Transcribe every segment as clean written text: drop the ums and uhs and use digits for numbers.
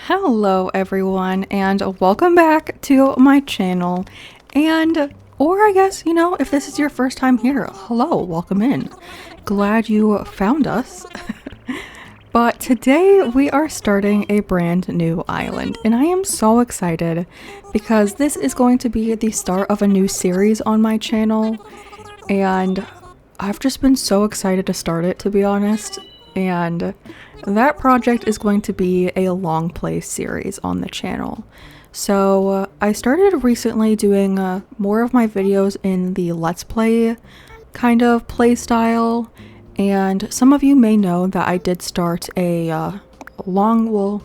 Hello everyone and welcome back to my channel, or I guess, if this is your first time here, hello, welcome in. Glad you found us. But today we are starting a brand new island and I am so excited because this is going to be the start of a new series on my channel and I've just been so excited to start it, to be honest. And that project is going to be a long play series on the channel. So I started recently doing more of my videos in the Let's Play kind of play style, and some of you may know that I did start a long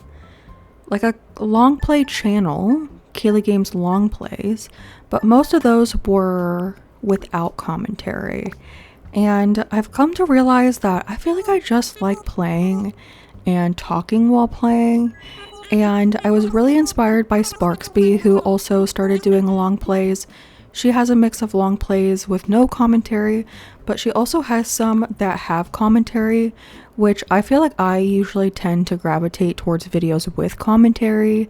play channel, Kaylee Games Long Plays, but most of those were without commentary. And I've come to realize that I feel like I just like playing and talking while playing, and I was really inspired by Sparksby, who also started doing long plays. She has a mix of long plays with no commentary, but she also has some that have commentary, which I feel like I usually tend to gravitate towards videos with commentary,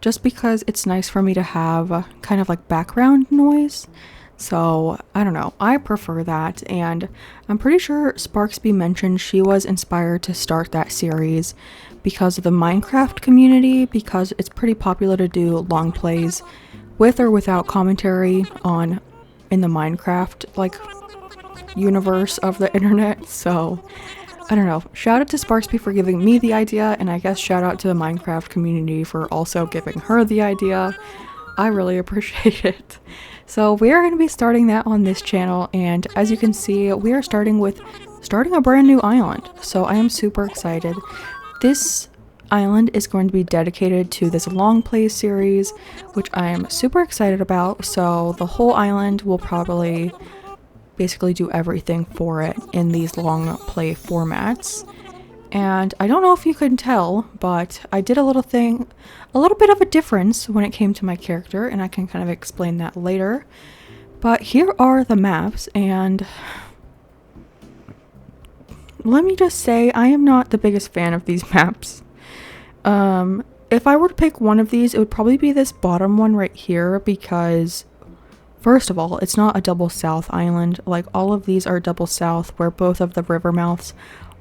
just because it's nice for me to have kind of like background noise. So, I don't know, I prefer that, and I'm pretty sure Sparksby mentioned she was inspired to start that series because of the Minecraft community, because it's pretty popular to do long plays with or without commentary in the Minecraft, universe of the internet. So, I don't know, shout out to Sparksby for giving me the idea, and I guess shout out to the Minecraft community for also giving her the idea. I really appreciate it. So we are going to be starting that on this channel, and as you can see, we are starting a brand new island. So I am super excited. This island is going to be dedicated to this long play series, which I am super excited about. So the whole island will probably basically do everything for it in these long play formats. And I don't know if you can tell, but I did a little bit of a difference when it came to my character, and I can kind of explain that later. But here are the maps, and let me just say, I am not the biggest fan of these maps. If I were to pick one of these, it would probably be this bottom one right here, because first of all, it's not a double south island. Like, all of these are double south, where both of the river mouths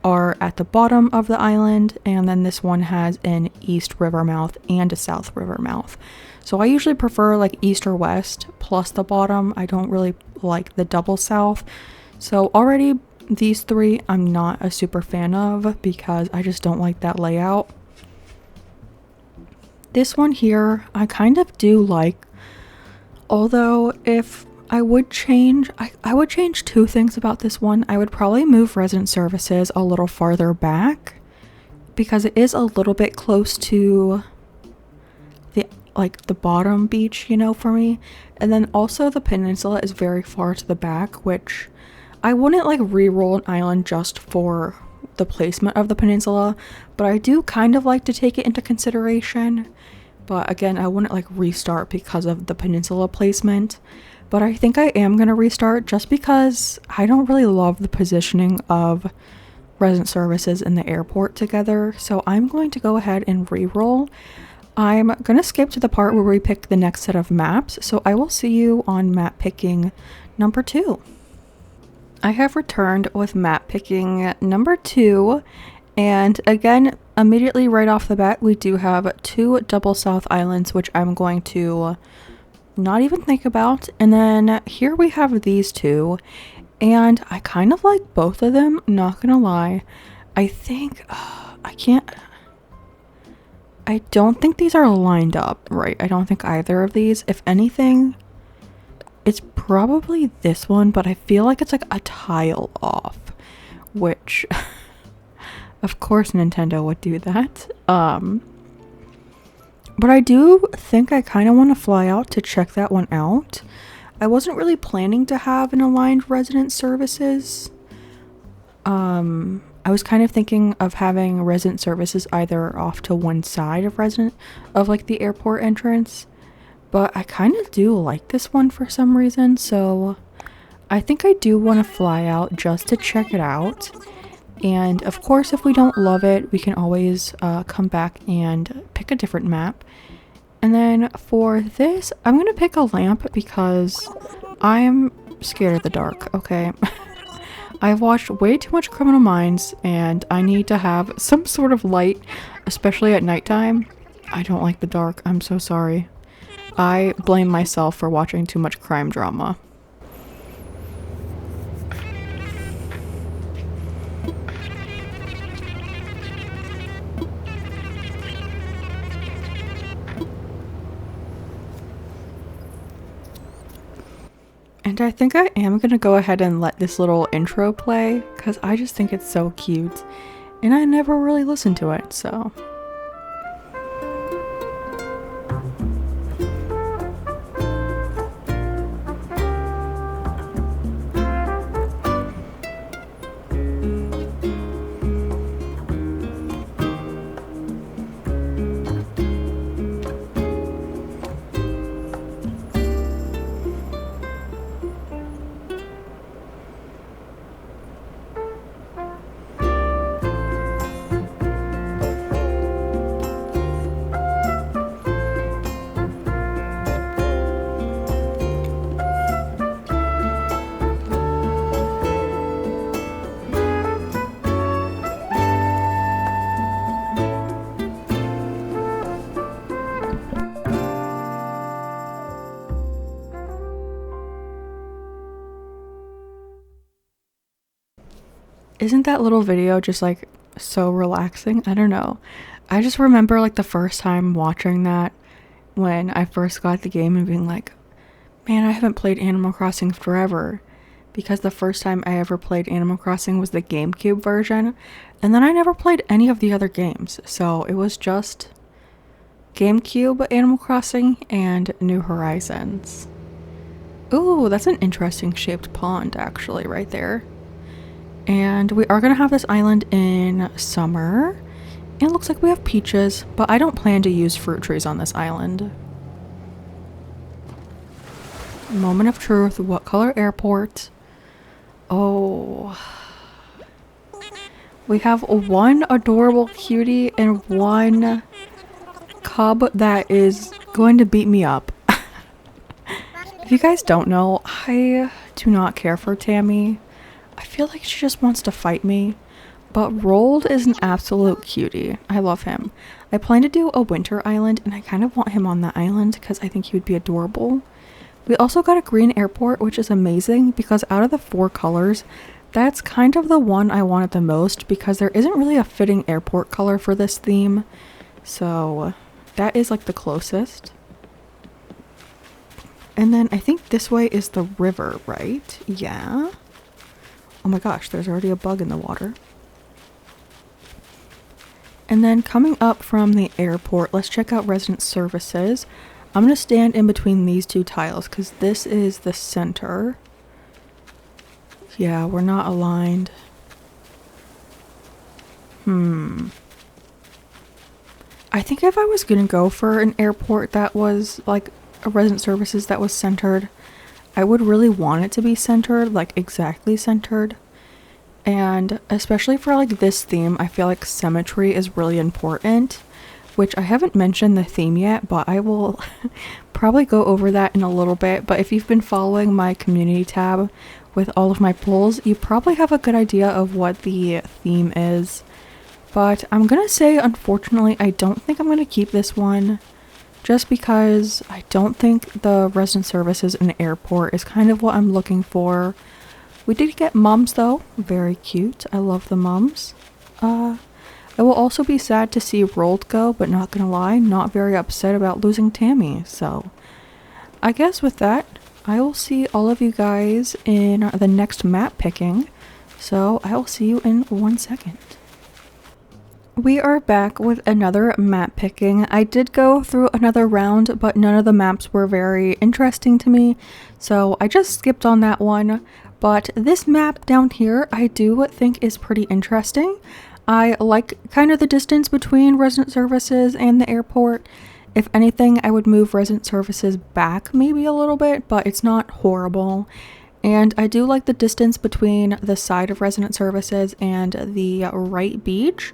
are at the bottom of the island, and then this one has an east river mouth and a south river mouth. So I usually prefer like east or west plus the bottom. I don't really like the double south. So already these three I'm not a super fan of because I just don't like that layout. This one here I kind of do like, although if I would change two things about this one. I would probably move resident services a little farther back because it is a little bit close to the bottom beach, for me. And then also the peninsula is very far to the back, which I wouldn't re-roll an island just for the placement of the peninsula, but I do kind of like to take it into consideration. But again, I wouldn't restart because of the peninsula placement. But I think I am going to restart just because I don't really love the positioning of resident services and the airport together. So I'm going to go ahead and re-roll. I'm going to skip to the part where we pick the next set of maps. So I will see you on map picking number 2. I have returned with map picking number 2. And again, immediately right off the bat, we do have 2 double south islands, which I'm going to not even think about. And then here we have these 2, and I kind of like both of them, not gonna lie. I think I don't think these are lined up right. I don't think either of these. If anything, it's probably this one, but I feel like it's a tile off, which of course Nintendo would do that. But I do think I kind of want to fly out to check that one out. I wasn't really planning to have an aligned resident services. I was kind of thinking of having resident services either off to one side of the airport entrance. But I kind of do like this one for some reason, so I think I do want to fly out just to check it out. And of course, if we don't love it, we can always come back and pick a different map. And then for this, I'm gonna pick a lamp because I'm scared of the dark, okay? I've watched way too much Criminal Minds and I need to have some sort of light, especially at nighttime. I don't like the dark, I'm so sorry. I blame myself for watching too much crime drama. And I think I am gonna go ahead and let this little intro play because I just think it's so cute and I never really listened to it, so. Isn't that little video just like so relaxing? I don't know. I just remember like the first time watching that when I first got the game and being like, man, I haven't played Animal Crossing forever. Because the first time I ever played Animal Crossing was the GameCube version. And then I never played any of the other games. So it was just GameCube Animal Crossing and New Horizons. Ooh, that's an interesting shaped pond actually right there. And we are going to have this island in summer. And it looks like we have peaches, but I don't plan to use fruit trees on this island. Moment of truth. What color airport? Oh. We have one adorable cutie and one cub that is going to beat me up. If you guys don't know, I do not care for Tammy. I feel like she just wants to fight me, but Rolled is an absolute cutie. I love him. I plan to do a winter island and I kind of want him on that island because I think he would be adorable. We also got a green airport, which is amazing because out of the 4 colors, that's kind of the one I wanted the most because there isn't really a fitting airport color for this theme. So that is like the closest. And then I think this way is the river, right? Yeah. Oh my gosh, there's already a bug in the water. And then coming up from the airport, let's check out resident services. I'm going to stand in between these 2 tiles because this is the center. Yeah, we're not aligned. I think if I was going to go for an airport that was like a resident services that was centered, I would really want it to be centered, like exactly centered. And especially for like this theme, I feel like symmetry is really important, which I haven't mentioned the theme yet, but I will probably go over that in a little bit. But if you've been following my community tab with all of my polls, you probably have a good idea of what the theme is. But I'm gonna say, unfortunately, I don't think I'm gonna keep this one. Just because I don't think the resident services in the airport is kind of what I'm looking for. We did get mums though. Very cute. I love the mums. I will also be sad to see Rolled go, but not gonna lie, not very upset about losing Tammy. So I guess with that, I will see all of you guys in the next map picking. So I will see you in 1 second. We are back with another map picking. I did go through another round, but none of the maps were very interesting to me, so I just skipped on that one. But this map down here I do think is pretty interesting. I like kind of the distance between resident services and the airport. If anything, I would move resident services back maybe a little bit, but it's not horrible. And I do like the distance between the side of resident services and the right beach,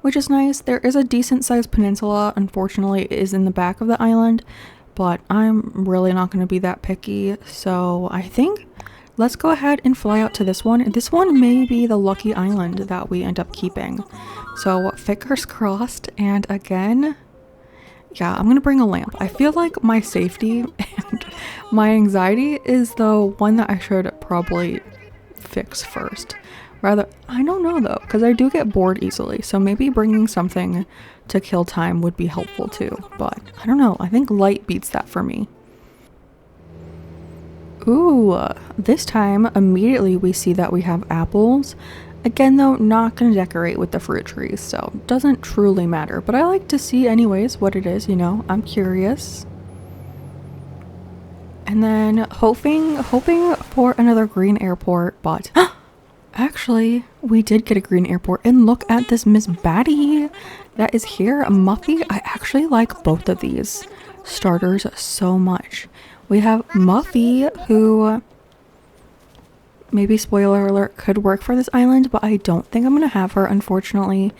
which is nice. There is a decent sized peninsula. Unfortunately, it is in the back of the island, but I'm really not going to be that picky. So I think let's go ahead and fly out to this one. This one may be the lucky island that we end up keeping. So fingers crossed. And again, yeah, I'm going to bring a lamp. I feel like my safety and my anxiety is the one that I should probably fix first. Rather, I don't know though, because I do get bored easily. So maybe bringing something to kill time would be helpful too. But I don't know. I think light beats that for me. Ooh, this time immediately we see that we have apples. Again though, not gonna decorate with the fruit trees, so doesn't truly matter. But I like to see anyways what it is, you know, I'm curious. And then hoping for another green airport, but actually we did get a green airport. And look at this Miss Batty that is here, a Muffy. I actually like both of these starters so much. We have Muffy, who, maybe spoiler alert, could work for this island, but I don't think I'm going to have her, unfortunately.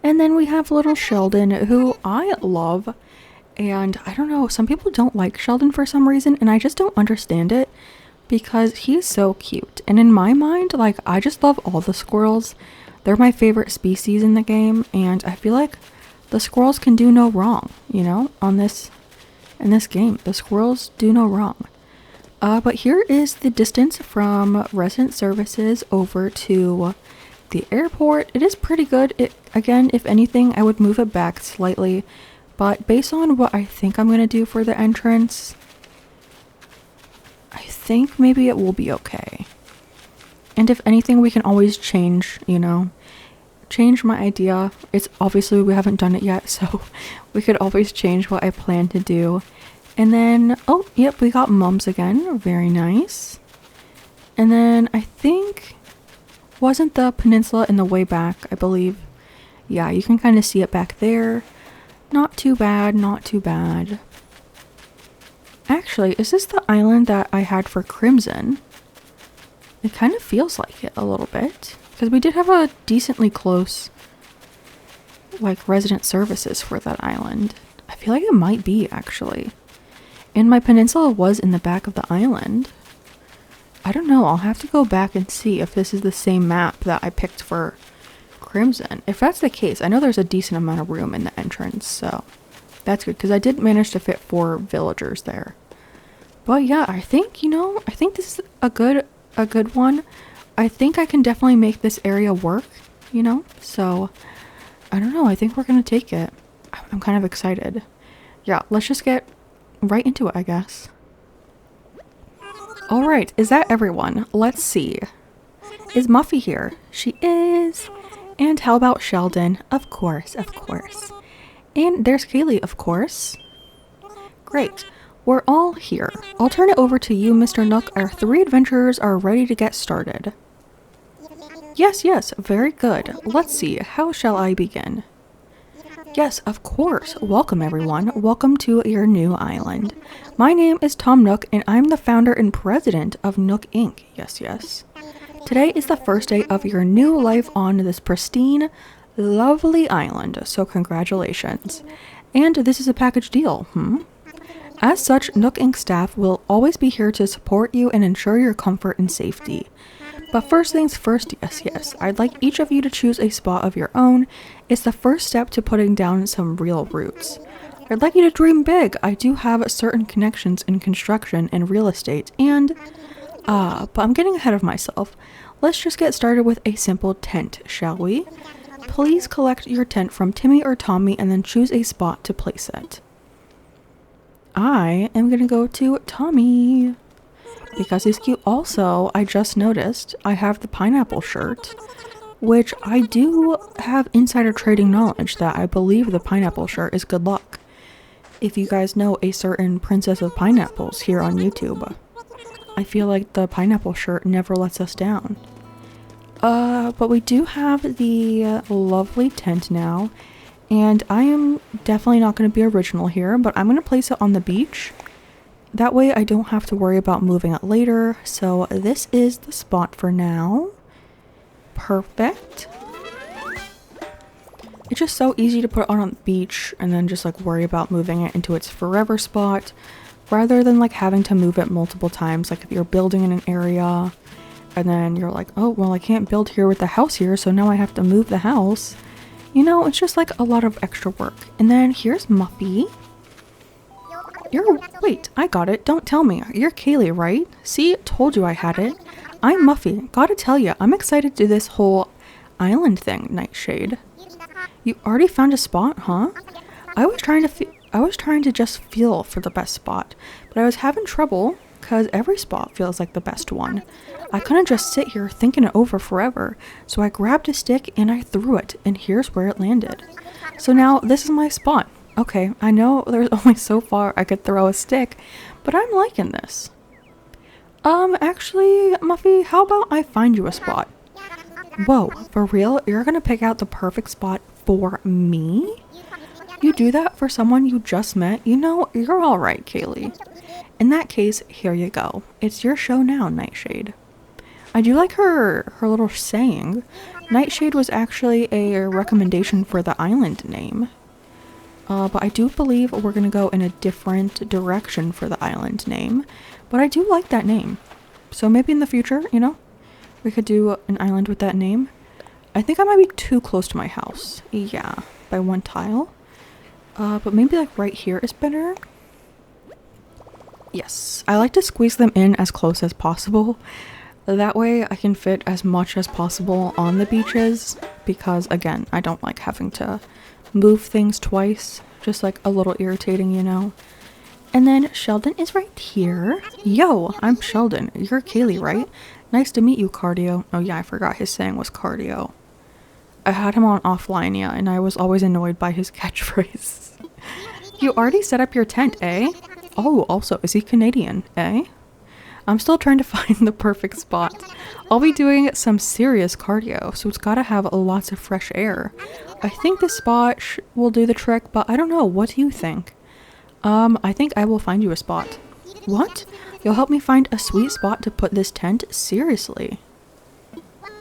And then we have little Sheldon, who I love. And I don't know, some people don't like Sheldon for some reason, and I just don't understand it, because he's so cute. And in my mind, like, I just love all the squirrels. They're my favorite species in the game, and I feel like the squirrels can do no wrong, you know, in this game. The squirrels do no wrong. But here is the distance from resident services over to the airport. It is pretty good. Again, if anything, I would move it back slightly. But based on what I think I'm going to do for the entrance, I think maybe it will be okay. And if anything, we can always change, you know, change my idea. It's obviously we haven't done it yet, so we could always change what I plan to do. And then, oh, yep, we got mums again. Very nice. And then I think, wasn't the peninsula in the way back, I believe. Yeah, you can kind of see it back there. Not too bad, not too bad. Actually, is this the island that I had for Crimson? It kind of feels like it a little bit. Because we did have a decently close, like, resident services for that island. I feel like it might be, actually. And my peninsula was in the back of the island. I don't know, I'll have to go back and see if this is the same map that I picked for Crimson. If that's the case, I know there's a decent amount of room in the entrance, so that's good, because I did manage to fit 4 villagers there. But yeah, I think, you know, I think this is a good one. I think I can definitely make this area work, you know, so I don't know, I think we're gonna take it. I'm kind of excited. Yeah, let's just get right into it, I guess. Alright, is that everyone? Let's see. Is Muffy here? She is. And how about Sheldon? Of course, of course. And there's Kaylee, of course. Great. We're all here. I'll turn it over to you, Mr. Nook. Our 3 adventurers are ready to get started. Yes, very good. Let's see, how shall I begin? Yes, of course. Welcome, everyone. Welcome to your new island. My name is Tom Nook, and I'm the founder and president of Nook Inc. Yes. Today is the first day of your new life on this pristine, lovely island, so congratulations. And this is a package deal, As such, Nook Inc. staff will always be here to support you and ensure your comfort and safety. But first things first, yes, I'd like each of you to choose a spot of your own. It's the first step to putting down some real roots. I'd like you to dream big. I do have certain connections in construction and real estate, and but I'm getting ahead of myself. Let's just get started with a simple tent, shall we? Please collect your tent from Timmy or Tommy and then choose a spot to place it. I am gonna go to Tommy because he's cute. Also, I just noticed I have the pineapple shirt, which I do have insider trading knowledge that I believe the pineapple shirt is good luck. If you guys know a certain Princess of Pineapples here on YouTube, I feel like the pineapple shirt never lets us down. But we do have the lovely tent now, and I am definitely not going to be original here, but I'm going to place it on the beach. That way I don't have to worry about moving it later. So this is the spot for now. Perfect. It's just so easy to put it on the beach and then just like worry about moving it into its forever spot rather than like having to move it multiple times. Like if you're building in an area and then you're like, oh, well, I can't build here with the house here, so now I have to move the house. You know, it's just like a lot of extra work. And then here's Muffy. Wait, I got it. Don't tell me. You're Kaylee, right? See, told you I had it. I'm Muffy. Gotta tell you, I'm excited to do this whole island thing, Nightshade. You already found a spot, huh? I was trying to just feel for the best spot, but I was having trouble because every spot feels like the best one. I couldn't just sit here thinking it over forever, so I grabbed a stick and I threw it, and here's where it landed. So now this is my spot. Okay, I know there's only so far I could throw a stick, but I'm liking this. Actually, Muffy, how about I find you a spot? Whoa, for real? You're gonna pick out the perfect spot for me? You do that for someone you just met? You know, you're alright, Kaylee. In that case, here you go. It's your show now, Nightshade. I do like her little saying. Nightshade was actually a recommendation for the island name. But I do believe we're going to go in a different direction for the island name. But I do like that name. So maybe in the future, you know, we could do an island with that name. I think I might be too close to my house. Yeah, by one tile. But maybe like right here is better. Yes, I like to squeeze them in as close as possible. That way I can fit as much as possible on the beaches. Because again, I don't like having to move things twice, just like a little irritating, you know. And then Sheldon is right here. Yo, I'm Sheldon. You're Kaylee, right? Nice to meet you, Cardio. Oh yeah, I forgot his saying was cardio. I had him on offline, yeah, and I was always annoyed by his catchphrase. You already set up your tent, eh? Oh, also, is he Canadian, eh? I'm still trying to find the perfect spot. I'll be doing some serious cardio, so it's gotta have lots of fresh air. I think this spot will do the trick, but I don't know. What do you think? I think I will find you a spot. What? You'll help me find a sweet spot to put this tent? Seriously?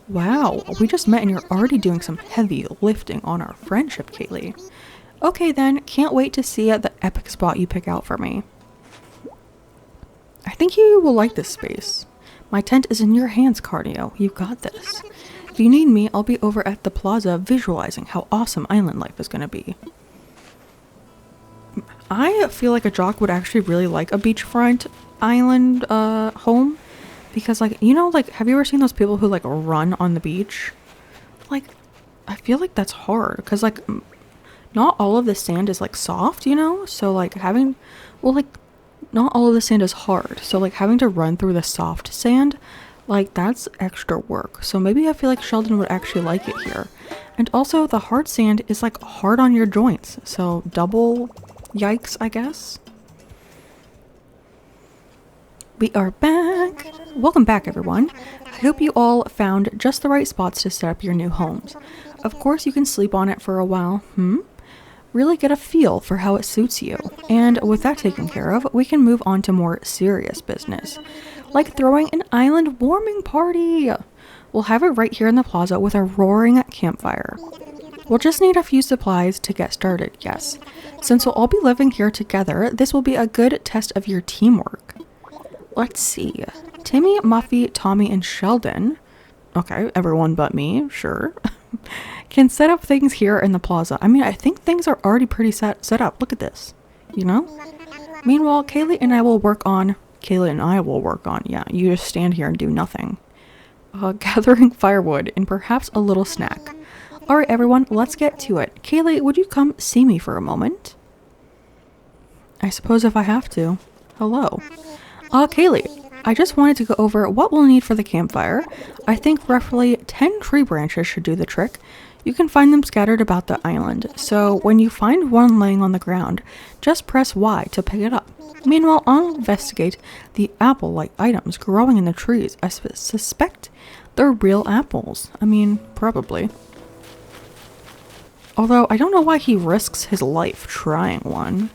Wow, we just met and you're already doing some heavy lifting on our friendship, Kaylee. Okay then, can't wait to see the epic spot you pick out for me. I think you will like this space. My tent is in your hands, Cardio. You've got this. If you need me, I'll be over at the plaza visualizing how awesome island life is going to be. I feel like a jock would actually really like a beachfront island home. Because like, you know, like, have you ever seen those people who like run on the beach? Like, I feel like that's hard. Because like, not all of the sand is like soft, you know? So like having, well like, not all of the sand is hard, so like having to run through the soft sand, like that's extra work. So maybe I feel like Sheldon would actually like it here. And also the hard sand is like hard on your joints, so double yikes, I guess. We are back. Welcome back, everyone. I hope you all found just the right spots to set up your new homes. Of course you can sleep on it for a while, really get a feel for how it suits you. And with that taken care of, we can move on to more serious business, like throwing an island warming party. We'll have it right here in the plaza with a roaring campfire. We'll just need a few supplies to get started, yes. Since we'll all be living here together, this will be a good test of your teamwork. Let's see. Timmy, Muffy, Tommy, and Sheldon, okay, everyone but me, sure, can set up things here in the plaza. I mean, I think things are already pretty set up. Look at this, you know? Meanwhile, Kaylee and I will work on, yeah, you just stand here and do nothing. Gathering firewood and perhaps a little snack. Alright everyone, let's get to it. Kaylee, would you come see me for a moment? I suppose if I have to. Hello. Kaylee, I just wanted to go over what we'll need for the campfire. I think roughly 10 tree branches should do the trick. You can find them scattered about the island, so when you find one laying on the ground, just press Y to pick it up. Meanwhile, I'll investigate the apple-like items growing in the trees. I suspect they're real apples. I mean, probably. Although, I don't know why he risks his life trying one.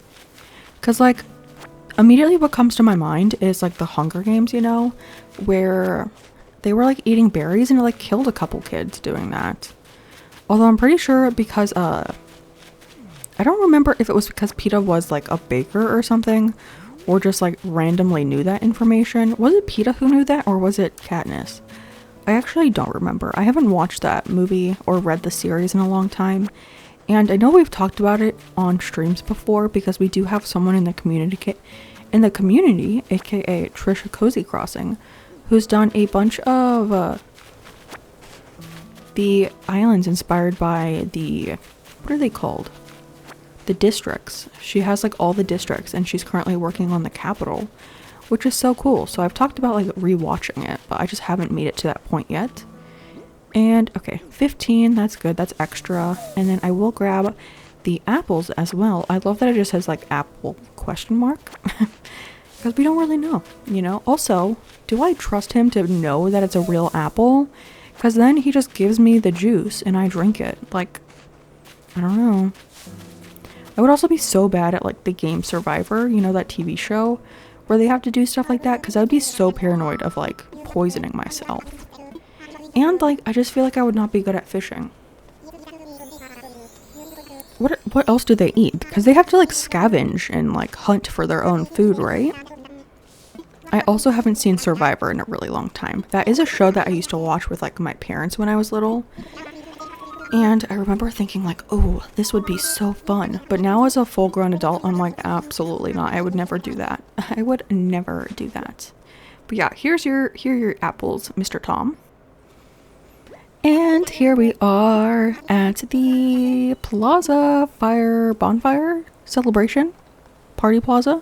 Because, like, Immediately what comes to my mind is like the Hunger Games, you know, where they were like eating berries and it like killed a couple kids doing that. Although I'm pretty sure because I don't remember if it was because PETA was like a baker or something, or just like randomly knew that information. Was it PETA who knew that, or was it Katniss? I actually don't remember. I haven't watched that movie or read the series in a long time. And I know we've talked about it on streams before because we do have someone in the community, aka Trisha Cozy Crossing, who's done a bunch of the islands inspired by the, what are they called? The districts. She has like all the districts, and she's currently working on the capital, which is so cool. So I've talked about like rewatching it, but I just haven't made it to that point yet. And okay, 15, that's good, that's extra. And then I will grab the apples as well. I love that it just says like apple question mark because we don't really know, you know. Also, do I trust him to know that it's a real apple? Because then he just gives me the juice and I drink it. Like, I don't know. I would also be so bad at like the game Survivor, you know, that TV show where they have to do stuff like that, because I would be so paranoid of like poisoning myself. And like I just feel like I would not be good at fishing. What else do they eat? Because they have to like scavenge and like hunt for their own food, right? I also haven't seen Survivor in a really long time. That is a show that I used to watch with like my parents when I was little. And I remember thinking like, oh, this would be so fun. But now as a full-grown adult, I'm like, absolutely not. I would never do that. I would never do that. But yeah, here are your apples, Mr. Tom. And here we are at the Plaza Bonfire Celebration Party Plaza.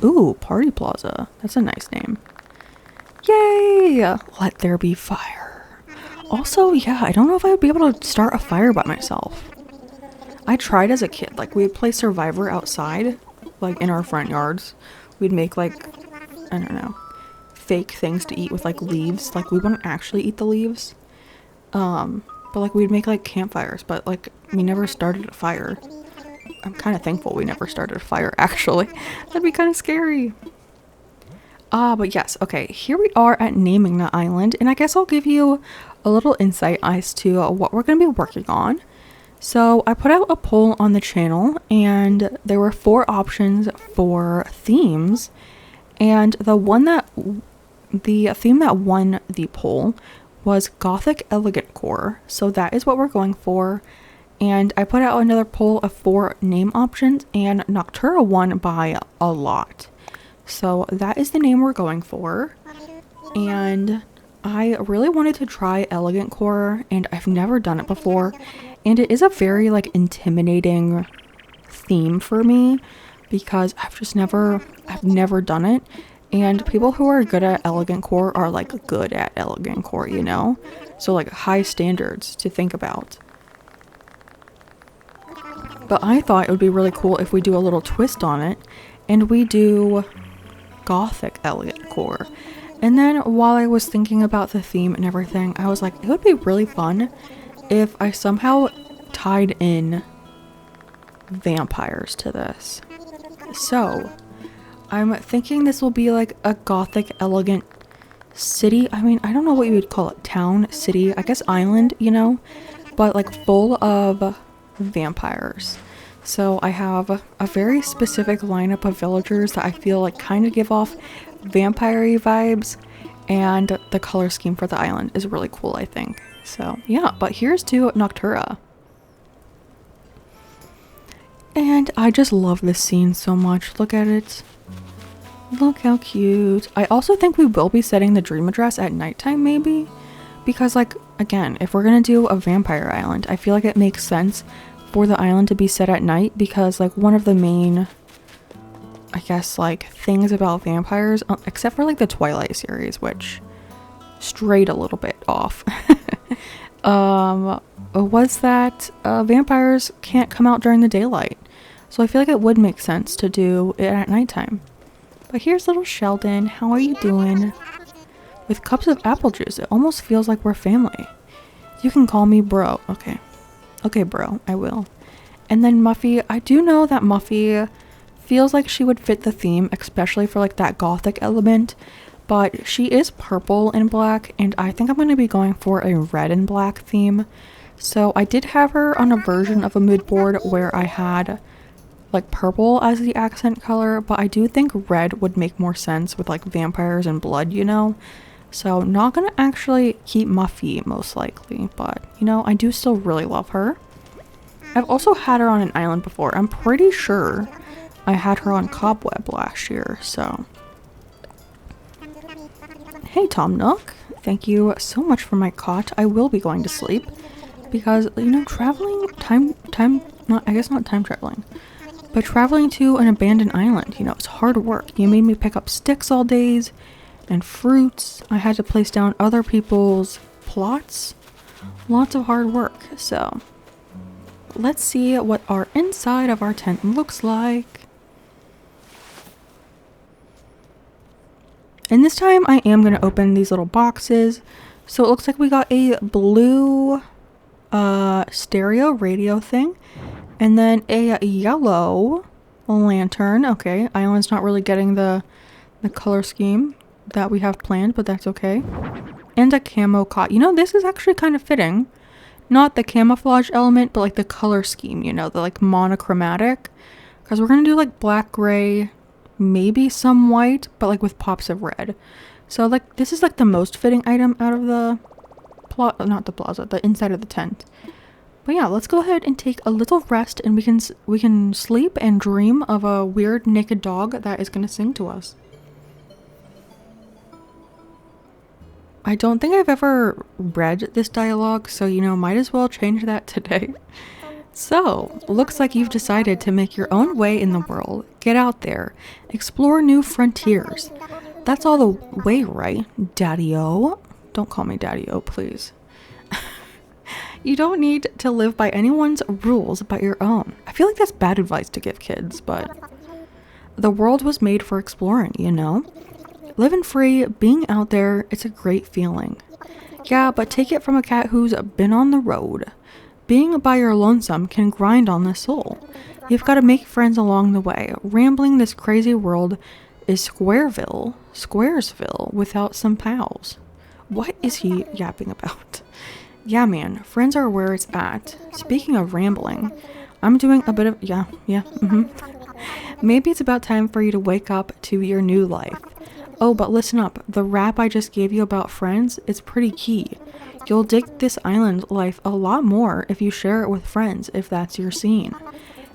Ooh, Party Plaza. That's a nice name. Yay! Let there be fire. Also, yeah, I don't know if I would be able to start a fire by myself. I tried as a kid. Like, we'd play Survivor outside, like in our front yards. We'd make like, I don't know, fake things to eat with like leaves. Like, we wouldn't actually eat the leaves. But like we'd make like campfires, but like we never started a fire. I'm kind of thankful we never started a fire, actually. That'd be kind of scary. But yes, okay, here we are at naming the island, and I guess I'll give you a little insight as to what we're going to be working on. So I put out a poll on the channel, and there were 4 options for themes, and the theme that won the poll was gothic elegantcore. So that is what we're going for. And I put out another poll of 4 name options, and Noctura won by a lot. So that is the name we're going for. And I really wanted to try elegantcore, and I've never done it before. And it is a very like intimidating theme for me because I've never done it. And people who are good at elegantcore are like good at elegantcore, you know? So like high standards to think about. But I thought it would be really cool if we do a little twist on it and we do gothic elegantcore. And then while I was thinking about the theme and everything, I was like, it would be really fun if I somehow tied in vampires to this. So I'm thinking this will be like a gothic elegant city. I mean, I don't know what you would call it. Town, city, I guess island, you know? But like full of vampires. So I have a very specific lineup of villagers that I feel like kind of give off vampire-y vibes. And the color scheme for the island is really cool, I think. So yeah, but here's to Noctura. And I just love this scene so much. Look at it. Look how cute. I also think we will be setting the dream address at nighttime, maybe, because like, again, if we're gonna do a vampire island, I feel like it makes sense for the island to be set at night, because like one of the main, I guess, like things about vampires, except for like the Twilight series, which strayed a little bit off, was that vampires can't come out during the daylight. So I feel like it would make sense to do it at nighttime. But here's little Sheldon. How are you doing? With cups of apple juice. It almost feels like we're family. You can call me bro. Okay. Okay, bro. I will. And then Muffy. I do know that Muffy feels like she would fit the theme, especially for like that gothic element. But she is purple and black, and I think I'm going to be going for a red and black theme. So I did have her on a version of a mood board where I had like purple as the accent color, but I do think red would make more sense with like vampires and blood, you know? So not gonna actually keep Muffy most likely, but you know, I do still really love her. I've also had her on an island before. I'm pretty sure I had her on Cobweb last year, so. Hey Tom Nook, thank you so much for my cot. I will be going to sleep because, you know, traveling, I guess not time traveling, but traveling to an abandoned island, you know, it's hard work. You made me pick up sticks all days and fruits. I had to place down other people's plots. Lots of hard work. So let's see what our inside of our tent looks like. And this time I am going to open these little boxes. So it looks like we got a blue stereo radio thing. And then a yellow lantern. Okay, Island's not really getting the color scheme that we have planned, but that's okay. And a camo cot. You know, this is actually kind of fitting. Not the camouflage element, but like the color scheme, you know, the like monochromatic. Because we're going to do like black, gray, maybe some white, but like with pops of red. So like this is like the most fitting item out of the the inside of the tent. But yeah, let's go ahead and take a little rest, and we can sleep and dream of a weird naked dog that is going to sing to us. I don't think I've ever read this dialogue, so you know, might as well change that today. So, looks like you've decided to make your own way in the world. Get out there. Explore new frontiers. That's all the way, right, Daddy-o? Don't call me Daddy-o, please. You don't need to live by anyone's rules but your own. I feel like that's bad advice to give kids, but the world was made for exploring, you know? Living free, being out there, it's a great feeling. Yeah, but take it from a cat who's been on the road. Being by your lonesome can grind on the soul. You've got to make friends along the way. Rambling this crazy world is Squaresville without some pals. What is he yapping about? Yeah, man, friends are where it's at. Speaking of rambling, I'm doing a bit of, Maybe it's about time for you to wake up to your new life. Oh, but listen up, the rap I just gave you about friends is pretty key. You'll dig this island life a lot more if you share it with friends, if that's your scene.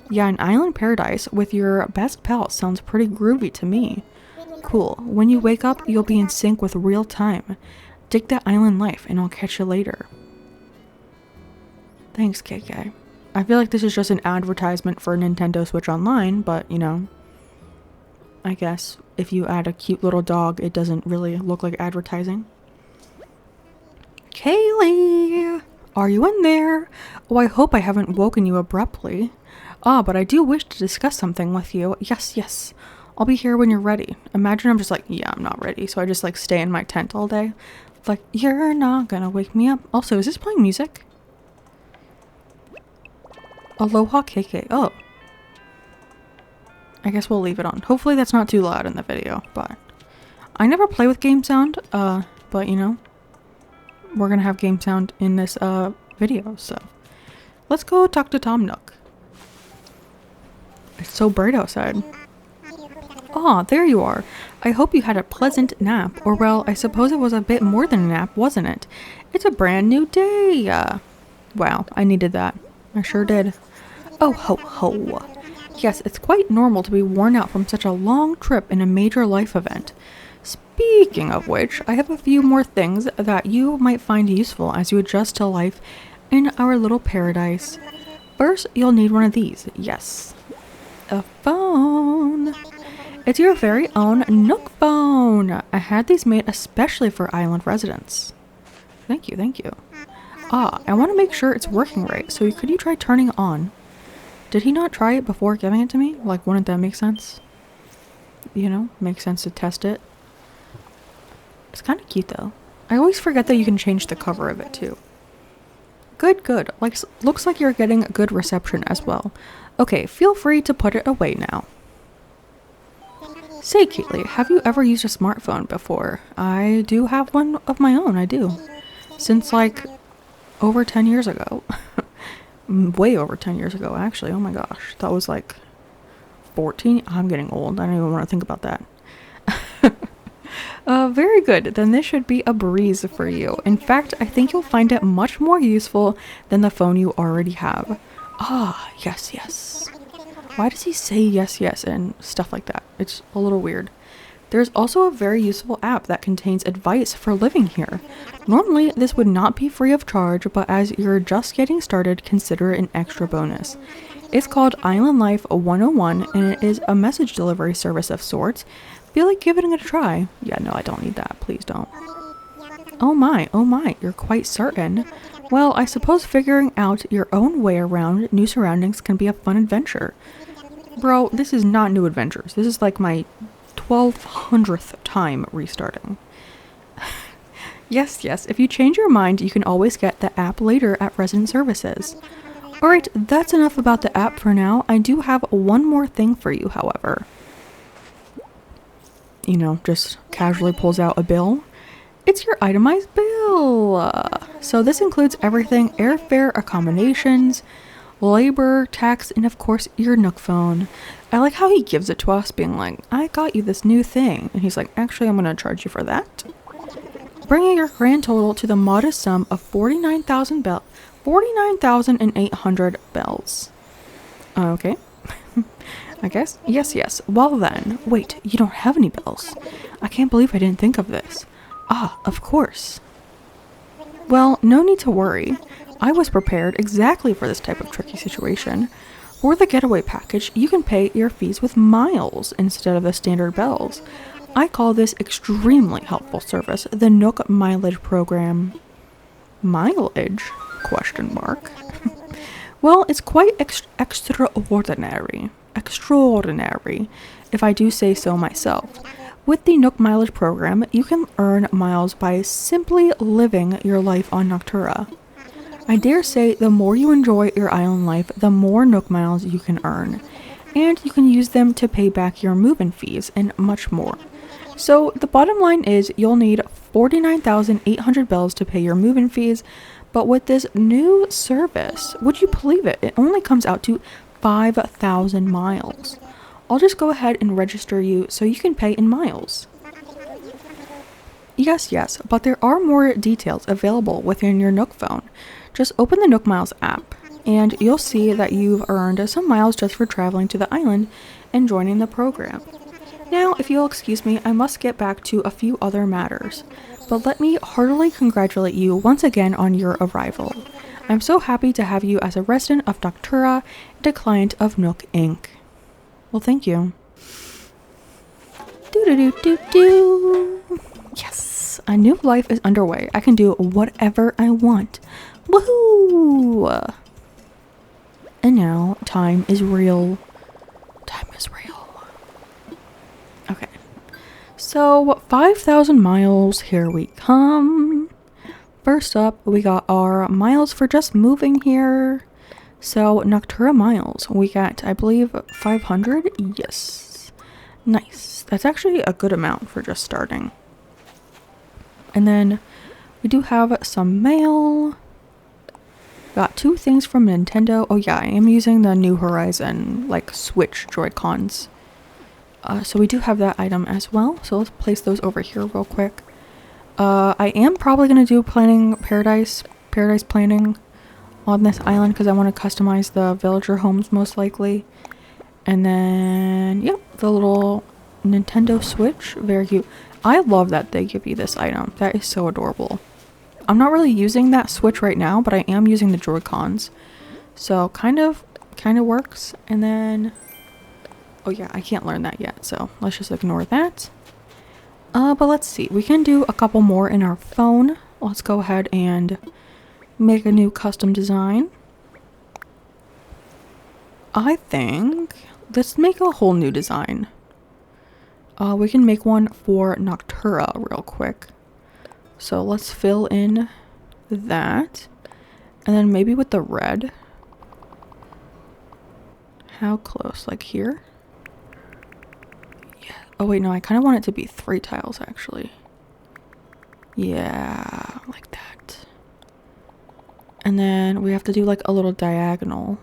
Yeah, an island paradise with your best pal sounds pretty groovy to me. Cool, when you wake up, you'll be in sync with real time. Dig that island life, and I'll catch you later. Thanks, KK. I feel like this is just an advertisement for Nintendo Switch Online, but, you know, I guess if you add a cute little dog, it doesn't really look like advertising. Kaylee! Are you in there? Oh, I hope I haven't woken you abruptly. Ah, but I do wish to discuss something with you. Yes. I'll be here when you're ready. Imagine I'm just like, yeah, I'm not ready. So I just like stay in my tent all day. Like, you're not gonna wake me up. Also, is this playing music? Aloha KK. Oh. I guess we'll leave it on. Hopefully that's not too loud in the video, but I never play with game sound, but you know, we're gonna have game sound in this video, so let's go talk to Tom Nook. It's so bright outside. Ah, there you are. I hope you had a pleasant nap, or well, I suppose it was a bit more than a nap, wasn't it? It's a brand new day. Wow, I needed that. I sure did. Oh ho ho. Yes, it's quite normal to be worn out from such a long trip in a major life event. Speaking of which, I have a few more things that you might find useful as you adjust to life in our little paradise. First, you'll need one of these. Yes. A phone. It's your very own NookPhone. I had these made especially for island residents. Thank you. Ah, I want to make sure it's working right, so could you try turning it on? Did he not try it before giving it to me? Like, wouldn't that make sense? You know, makes sense to test it. It's kind of cute though. I always forget that you can change the cover of it too. Good. Like, looks like you're getting good reception as well. Okay, feel free to put it away now. Say, Kaylee, have you ever used a smartphone before? I do have one of my own, I do. Since like over 10 years ago. Way over 10 years ago, actually. Oh my gosh. That was like 14. I'm getting old. I don't even want to think about that. Very good. Then this should be a breeze for you. In fact, I think you'll find it much more useful than the phone you already have. Ah, yes, yes. Why does he say yes, yes, and stuff like that? It's a little weird. There's also a very useful app that contains advice for living here. Normally, this would not be free of charge, but as you're just getting started, consider it an extra bonus. It's called Island Life 101, and it is a message delivery service of sorts. Feel like giving it a try. Yeah, no, I don't need that. Please don't. Oh my, you're quite certain. Well, I suppose figuring out your own way around new surroundings can be a fun adventure. Bro, this is not new adventures. This is like my 1200th time restarting. Yes, if you change your mind, you can always get the app later at resident services. Alright, that's enough about the app for now. I do have one more thing for you, however. You know, just casually pulls out a bill. It's your itemized bill. So this includes everything: airfare, accommodations, labor, tax, and of course your NookPhone. I like how he gives it to us, being like, I got you this new thing. And he's like, actually, I'm going to charge you for that. Bringing your grand total to the modest sum of 49,800 bells. Okay. I guess. Yes. Well then. Wait, you don't have any bells. I can't believe I didn't think of this. Ah, of course. Well, no need to worry. I was prepared exactly for this type of tricky situation. For the getaway package, you can pay your fees with miles instead of the standard bells. I call this extremely helpful service the Nook Mileage program. Mileage? Question mark. Well, it's quite extraordinary. Extraordinary, if I do say so myself. With the Nook Mileage program, you can earn miles by simply living your life on Noctura. I dare say the more you enjoy your island life, the more Nook Miles you can earn. And you can use them to pay back your move-in fees and much more. So the bottom line is you'll need 49,800 bells to pay your move-in fees, but with this new service, would you believe it? It only comes out to 5,000 miles. I'll just go ahead and register you so you can pay in miles. Yes, but there are more details available within your NookPhone. Just open the Nook Miles app, and you'll see that you've earned some miles just for traveling to the island and joining the program. Now, if you'll excuse me, I must get back to a few other matters, but let me heartily congratulate you once again on your arrival. I'm so happy to have you as a resident of Noctura and a client of Nook Inc. Well, thank you. Yes, a new life is underway. I can do whatever I want. Woohoo! And now, time is real. Time is real. Okay. So, 5,000 miles, here we come. First up, we got our miles for just moving here. So, Noctura miles, we got, I believe, 500? Yes. Nice. That's actually a good amount for just starting. And then, we do have some mail. Got 2 things from Nintendo. Oh yeah, I am using the New Horizon, like, Switch Joy-Cons. So we do have that item as well. So let's place those over here real quick. I am probably going to do paradise planning on this island because I want to customize the villager homes most likely. And then, yep, the little Nintendo Switch. Very cute. I love that they give you this item. That is so adorable. I'm not really using that Switch right now, but I am using the Joy-Cons. So kind of works. And then, oh yeah, I can't learn that yet. So let's just ignore that. But let's see. We can do a couple more in our phone. Let's go ahead and make a new custom design. I think let's make a whole new design. We can make one for Noctura real quick. So let's fill in that. And then maybe with the red. How close? Like here? Yeah. Oh wait, no, I kind of want it to be 3 tiles actually. Yeah, like that. And then we have to do like a little diagonal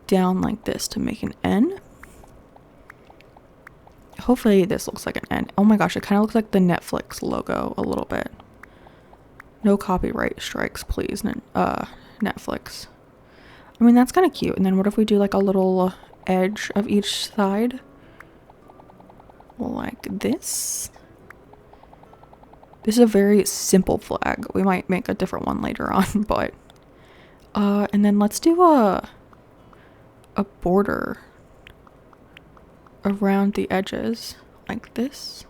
down like this to make an N. Hopefully this looks like an N. Oh my gosh, it kind of looks like the Netflix logo a little bit. No copyright strikes, please, Netflix. I mean, that's kind of cute. And then what if we do like a little edge of each side? Like this. This is a very simple flag. We might make a different one later on, but and then let's do a border around the edges like this.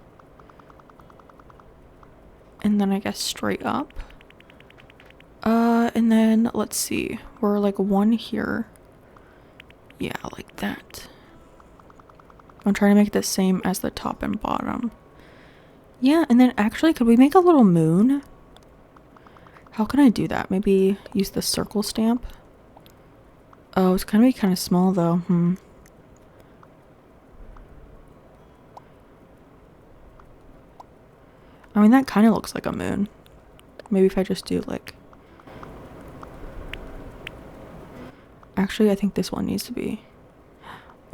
And then I guess straight up. And then let's see. We're like 1 here. Yeah, like that. I'm trying to make it the same as the top and bottom. Yeah, and then actually, could we make a little moon? How can I do that? Maybe use the circle stamp? Oh, it's gonna be kind of small though. I mean, that kind of looks like a moon. Maybe if I just do like... Actually, I think this one needs to be...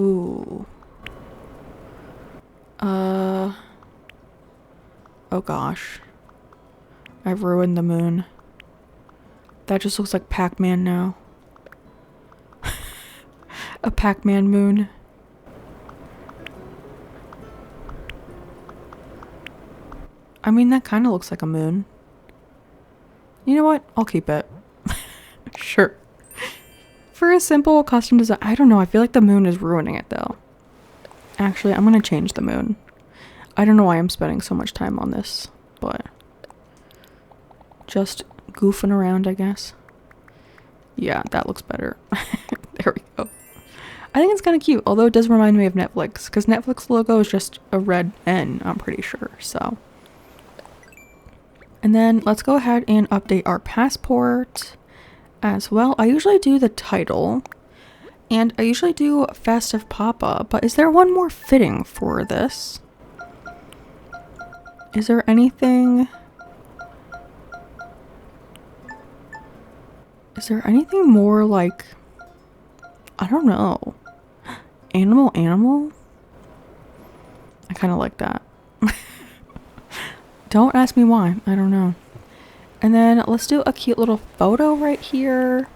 Ooh. Oh gosh. I've ruined the moon. That just looks like Pac-Man now. A Pac-Man moon. I mean, that kind of looks like a moon. You know what? I'll keep it. Sure. For a simple custom design, I don't know. I feel like the moon is ruining it though. Actually, I'm gonna change the moon. I don't know why I'm spending so much time on this, but just goofing around, I guess. Yeah, that looks better. There we go. I think it's kind of cute, although it does remind me of Netflix, because Netflix logo is just a red N, I'm pretty sure, so. And then let's go ahead and update our passport as well. I usually do the title, and I usually do Festive Papa, but is there one more fitting for this? Is there anything... Is there anything more like... I don't know. Animal? I kind of like that. Don't ask me why. I don't know. And then let's do a cute little photo right here.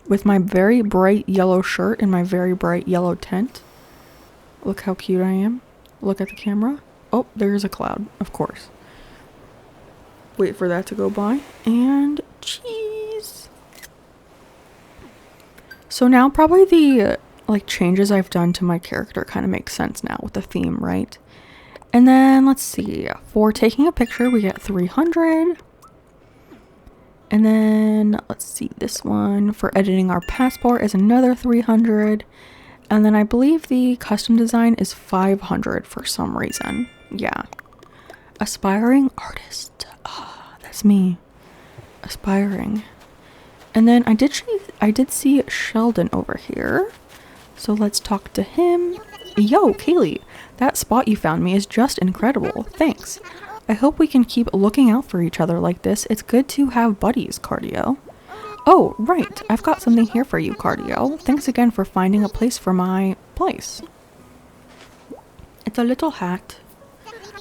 With my very bright yellow shirt and my very bright yellow tent. Look how cute I am. Look at the camera. Oh, there's a cloud, of course. Wait for that to go by. And cheese. So now probably the like changes I've done to my character kind of make sense now with the theme, right? And then let's see. For taking a picture, we get 300. And then let's see, this one for editing our passport is another 300. And then I believe the custom design is 500 for some reason. Yeah. Aspiring artist. Ah, that's me. Aspiring. And then I did see Sheldon over here. So let's talk to him. Yo, Kaylee, that spot you found me is just incredible. Thanks. I hope we can keep looking out for each other like this. It's good to have buddies, Cardio. Oh, right. I've got something here for you, Cardio. Thanks again for finding a place for my place. It's a little hat.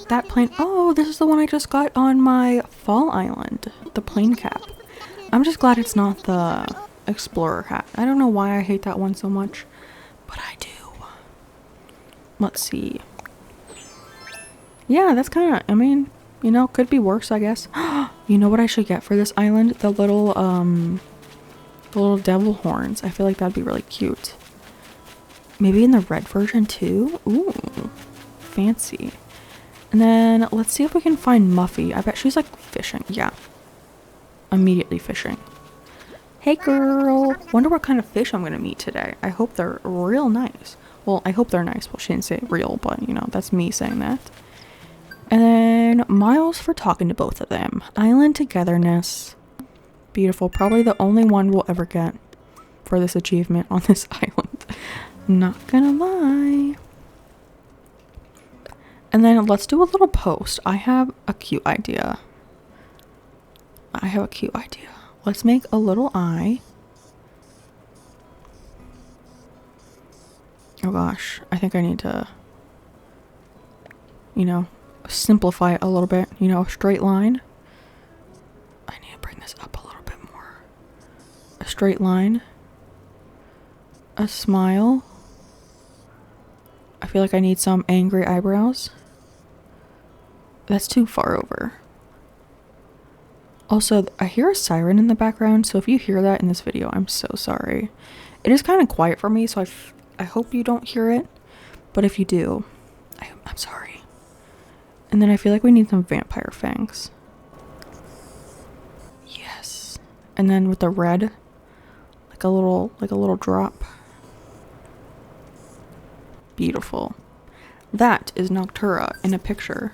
That plane. Oh, this is the one I just got on my fall island. The plane cap. I'm just glad it's not the explorer hat. I don't know why I hate that one so much, but I do. Let's see. Yeah, that's kind of, I mean, you know, could be worse, I guess. You know what I should get for this island? The little devil horns. I feel like that'd be really cute. Maybe in the red version too? Ooh, fancy. And then let's see if we can find Muffy. I bet she's like fishing. Yeah. Immediately fishing. Hey girl. Wonder what kind of fish I'm going to meet today. I hope they're real nice. Well, I hope they're nice. Well, she didn't say real, but you know, that's me saying that. And then Miles for talking to both of them. Island togetherness. Beautiful. Probably the only one we'll ever get for this achievement on this island. Not gonna lie. And then let's do a little post. I have a cute idea. Let's make a little eye. Oh gosh, I think I need to, you know, simplify it a little bit. You know, a straight line. I need to bring this up a little bit more. A straight line. A smile. I feel like I need some angry eyebrows. That's too far over. Also, I hear a siren in the background, so if you hear that in this video, I'm so sorry. It is kind of quiet for me, so I hope you don't hear it. But if you do, I'm sorry. And then I feel like we need some vampire fangs. Yes. And then with the red, like a little drop. Beautiful. That is Noctura in a picture.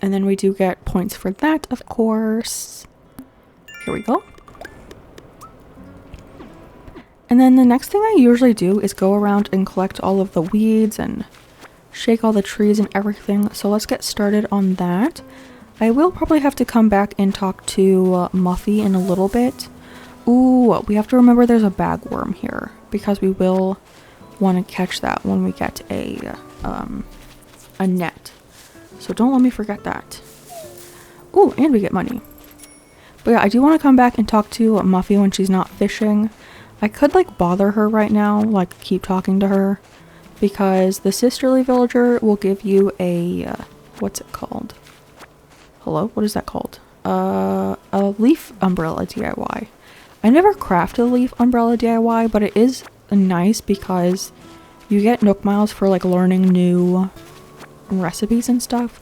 And then we do get points for that, of course. Here we go. And then the next thing I usually do is go around and collect all of the weeds and shake all the trees and everything. So let's get started on that. I will probably have to come back and talk to Muffy in a little bit. Ooh, we have to remember there's a bagworm here because we will want to catch that when we get a net. So don't let me forget that. Ooh, and we get money. But yeah, I do want to come back and talk to Muffy when she's not fishing. I could like bother her right now, like keep talking to her, because the sisterly villager will give you a, what's it called? Hello? What is that called? A leaf umbrella DIY. I never crafted a leaf umbrella DIY, but it is nice because you get Nook Miles for like learning new recipes and stuff,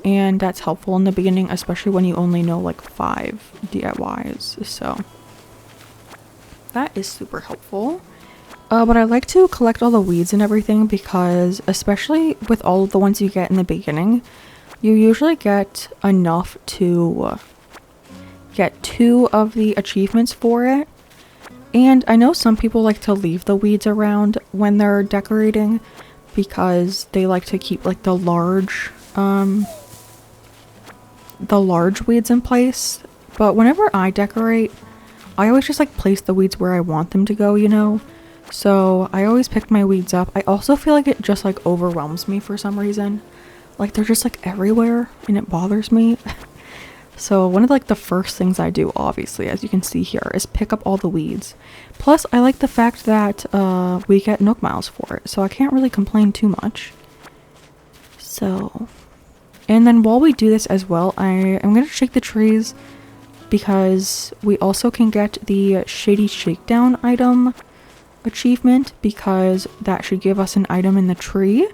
and that's helpful in the beginning, especially when you only know like 5 DIYs, so that is super helpful. But I like to collect all the weeds and everything because, especially with all of the ones you get in the beginning, you usually get enough to get 2 of the achievements for it. And I know some people like to leave the weeds around when they're decorating because they like to keep like the large weeds in place. But whenever I decorate, I always just like place the weeds where I want them to go, you know? So I always pick my weeds up. I also feel like it just like overwhelms me for some reason. Like they're just like everywhere and it bothers me. So one of like the first things I do, obviously, as you can see here, is pick up all the weeds. Plus, I like the fact that we get Nook Miles for it, so I can't really complain too much. So, and then while we do this as well, I am going to shake the trees because we also can get the Shady Shakedown item achievement because that should give us an item in the tree.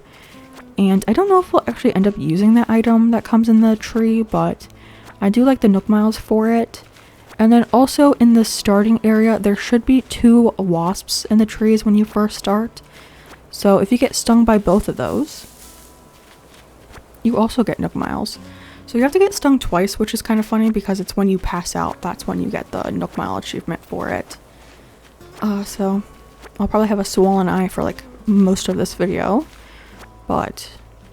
And I don't know if we'll actually end up using that item that comes in the tree, but I do like the Nook Miles for it. And then also in the starting area, there should be 2 wasps in the trees when you first start. So if you get stung by both of those, you also get Nook Miles. So you have to get stung twice, which is kind of funny because it's when you pass out, that's when you get the Nook Mile achievement for it. So I'll probably have a swollen eye for like most of this video. But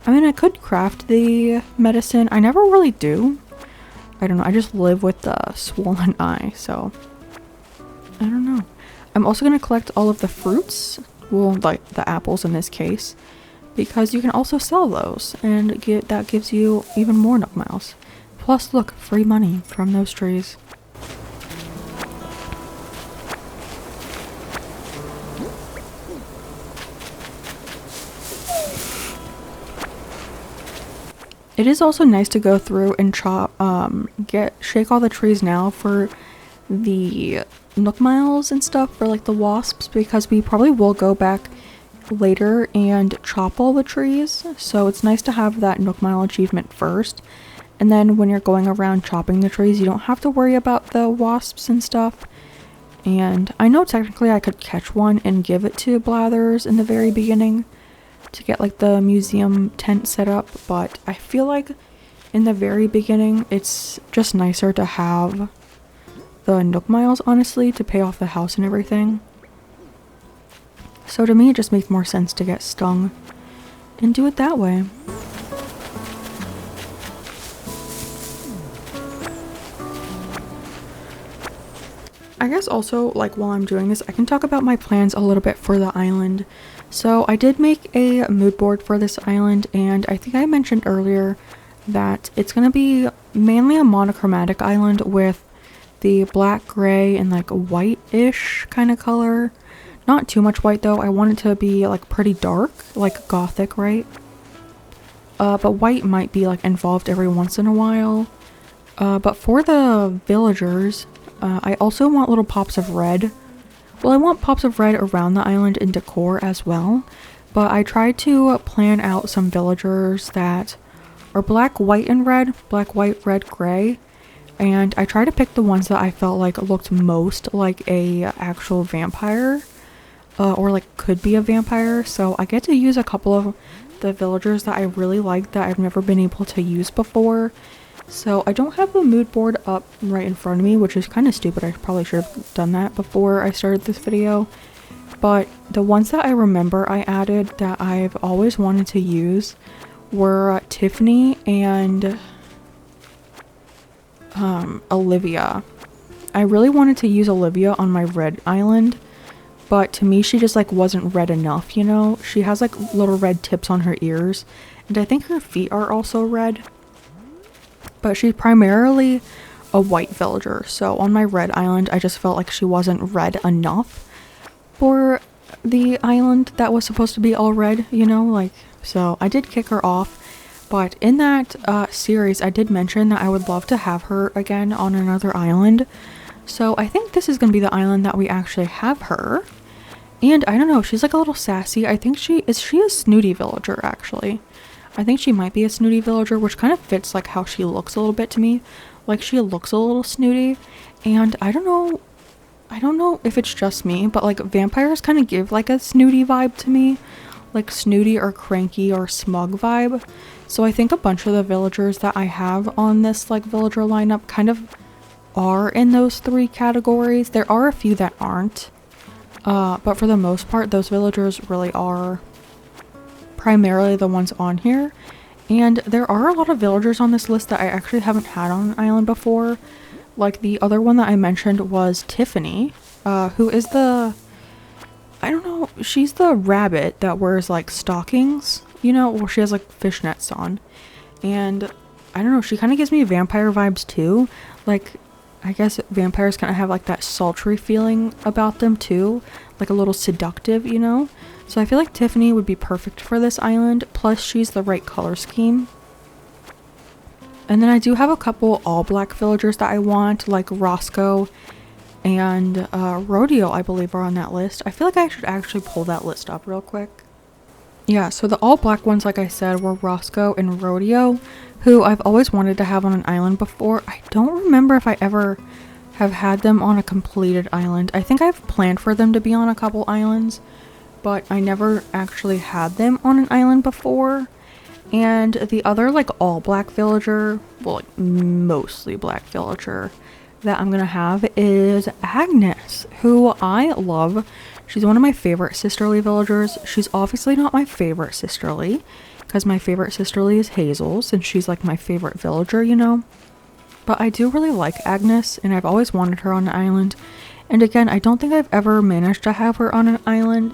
I mean, I could craft the medicine. I never really do. I don't know, I just live with the swollen eye, so I don't know. I'm also going to collect all of the fruits, well, like the apples in this case, because you can also sell those, and that gives you even more Nook Miles. Plus, look, free money from those trees. It is also nice to go through and chop, shake all the trees now for the Nook Miles and stuff for like the wasps, because we probably will go back later and chop all the trees. So it's nice to have that Nook Mile achievement first. And then when you're going around chopping the trees, you don't have to worry about the wasps and stuff. And I know technically I could catch one and give it to Blathers in the very beginning to get like the museum tent set up, but I feel like in the very beginning it's just nicer to have the Nook Miles, honestly, to pay off the house and everything. So to me it just makes more sense to get stung and do it that way. I guess also, like, while I'm doing this, I can talk about my plans a little bit for the island. So I did make a mood board for this island, and I think I mentioned earlier that it's going to be mainly a monochromatic island with the black, gray, and like white-ish kind of color. Not too much white though. I want it to be like pretty dark, like gothic, right? But white might be like involved every once in a while. But for the villagers, I also want little pops of red. Well, I want pops of red around the island in decor as well. But I tried to plan out some villagers that are black, white, and red. Black, white, red, gray. And I tried to pick the ones that I felt like looked most like a actual vampire. Or like could be a vampire. So I get to use a couple of the villagers that I really like that I've never been able to use before. So I don't have the mood board up right in front of me, which is kind of stupid. I probably should have done that before I started this video. But the ones that I remember I added that I've always wanted to use were Tiffany and Olivia. I really wanted to use Olivia on my red island, but to me she just like wasn't red enough, you know? She has like little red tips on her ears, and I think her feet are also red. But she's primarily a white villager, so on my red island I just felt like she wasn't red enough for the island that was supposed to be all red, you know? Like, so I did kick her off. But in that series, I did mention that I would love to have her again on another island. So I think this is going to be the island that we actually have her. And I don't know, she's like a little sassy. I think she a snooty villager, actually. I think she might be a snooty villager, which kind of fits like how she looks a little bit to me. Like, she looks a little snooty. And I don't know if it's just me, but like vampires kind of give like a snooty vibe to me. Like snooty or cranky or smug vibe. So I think a bunch of the villagers that I have on this like villager lineup kind of are in those three categories. There are a few that aren't, but for the most part those villagers really are primarily the ones on here. And there are a lot of villagers on this list that I actually haven't had on an island before. Like the other one that I mentioned was Tiffany, who is I don't know, she's the rabbit that wears like stockings, you know, or she has like fishnets on. And I don't know, she kind of gives me vampire vibes too. Like, I guess vampires kind of have like that sultry feeling about them too, like a little seductive, you know. So I feel like Tiffany would be perfect for this island, plus she's the right color scheme. And then I do have a couple all black villagers that I want, like Roscoe and Rodeo, I believe, are on that list. I feel like I should actually pull that list up real quick. Yeah, so the all black ones, like I said, were Roscoe and Rodeo, who I've always wanted to have on an island before. I don't remember if I ever have had them on a completed island. I think I've planned for them to be on a couple islands, but I never actually had them on an island before. And the other like all black villager, well, like mostly black villager that I'm gonna have is Agnes, who I love. She's one of my favorite sisterly villagers. She's obviously not my favorite sisterly, because my favorite sisterly is Hazel, since she's like my favorite villager, you know. But I do really like Agnes, and I've always wanted her on an island. And again, I don't think I've ever managed to have her on an island,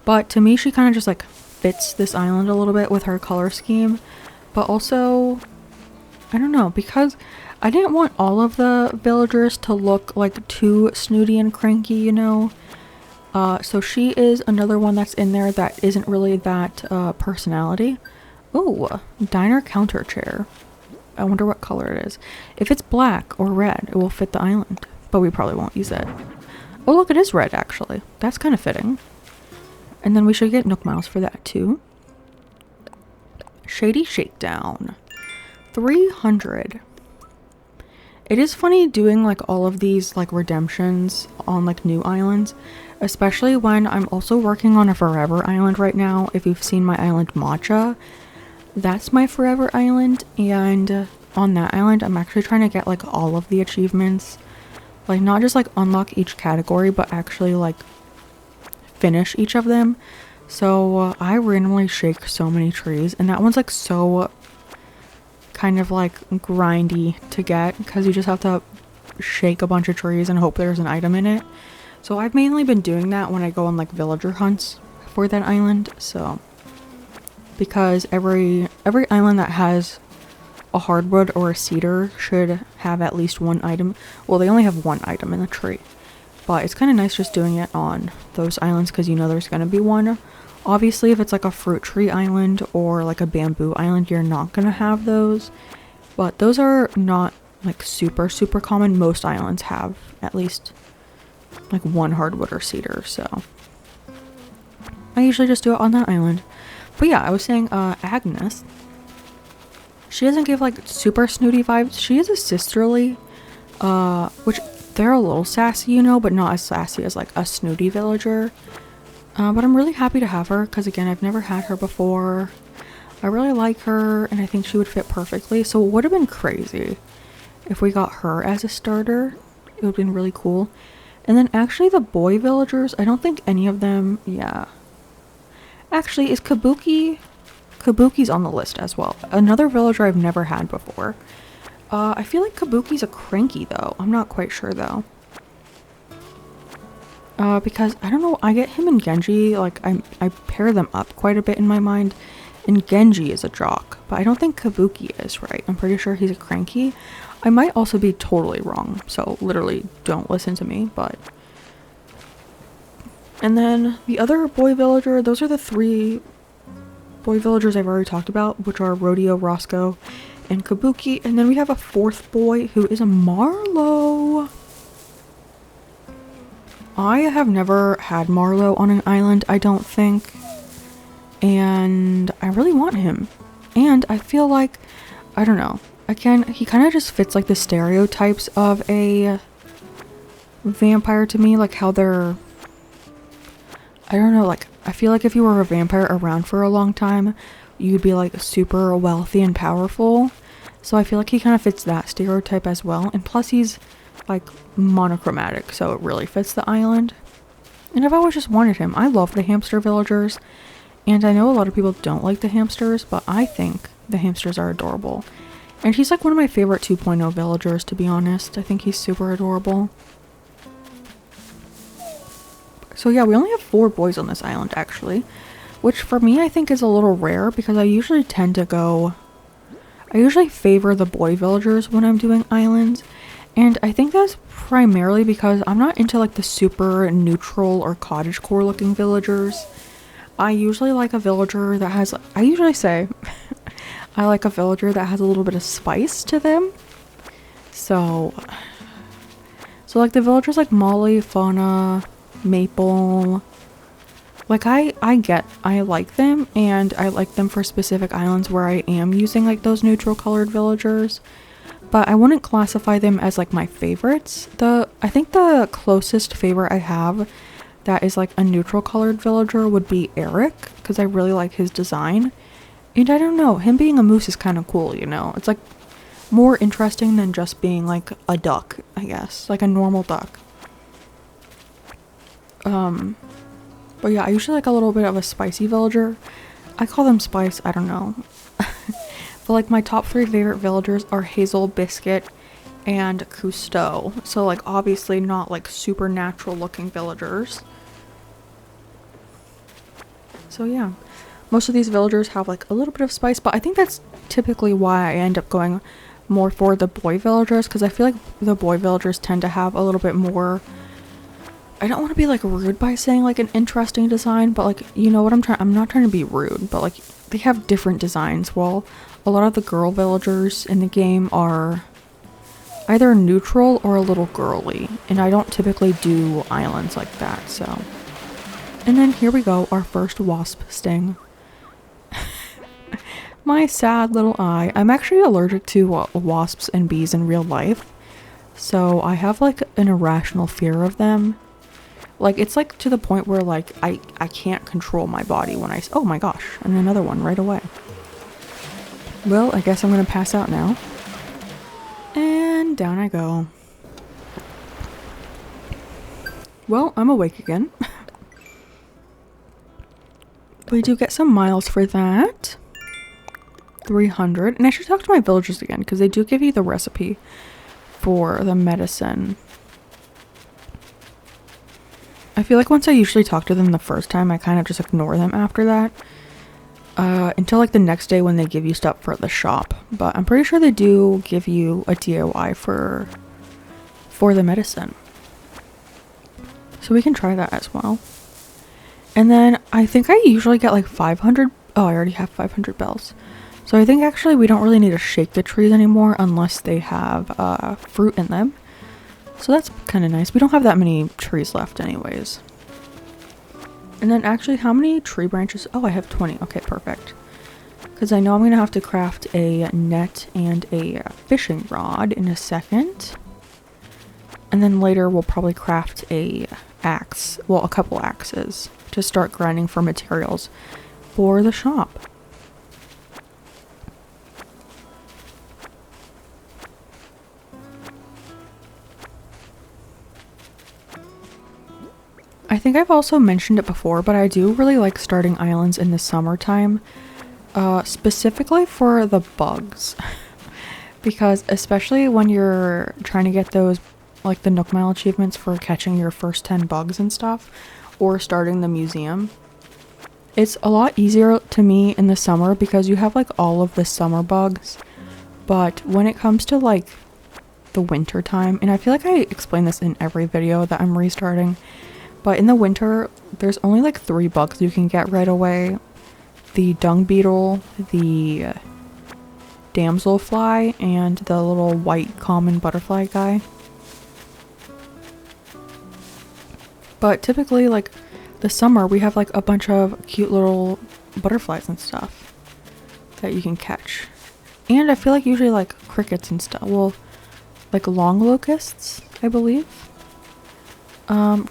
but to me she kind of just like fits this island a little bit with her color scheme. But also, I don't know, because I didn't want all of the villagers to look like too snooty and cranky, you know. So she is another one that's in there that isn't really that personality. Ooh, diner counter chair. I wonder what color it is. If it's black or red, it will fit the island, but we probably won't use it. Oh look, it is red actually. That's kind of fitting. And then we should get Nook Miles for that too. Shady Shakedown. 300. It is funny doing like all of these like redemptions on like new islands, especially when I'm also working on a forever island right now. If you've seen my island Matcha, that's my forever island, and on that island I'm actually trying to get like all of the achievements, like not just like unlock each category, but actually like finish each of them. So I randomly shake so many trees, and that one's like so kind of like grindy to get, because you just have to shake a bunch of trees and hope there's an item in it. So I've mainly been doing that when I go on like villager hunts for that island. So because every island that has a hardwood or a cedar should have at least one item. Well, they only have one item in the tree, but it's kind of nice just doing it on those islands because you know there's going to be one. Obviously, if it's like a fruit tree island or like a bamboo island, you're not going to have those, but those are not like super common. Most islands have at least like one hardwood or cedar, so I usually just do it on that island. But yeah, I was saying Agnes, she doesn't give like super snooty vibes. She is a sisterly, which they're a little sassy, you know, but not as sassy as like a snooty villager. But I'm really happy to have her because again, I've never had her before. I really like her and I think she would fit perfectly. So it would have been crazy if we got her as a starter. It would have been really cool. And then actually the boy villagers, I don't think any of them, yeah. Actually, is Kabuki? Kabuki's on the list as well. Another villager I've never had before. I feel like Kabuki's a cranky though. I'm not quite sure though. Because I don't know, I get him and Genji, like I pair them up quite a bit in my mind. And Genji is a jock, but I don't think Kabuki is, right? I'm pretty sure he's a cranky. I might also be totally wrong, so literally don't listen to me, but... And then the other boy villager, those are the 3 boy villagers I've already talked about, which are Rodeo, Roscoe, and Kabuki. And then we have a 4th boy who is a Marlowe. I have never had Marlowe on an island, I don't think. And I really want him. And I feel like, I don't know, he kind of just fits like the stereotypes of a vampire to me, like how they're, I don't know, like I feel like if you were a vampire around for a long time, you'd be like super wealthy and powerful. So I feel like he kind of fits that stereotype as well. And plus he's like monochromatic, so it really fits the island. And I've always just wanted him. I love the hamster villagers. And I know a lot of people don't like the hamsters, but I think the hamsters are adorable. And he's like one of my favorite 2.0 villagers, to be honest. I think he's super adorable. So yeah, we only have 4 boys on this island, actually. Which for me, I think is a little rare, because I usually favor the boy villagers when I'm doing islands. And I think that's primarily because I'm not into like the super neutral or cottagecore looking villagers. I usually like a villager that has, I usually say, I like a villager that has a little bit of spice to them. So like the villagers like Molly, Fauna, Maple, like I like them, and I like them for specific islands where I am using like those neutral colored villagers. But I wouldn't classify them as like my favorites. I think the closest favorite I have that is like a neutral colored villager would be Eric, because I really like his design. And I don't know, him being a moose is kind of cool, you know? It's like more interesting than just being like a duck, I guess. Like a normal duck. But yeah, I usually like a little bit of a spicy villager. I call them spice, I don't know. But like my top 3 favorite villagers are Hazel, Biscuit, and Cousteau. So like obviously not like supernatural looking villagers. So yeah, most of these villagers have like a little bit of spice, but I think that's typically why I end up going more for the boy villagers, because I feel like the boy villagers tend to have a little bit more, I don't want to be like rude by saying like an interesting design, but like, you know what I'm not trying to be rude, but like they have different designs. Well, a lot of the girl villagers in the game are either neutral or a little girly, and I don't typically do islands like that, so. And then here we go, our first wasp sting. My sad little eye. I'm actually allergic to wasps and bees in real life, so I have like an irrational fear of them. Like it's like to the point where like I can't control my body when oh my gosh, and another one right away. Well, I guess I'm gonna pass out now. And down I go. Well, I'm awake again. We do get some miles for that. 300. And I should talk to my villagers again, because they do give you the recipe for the medicine. I feel like once I usually talk to them the first time, I kind of just ignore them after that. Until like the next day when they give you stuff for the shop. But I'm pretty sure they do give you a DIY for the medicine. So we can try that as well. And then I think I usually get like 500. Oh, I already have 500 bells. So I think actually we don't really need to shake the trees anymore unless they have fruit in them. So that's kind of nice. We don't have that many trees left anyways. And then actually how many tree branches? Oh, I have 20. Okay, perfect. Because I know I'm going to have to craft a net and a fishing rod in a second. And then later we'll probably craft a axe. Well, a couple axes to start grinding for materials for the shop. I think I've also mentioned it before, but I do really like starting islands in the summertime, specifically for the bugs. Because especially when you're trying to get those, like the Nook Mile achievements for catching your first 10 bugs and stuff, or starting the museum, it's a lot easier to me in the summer because you have like all of the summer bugs. But when it comes to like the winter time, and I feel like I explain this in every video that I'm restarting, but in the winter, there's only like 3 bugs you can get right away. The dung beetle, the damselfly, and the little white common butterfly guy. But typically, like, the summer, we have like a bunch of cute little butterflies and stuff that you can catch. And I feel like usually like crickets and stuff. Well, like long locusts, I believe.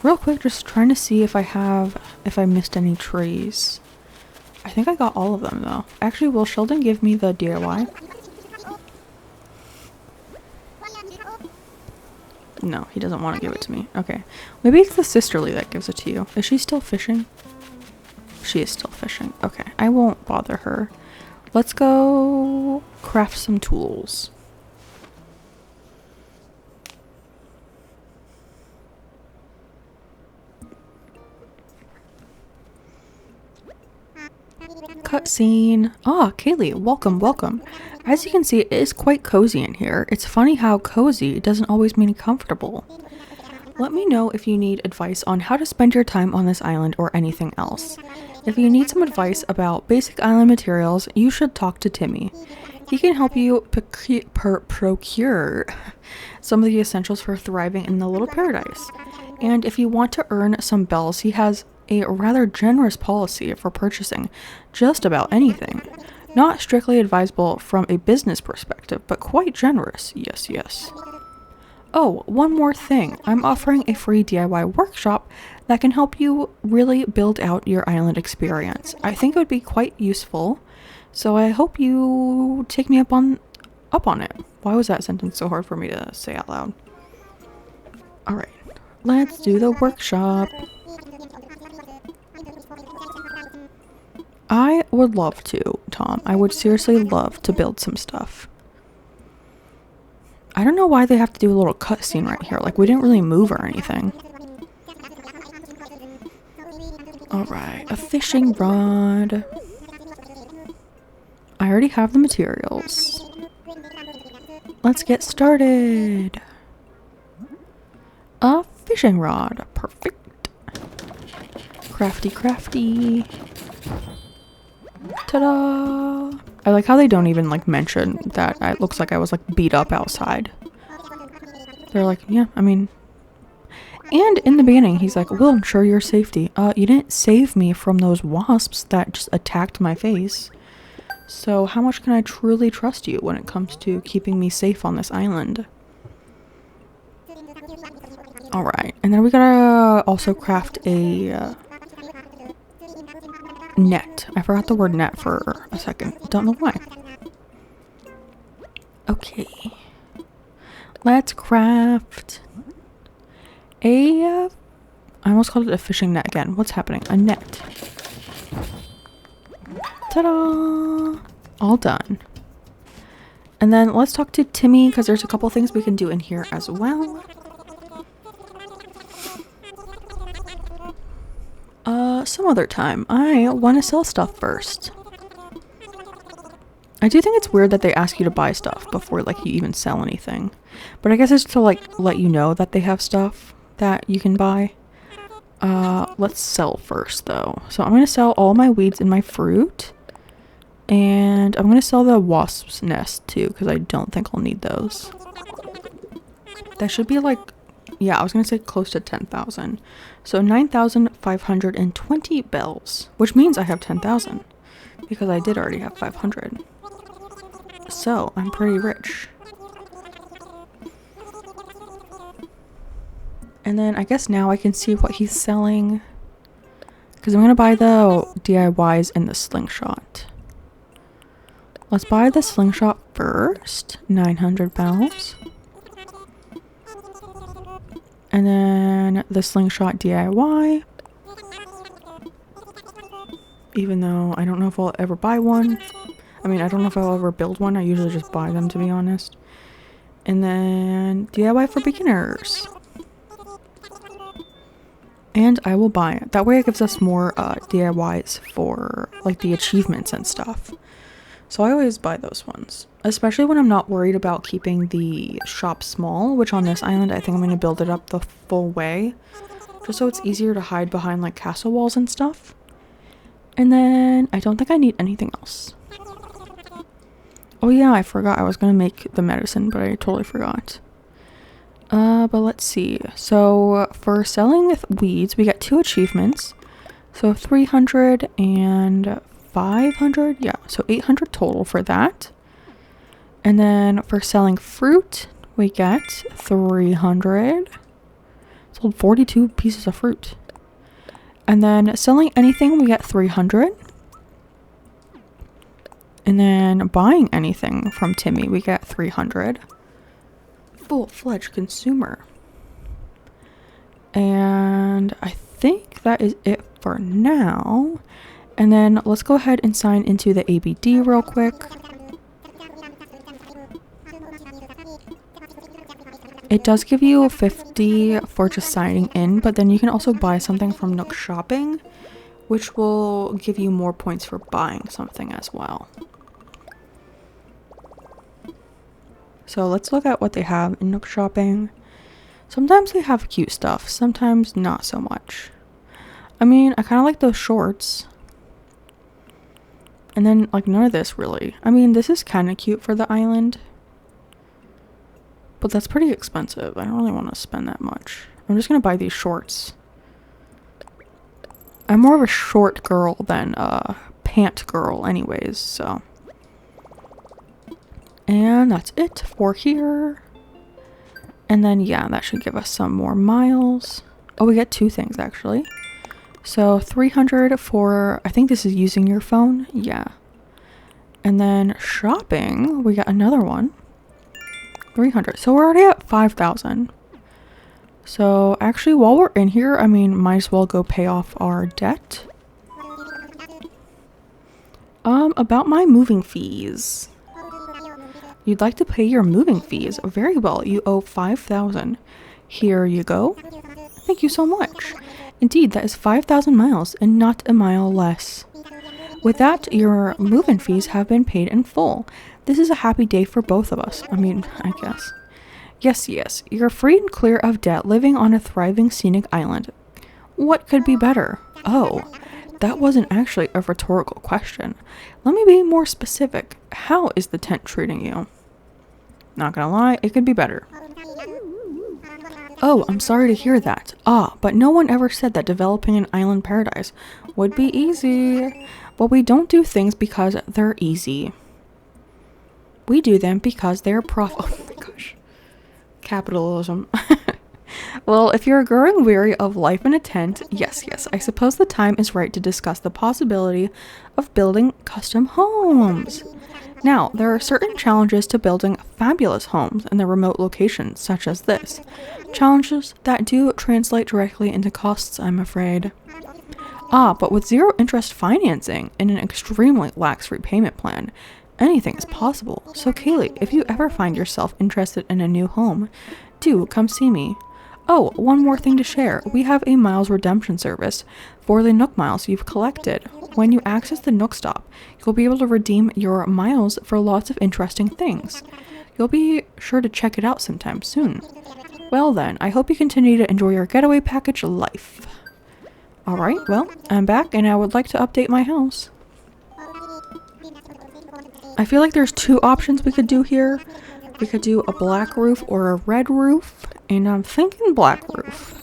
Real quick, just trying to see if I missed any trees. I think I got all of them though. Actually, will Sheldon give me the DIY? No, he doesn't want to give it to me. Okay. Maybe it's the sisterly that gives it to you. Is she still fishing? She is still fishing. Okay, I won't bother her. Let's go craft some tools. Cutscene. Ah, Kaylee, welcome, welcome. As you can see, it is quite cozy in here. It's funny how cozy doesn't always mean comfortable. Let me know if you need advice on how to spend your time on this island or anything else. If you need some advice about basic island materials, you should talk to Timmy. He can help you procure some of the essentials for thriving in the little paradise. And if you want to earn some bells, he has a rather generous policy for purchasing just about anything. Not strictly advisable from a business perspective, but quite generous. Yes, yes. Oh, one more thing. I'm offering a free DIY workshop that can help you really build out your island experience. I think it would be quite useful, so I hope you take me up on it. Why was that sentence so hard for me to say out loud? Alright, let's do the workshop. I would love to, Tom. I would seriously love to build some stuff. I don't know why they have to do a little cutscene right here. Like, we didn't really move or anything. Alright, a fishing rod. I already have the materials. Let's get started. A fishing rod. Perfect. Crafty, crafty. Ta-da! I like how they don't even like mention that it looks like I was like beat up outside. They're like, yeah, I mean. And in the beginning, he's like, we'll ensure your safety. You didn't save me from those wasps that just attacked my face. So how much can I truly trust you when it comes to keeping me safe on this island? Alright, and then we gotta also craft a net. I forgot the word net for a second. Don't know why. Okay. Let's craft a... I almost called it a fishing net again. What's happening? A net. Ta-da! All done. And then let's talk to Timmy because there's a couple things we can do in here as well. Some other time. I want to sell stuff first. I do think it's weird that they ask you to buy stuff before like you even sell anything. But I guess it's to like let you know that they have stuff that you can buy. Let's sell first though. So I'm going to sell all my weeds and my fruit. And I'm going to sell the wasp's nest too because I don't think I'll need those. That should be like, yeah, I was going to say close to 10,000. So 9,520 bells, which means I have 10,000 because I did already have 500. So I'm pretty rich. And then I guess now I can see what he's selling because I'm going to buy the DIYs and the slingshot. Let's buy the slingshot first, 900 bells. And then the slingshot DIY. Even though I don't know if I'll ever buy one. I mean, I don't know if I'll ever build one. I usually just buy them, to be honest. And then DIY for beginners. And I will buy it. That way it gives us more DIYs for like the achievements and stuff. So I always buy those ones. Especially when I'm not worried about keeping the shop small. Which on this island I think I'm going to build it up the full way. Just so it's easier to hide behind like castle walls and stuff. And then I don't think I need anything else. Oh yeah, I forgot I was going to make the medicine, but I totally forgot. But let's see. So for selling weeds, we get 2 achievements. So 300 and 500. Yeah, so 800 total for that. And then for selling fruit, we get 300. Sold 42 pieces of fruit. And then selling anything, we get 300. And then buying anything from Timmy, we get 300. Full-fledged consumer. And I think that is it for now. And then let's go ahead and sign into the ABD real quick. It does give you 50 for just signing in, but then you can also buy something from Nook Shopping, which will give you more points for buying something as well. So let's look at what they have in Nook Shopping. Sometimes they have cute stuff, sometimes not so much. I mean, I kind of like those shorts. And then, like, none of this really. I mean, this is kind of cute for the island. But that's pretty expensive. I don't really want to spend that much. I'm just going to buy these shorts. I'm more of a short girl than a pant girl anyways, so. And that's it for here. And then, yeah, that should give us some more miles. Oh, we get 2 things, actually. So, 300 for, I think this is using your phone. Yeah. And then shopping, we got another one. 300. So, we're already at 5,000. So, actually, while we're in here, I mean, might as well go pay off our debt. About my moving fees. You'd like to pay your moving fees. Very well. You owe 5,000. Here you go. Thank you so much. Indeed, that is 5,000 miles and not a mile less. With that, your moving fees have been paid in full. This is a happy day for both of us. I mean, I guess. Yes. You're free and clear of debt, living on a thriving scenic island. What could be better? Oh, that wasn't actually a rhetorical question. Let me be more specific. How is the tent treating you? Not gonna lie, it could be better. Oh, I'm sorry to hear that. But no one ever said that developing an island paradise would be easy. But we don't do things because they're easy. We do them because they're oh my gosh. Capitalism. Well, if you're growing weary of life in a tent, yes, I suppose the time is right to discuss the possibility of building custom homes. Now, there are certain challenges to building fabulous homes in the remote locations, such as this. Challenges that do translate directly into costs, I'm afraid. But with zero interest financing and an extremely lax repayment plan, anything is possible. So Kaylee, if you ever find yourself interested in a new home, do come see me. Oh, one more thing to share. We have a Miles redemption service for the Nook Miles you've collected. When you access the Nook Stop, you'll be able to redeem your Miles for lots of interesting things. You'll be sure to check it out sometime soon. Well then, I hope you continue to enjoy your getaway package life. Alright, well, I'm back and I would like to update my house. I feel like there's two options we could do here. We could do a black roof or a red roof, and I'm thinking black roof.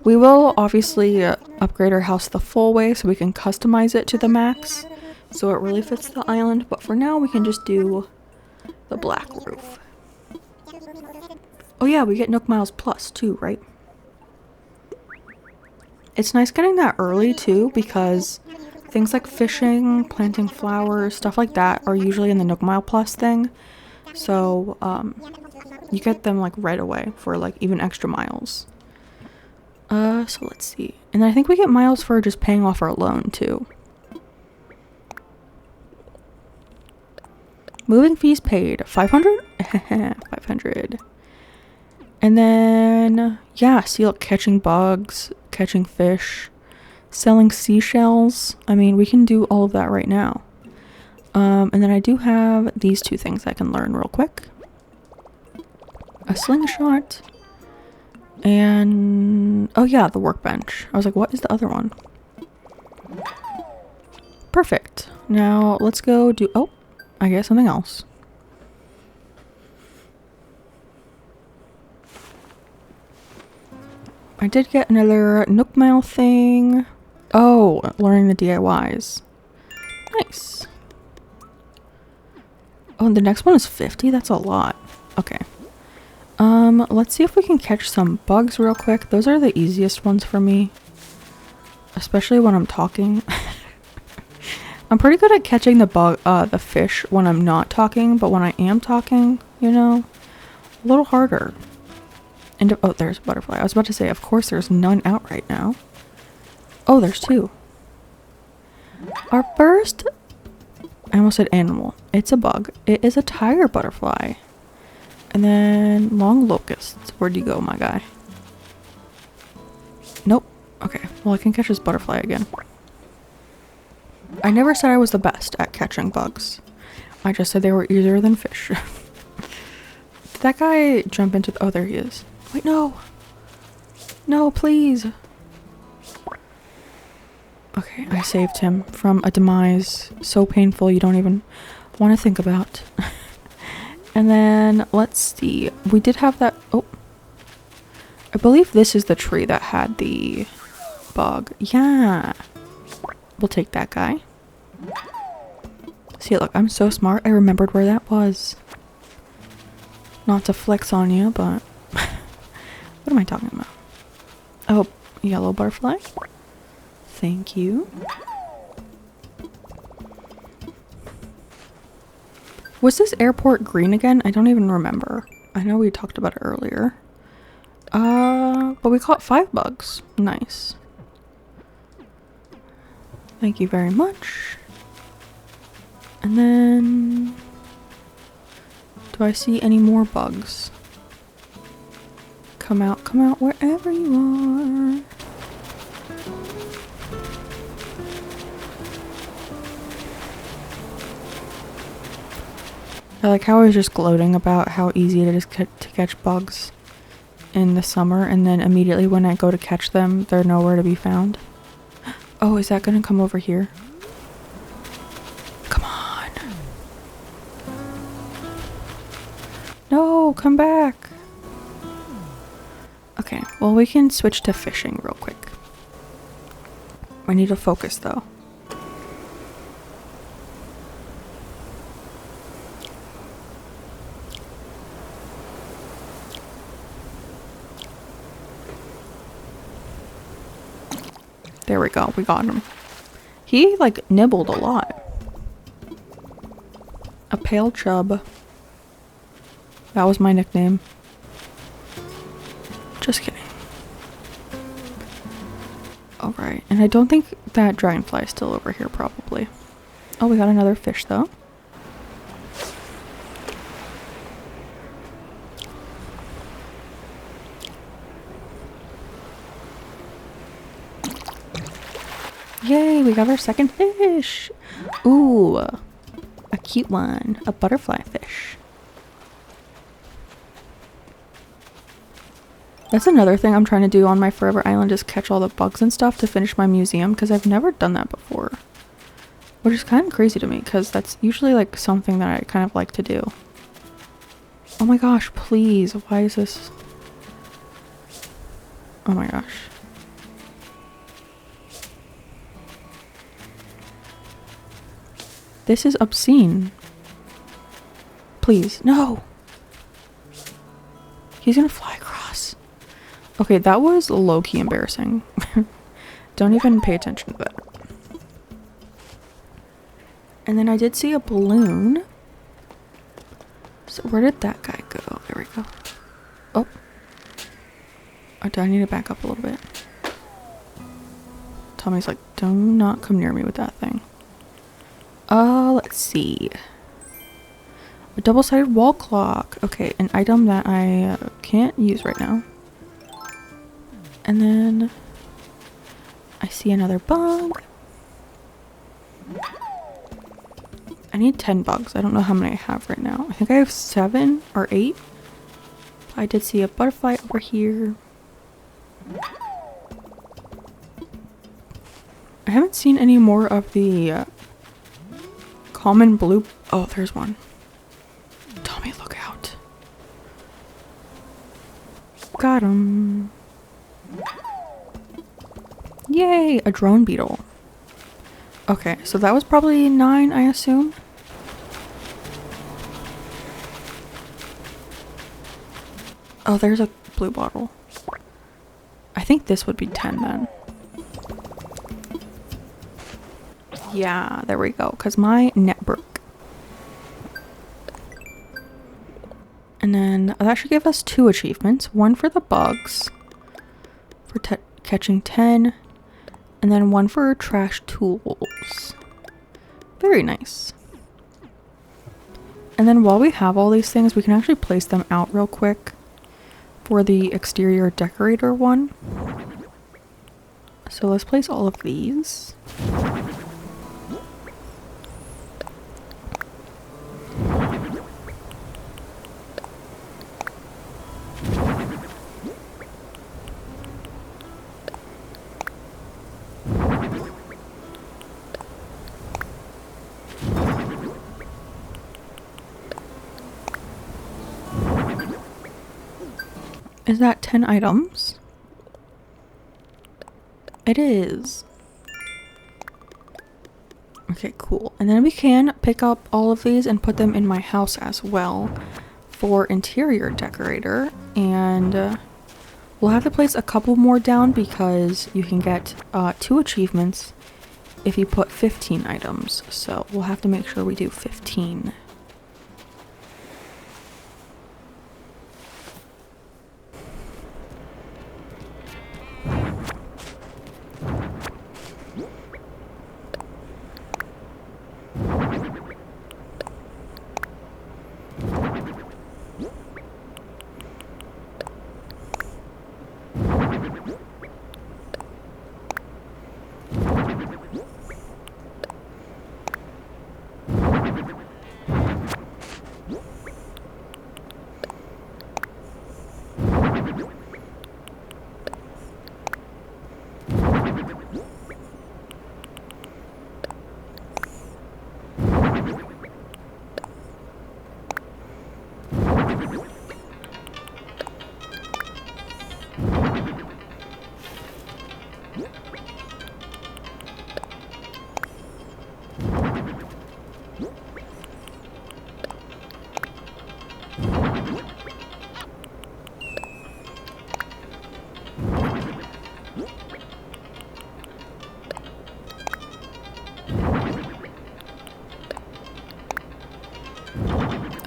We will obviously upgrade our house the full way so we can customize it to the max, so it really fits the island, but for now we can just do the black roof. Oh yeah, we get Nook Miles Plus too, right? It's nice getting that early too, because things like fishing, planting flowers, stuff like that are usually in the Nook Mile Plus thing. So, you get them like right away for like even extra miles. So let's see. And then I think we get miles for just paying off our loan too. Moving fees paid. 500? 500. And then, yeah, see, look, catching bugs, catching fish, selling seashells. I mean, we can do all of that right now. And then I do have these two things I can learn real quick. A slingshot. And, oh yeah, the workbench. I was like, what is the other one? Perfect. Now, let's go do, oh, I get something else. I did get another Nook Mile thing. Oh, learning the DIYs. Nice. Oh, and the next one is 50? That's a lot. Okay. Let's see if we can catch some bugs real quick. Those are the easiest ones for me. Especially when I'm talking. I'm pretty good at catching the fish when I'm not talking, but when I am talking, you know, a little harder. And oh, there's a butterfly. I was about to say, of course there's none out right now. Oh, there's two. Our first, I almost said animal. It's a bug. It is a tiger butterfly. And then long locusts. Where'd you go, my guy? Nope. Okay, well I can catch this butterfly again. I never said I was the best at catching bugs. I just said they were easier than fish. Did that guy jump into the, oh, there he is. Wait, no. No, please. Okay, I saved him from a demise so painful you don't even want to think about. And then, let's see. We did have that, oh. I believe this is the tree that had the bug. Yeah. We'll take that guy. See, look, I'm so smart. I remembered where that was. Not to flex on you, but what am I talking about? Oh, yellow butterfly. Thank you. Was this airport green again? I don't even remember. I know we talked about it earlier. But we caught 5 bugs. Nice. Thank you very much. And then, do I see any more bugs? Come out wherever you are. I like how I was just gloating about how easy it is to catch bugs in the summer, and then immediately when I go to catch them, they're nowhere to be found. Oh, is that gonna come over here? Come on. No, come back. Okay, well we can switch to fishing real quick. I need to focus though. There we go, we got him. He, like, nibbled a lot. A pale chub. That was my nickname. Just kidding. Alright, and I don't think that dragonfly is still over here, probably. Oh, we got another fish, though. we got our second fish. Ooh, a cute one, a butterfly fish. That's another thing I'm trying to do on my Forever Island, is catch all the bugs and stuff to finish my museum, because I've never done that before. Which is kind of crazy to me, because that's usually like something that I kind of like to do. Oh my gosh, please, why is this? Oh my gosh. This is obscene. Please, no! He's gonna fly across. Okay, that was low-key embarrassing. Don't even pay attention to that. And then I did see a balloon. So where did that guy go? There we go. Oh. Oh, do I need to back up a little bit? Tommy's like, do not come near me with that thing. Let's see. A double-sided wall clock. Okay, an item that I can't use right now. And then I see another bug. I need 10 bugs. I don't know how many I have right now. I think I have 7 or 8. I did see a butterfly over here. I haven't seen any more of the common blue. Oh, there's one. Tommy, look out. Got him. Yay, a drone beetle. Okay, so that was probably 9, I assume. Oh, there's a blue bottle. I think this would be 10 then. Yeah, there we go, because my net broke. And then that should give us 2 achievements. One for the bugs, for catching 10, and then one for trash tools. Very nice. And then while we have all these things, we can actually place them out real quick for the exterior decorator one. So let's place all of these. Is that 10 items? It is. Okay, cool. And then we can pick up all of these and put them in my house as well for interior decorator. And we'll have to place a couple more down because you can get 2 achievements if you put 15 items. So we'll have to make sure we do 15.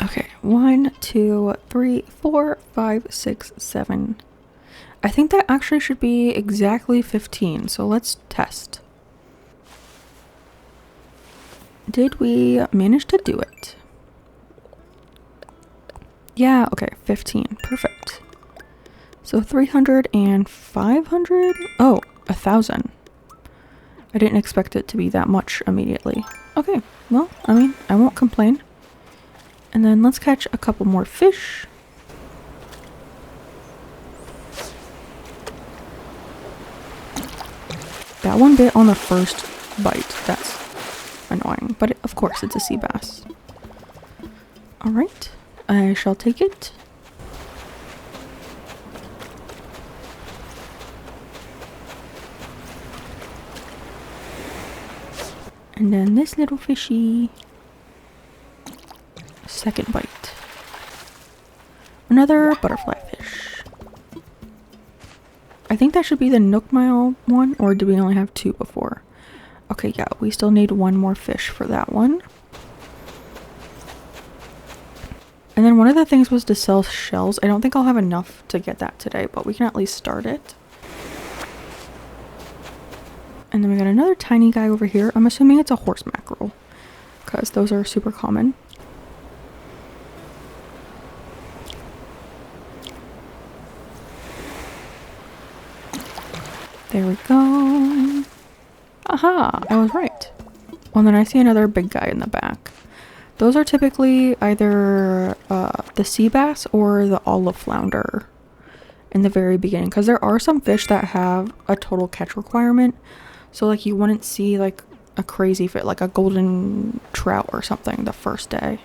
Okay, 1, 2, 3, 4, 5, 6, 7. I think that actually should be exactly 15, so let's test. Did we manage to do it? Yeah, okay, 15. Perfect. So 300 and 500? Oh, 1,000. I didn't expect it to be that much immediately. Okay, well, I mean, I won't complain. And then let's catch a couple more fish. That one bit on the first bite. That's annoying, but of course it's a sea bass. Alright, I shall take it. And then this little fishy. Second bite. Another butterfly fish. I think that should be the Nook Mile one, or do we only have 2 before? Okay, yeah, we still need 1 more fish for that one. And then one of the things was to sell shells. I don't think I'll have enough to get that today, but we can at least start it. And then we got another tiny guy over here. I'm assuming it's a horse mackerel, because those are super common. There we go. Aha, I was right. Well, then I see another big guy in the back. Those are typically either the sea bass or the olive flounder in the very beginning, because there are some fish that have a total catch requirement. So like you wouldn't see like a crazy fit, like a golden trout or something the first day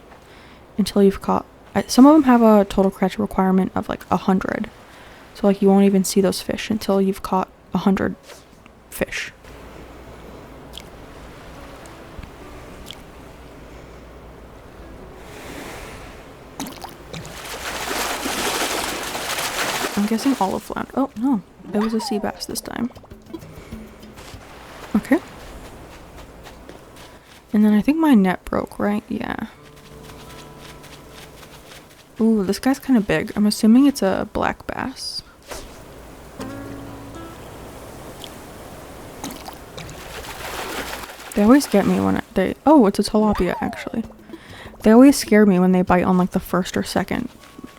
until you've caught. Some of them have a total catch requirement of like 100. So like you won't even see those fish until you've caught 100 fish. I'm guessing olive flounder. Oh no, it was a sea bass this time. Okay. And then I think my net broke, right? Yeah. Ooh, this guy's kind of big. I'm assuming it's a black bass. They always get me when they... Oh, it's a tilapia, actually. They always scare me when they bite on, like, the first or second,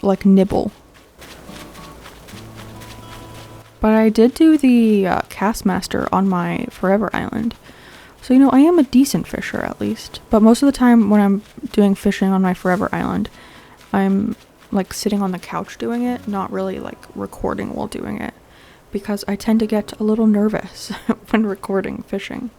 like, nibble. But I did do the Castmaster on my Forever Island. So, you know, I am a decent fisher, at least. But most of the time when I'm doing fishing on my Forever Island, I'm, like, sitting on the couch doing it, not really, like, recording while doing it. Because I tend to get a little nervous when recording fishing.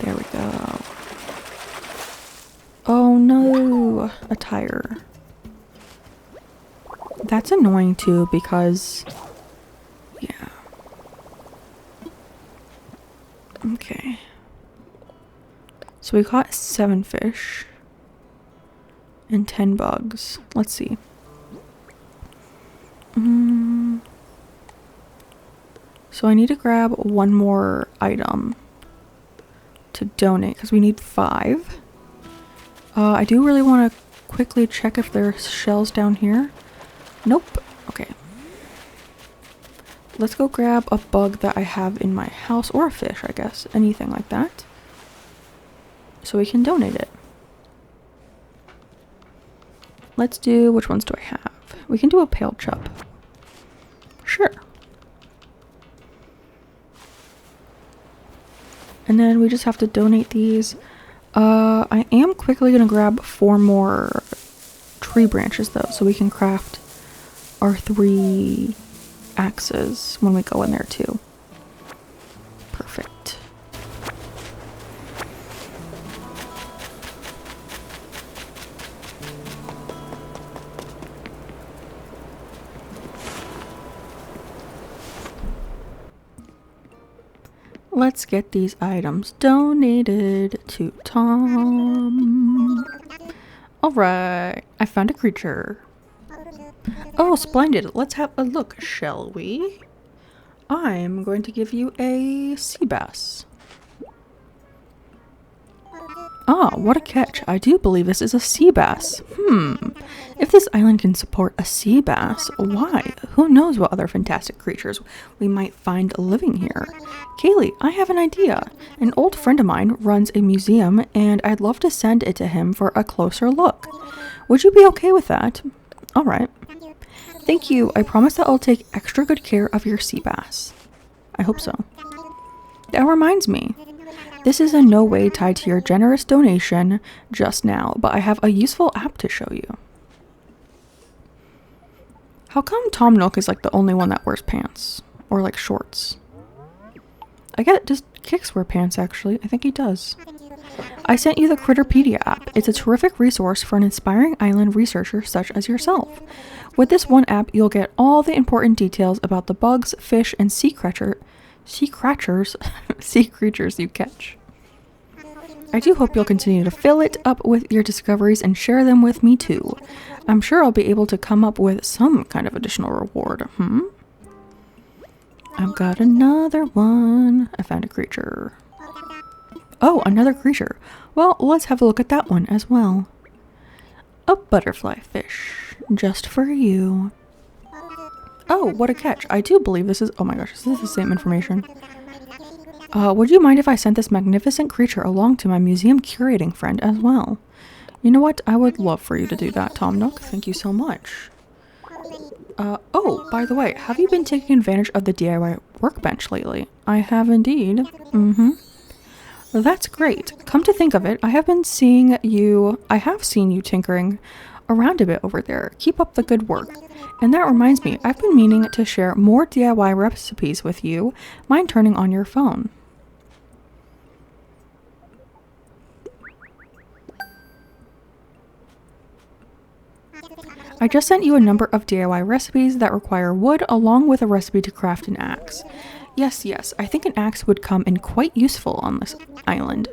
There we go. Oh no, a tire. That's annoying too because, yeah. Okay. So we caught 7 fish and 10 bugs. Let's see. So I need to grab 1 more item to donate because we need 5. I do really want to quickly check if there's shells down here. Nope. Okay. Let's go grab a bug that I have in my house, or a fish, I guess. Anything like that. So we can donate it. Let's do, which ones do I have? We can do a pale chub. Sure. And then we just have to donate these. I am quickly going to grab 4 more tree branches though, so we can craft our 3 axes when we go in there too. Perfect. Let's get these items donated to Tom. Alright, I found a creature. Oh, splendid. Let's have a look, shall we? I'm going to give you a sea bass. Ah, what a catch. I do believe this is a sea bass. If this island can support a sea bass, why? Who who knows what other fantastic creatures we might find living here. Kaylee, I have an idea. An old friend of mine runs a museum, and I'd love to send it to him for a closer look. Would you be okay with that? All right. Thank you. I promise that I'll take extra good care of your sea bass. I hope so. That reminds me. This is in no way tied to your generous donation just now, but I have a useful app to show you. How come Tom Nook is like the only one that wears pants? Or like shorts? I get does Kix wear pants actually? I think he does. I sent you the Critterpedia app. It's a terrific resource for an inspiring island researcher such as yourself. With this one app, you'll get all the important details about the bugs, fish, and sea creatures you catch. I do hope you'll continue to fill it up with your discoveries and share them with me too. I'm sure I'll be able to come up with some kind of additional reward. I've got another one. I found a creature. Oh, another creature. Well, let's have a look at that one as well. A butterfly fish. Just for you. Oh, what a catch. I do believe this is... Oh my gosh, this is the same information. Would you mind if I sent this magnificent creature along to my museum curating friend as well? You know what? I would love for you to do that, Tom Nook. Thank you so much. Oh, by the way, have you been taking advantage of the DIY workbench lately? I have indeed. Well, that's great. Come to think of it, I have seen you tinkering around a bit over there. Keep up the good work. And that reminds me, I've been meaning to share more DIY recipes with you. Mind turning on your phone? I just sent you a number of DIY recipes that require wood along with a recipe to craft an axe. Yes, I think an axe would come in quite useful on this island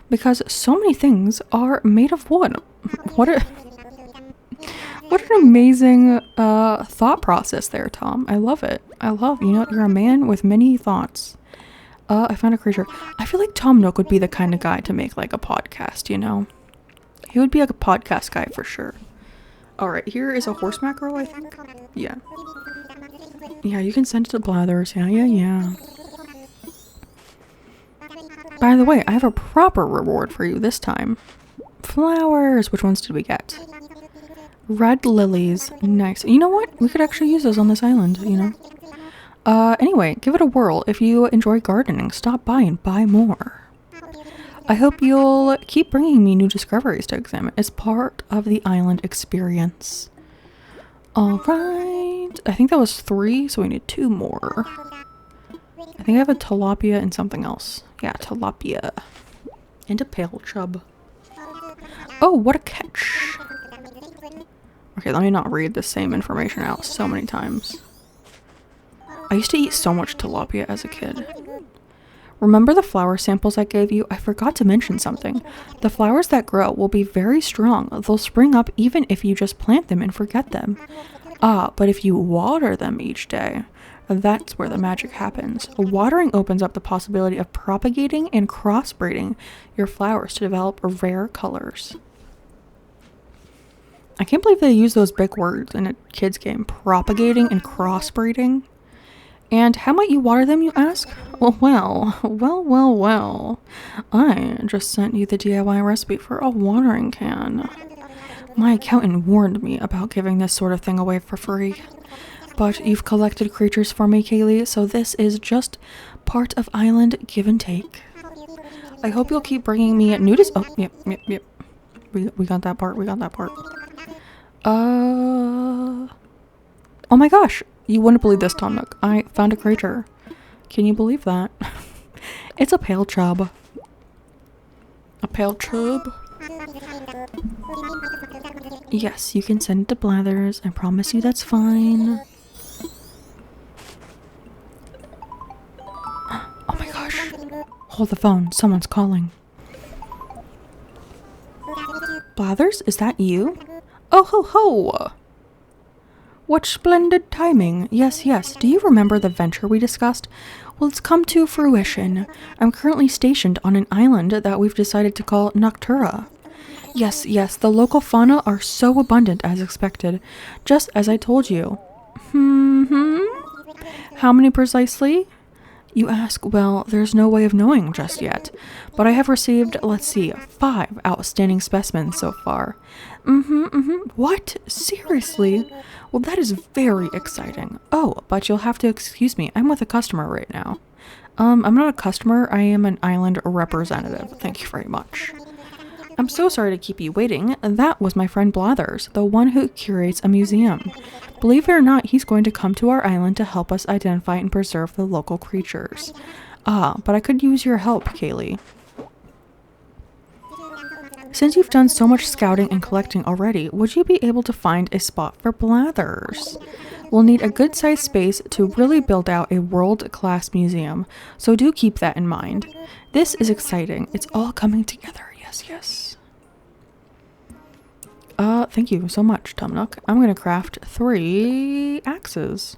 because so many things are made of wood. What an amazing thought process there, Tom. I love it. You're a man with many thoughts. I found a creature. I feel like Tom Nook would be the kind of guy to make like a podcast, you know? He would be like a podcast guy for sure. Alright, here is a horse mackerel, I think. Yeah. Yeah, you can send it to Blathers. Yeah. By the way, I have a proper reward for you this time. Flowers! Which ones did we get? Red lilies. Nice. You know what? We could actually use those on this island, you know? Anyway, give it a whirl. If you enjoy gardening, stop by and buy more. I hope you'll keep bringing me new discoveries to examine as part of the island experience. Alright. I think that was 3, so we need 2 more. I think I have a tilapia and something else. Yeah, tilapia. And a pale chub. Oh, what a catch. Okay, let me not read the same information out so many times. I used to eat so much tilapia as a kid. Remember the flower samples I gave you? I forgot to mention something. The flowers that grow will be very strong. They'll spring up even if you just plant them and forget them. But if you water them each day, that's where the magic happens. Watering opens up the possibility of propagating and crossbreeding your flowers to develop rare colors. I can't believe they use those big words in a kid's game. Propagating and crossbreeding. And how might you water them, you ask? Well. I just sent you the DIY recipe for a watering can. My accountant warned me about giving this sort of thing away for free. But you've collected creatures for me, Kaylee, so this is just part of island give and take. I hope you'll keep bringing me nudist. Oh, yep. We got that part. Oh my gosh. You wouldn't believe this, Tom Nook. I found a creature. Can you believe that? It's a pale chub. A pale chub? Yes, you can send it to Blathers. I promise you that's fine. Oh my gosh. Hold the phone. Someone's calling. Blathers, is that you? Oh ho ho! What splendid timing. Yes. Do you remember the venture we discussed? Well, it's come to fruition. I'm currently stationed on an island that we've decided to call Noctura. Yes, the local fauna are so abundant as expected, just as I told you. How many precisely? You ask, well, there's no way of knowing just yet, but I have received, let's see, 5 outstanding specimens so far. What? Seriously? Well, that is very exciting. Oh, but you'll have to excuse me, I'm with a customer right now. I'm not a customer, I am an island representative. Thank you very much. I'm so sorry to keep you waiting. That was my friend Blathers, the one who curates a museum. Believe it or not, he's going to come to our island to help us identify and preserve the local creatures. But I could use your help, Kaylee. Since you've done so much scouting and collecting already, would you be able to find a spot for Blathers? We'll need a good-sized space to really build out a world-class museum, so do keep that in mind. This is exciting. It's all coming together. Yes. Thank you so much, Tum Nook. I'm gonna craft 3 axes.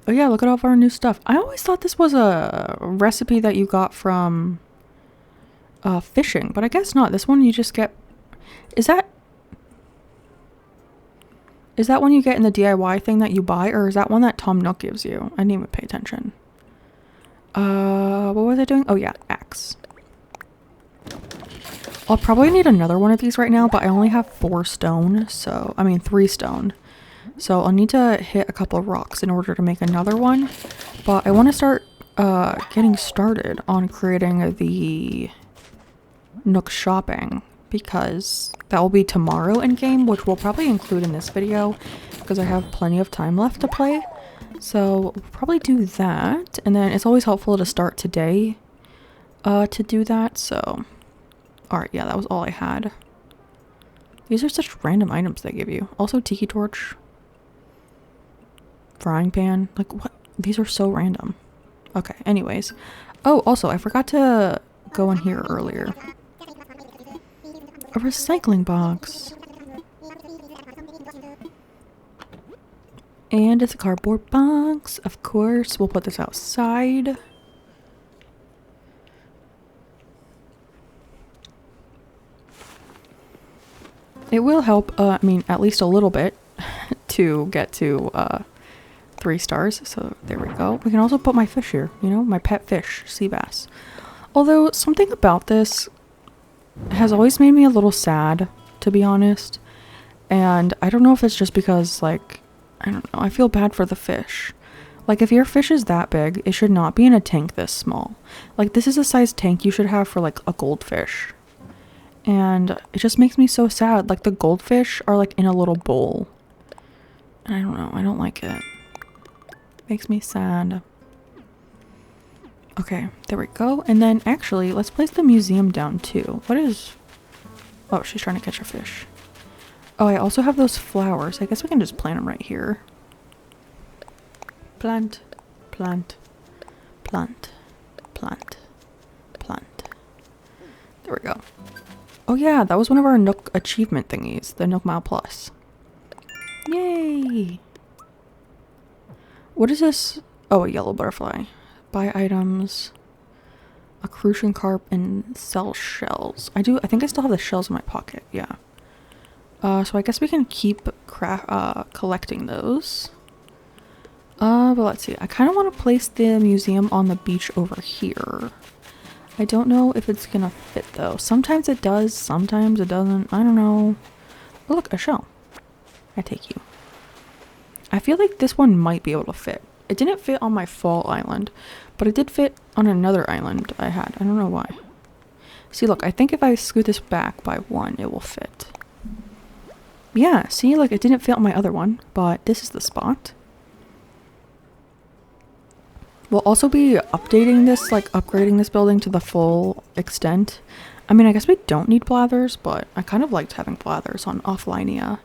Oh yeah, look at all of our new stuff. I always thought this was a recipe that you got from fishing, but I guess not. This one you just get... Is that one you get in the DIY thing that you buy, or is that one that Tom Nook gives you? I didn't even pay attention. What was I doing? Oh yeah, axe. I'll probably need another one of these right now, but I only have 3 stone. So I'll need to hit a couple of rocks in order to make another one. But I want to start getting started on creating the Nook shopping, because that will be tomorrow in game, which we'll probably include in this video because I have plenty of time left to play. So we'll probably do that, and then it's always helpful to start today to do that. So alright, yeah, that was all I had. These are such random items they give you. Also, tiki torch. Frying pan. Like, what? These are so random. Okay, anyways. Oh, also, I forgot to go in here earlier. A recycling box. And it's a cardboard box. Of course, we'll put this outside. It will help, I mean, at least a little bit to get to 3 stars. So there we go. We can also put my fish here, you know, my pet fish, sea bass. Although something about this has always made me a little sad, to be honest. And I don't know if it's just because, like, I don't know, I feel bad for the fish. Like, if your fish is that big, it should not be in a tank this small. Like, this is a size tank you should have for, like, a goldfish. And it just makes me so sad. Like, the goldfish are, like, in a little bowl. And I don't know, I don't like it. Makes me sad. Okay, there we go. And then, actually, let's place the museum down, too. What is... Oh, she's trying to catch a fish. Oh, I also have those flowers. I guess we can just plant them right here. Plant, plant, plant, plant, plant. There we go. Oh yeah, that was one of our Nook achievement thingies, the Nook Miles Plus. Yay! What is this? Oh, a yellow butterfly. Buy items. A crucian carp and sell shells. I think I still have the shells in my pocket, yeah. So I guess we can keep collecting those. But let's see. I kind of want to place the museum on the beach over here. I don't know if it's gonna fit though. Sometimes it does, sometimes it doesn't. I don't know. Oh, look, a shell. I take you. I feel like this one might be able to fit. It didn't fit on my fall island, but it did fit on another island I had. I don't know why. See, look, I think if I scoot this back by 1, it will fit. Yeah, see, like, it didn't fit on my other one, but this is the spot. We'll also be updating this, like, upgrading this building to the full extent. I mean, I guess we don't need Blathers, but I kind of liked having Blathers on Offlinea.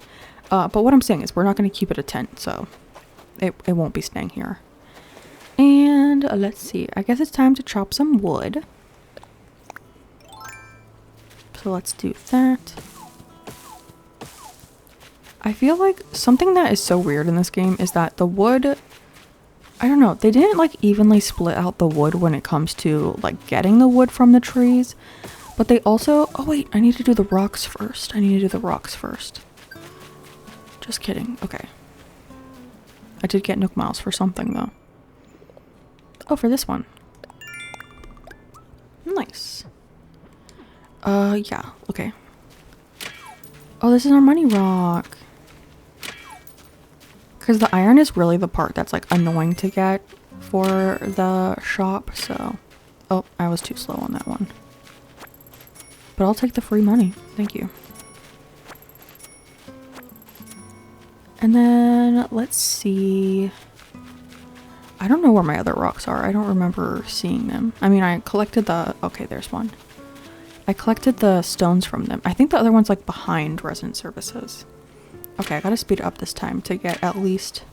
But what I'm saying is we're not going to keep it a tent, so it won't be staying here. And let's see. I guess it's time to chop some wood. So let's do that. I feel like something that is so weird in this game is that the wood... I don't know, they didn't like evenly split out the wood when it comes to like getting the wood from the trees, but they also, oh wait, I need to do the rocks first. Just kidding. Okay. I did get Nook Miles for something though. Oh, for this one. Nice. Yeah, okay. Oh, this is our money rock. Because the iron is really the part that's like annoying to get for the shop, so. Oh, I was too slow on that one. But I'll take the free money. Thank you. And then let's see. I don't know where my other rocks are. I don't remember seeing them. I mean, I collected the... Okay, there's one. I collected the stones from them. I think the other one's like behind resident services. Okay, I gotta speed it up this time to get at least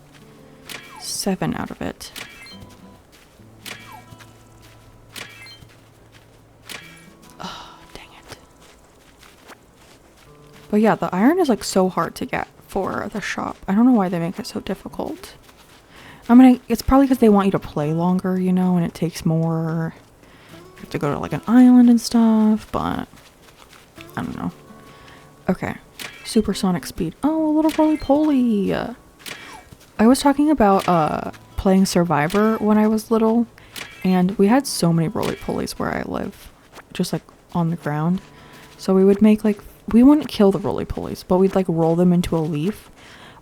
7 out of it. Oh, dang it. But yeah, the iron is like so hard to get for the shop. I don't know why they make it so difficult. I mean, it's probably because they want you to play longer, you know, and it takes more. You have to go to like an island and stuff, but I don't know. Okay. Supersonic speed. Oh, a little roly-poly. I was talking about playing Survivor when I was little, and we had so many roly-polies where I live, just like on the ground. So we would make like, we wouldn't kill the roly-polies, but we'd like roll them into a leaf,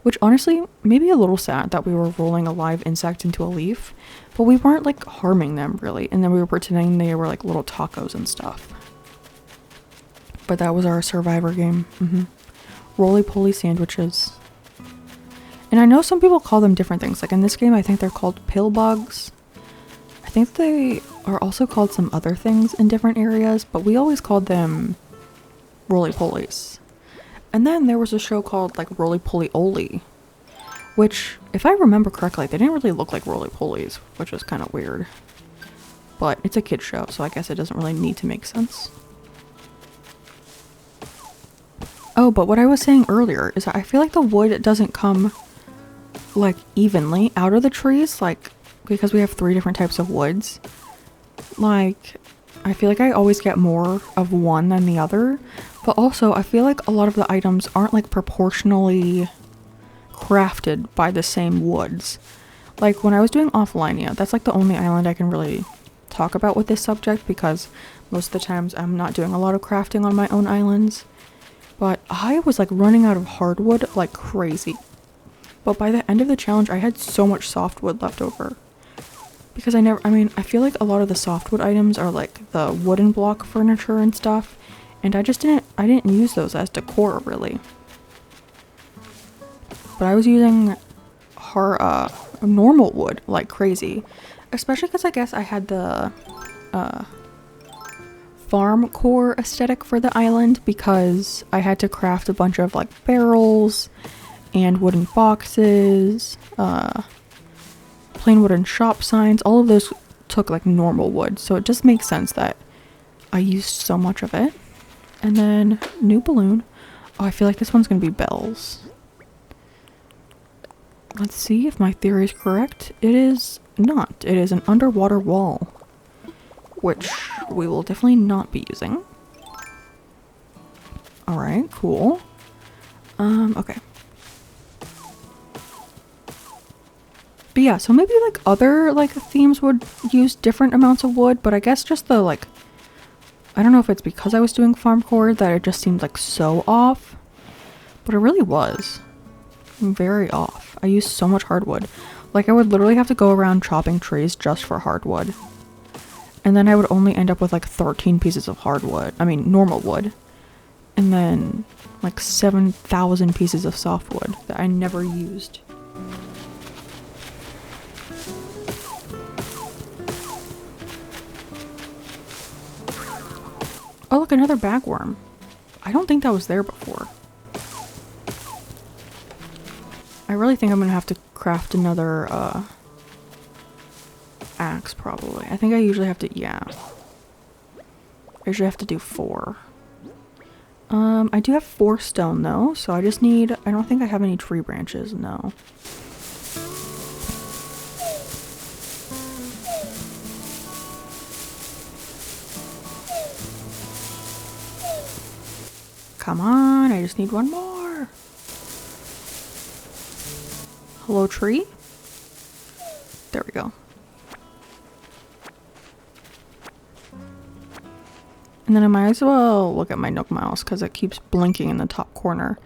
which honestly may be a little sad that we were rolling a live insect into a leaf, but we weren't like harming them really, and then we were pretending they were like little tacos and stuff. But that was our Survivor game. Roly-poly sandwiches. And I know some people call them different things. Like in this game, I think they're called pill bugs. I think they are also called some other things in different areas, but we always called them roly-polies. And then there was a show called like Roly-Poly-Oly, which, if I remember correctly, they didn't really look like roly-polies, which was kind of weird. But it's a kid's show, so I guess it doesn't really need to make sense. Oh, but what I was saying earlier is that I feel like the wood doesn't come like evenly out of the trees, like because we have 3 different types of woods. Like, I feel like I always get more of one than the other, but also I feel like a lot of the items aren't like proportionally crafted by the same woods. Like when I was doing offline, yeah, that's like the only island I can really talk about with this subject, because most of the times I'm not doing a lot of crafting on my own islands. But I was like running out of hardwood like crazy. But by the end of the challenge, I had so much softwood left over. Because I feel like a lot of the softwood items are like the wooden block furniture and stuff. And I didn't use those as decor really. But I was using normal wood like crazy. Especially because I guess I had the farm core aesthetic for the island, because I had to craft a bunch of like barrels and wooden boxes, plain wooden shop signs. All of those took like normal wood, so it just makes sense that I used so much of it. And then new balloon. Oh, I feel like this one's gonna be bells. Let's see if my theory is correct. It is not. It is an underwater wall, which we will definitely not be using. Alright, cool. Okay. But yeah, so maybe like other like themes would use different amounts of wood, but I guess just the like, I don't know if it's because I was doing farm core that it just seemed like so off, but it really was very off. I used so much hardwood. Like I would literally have to go around chopping trees just for hardwood. And then I would only end up with like 13 pieces of hardwood. I mean, normal wood. And then like 7,000 pieces of softwood that I never used. Oh, look, another bagworm. I don't think that was there before. I really think I'm gonna have to craft another, axe probably. I think I usually have to, yeah. I usually have to do 4. I do have 4 stone though, so I just need, I don't think I have any tree branches, no. Come on, I just need 1 more. Hello, tree? There we go. And then I might as well look at my Nook Miles because it keeps blinking in the top corner.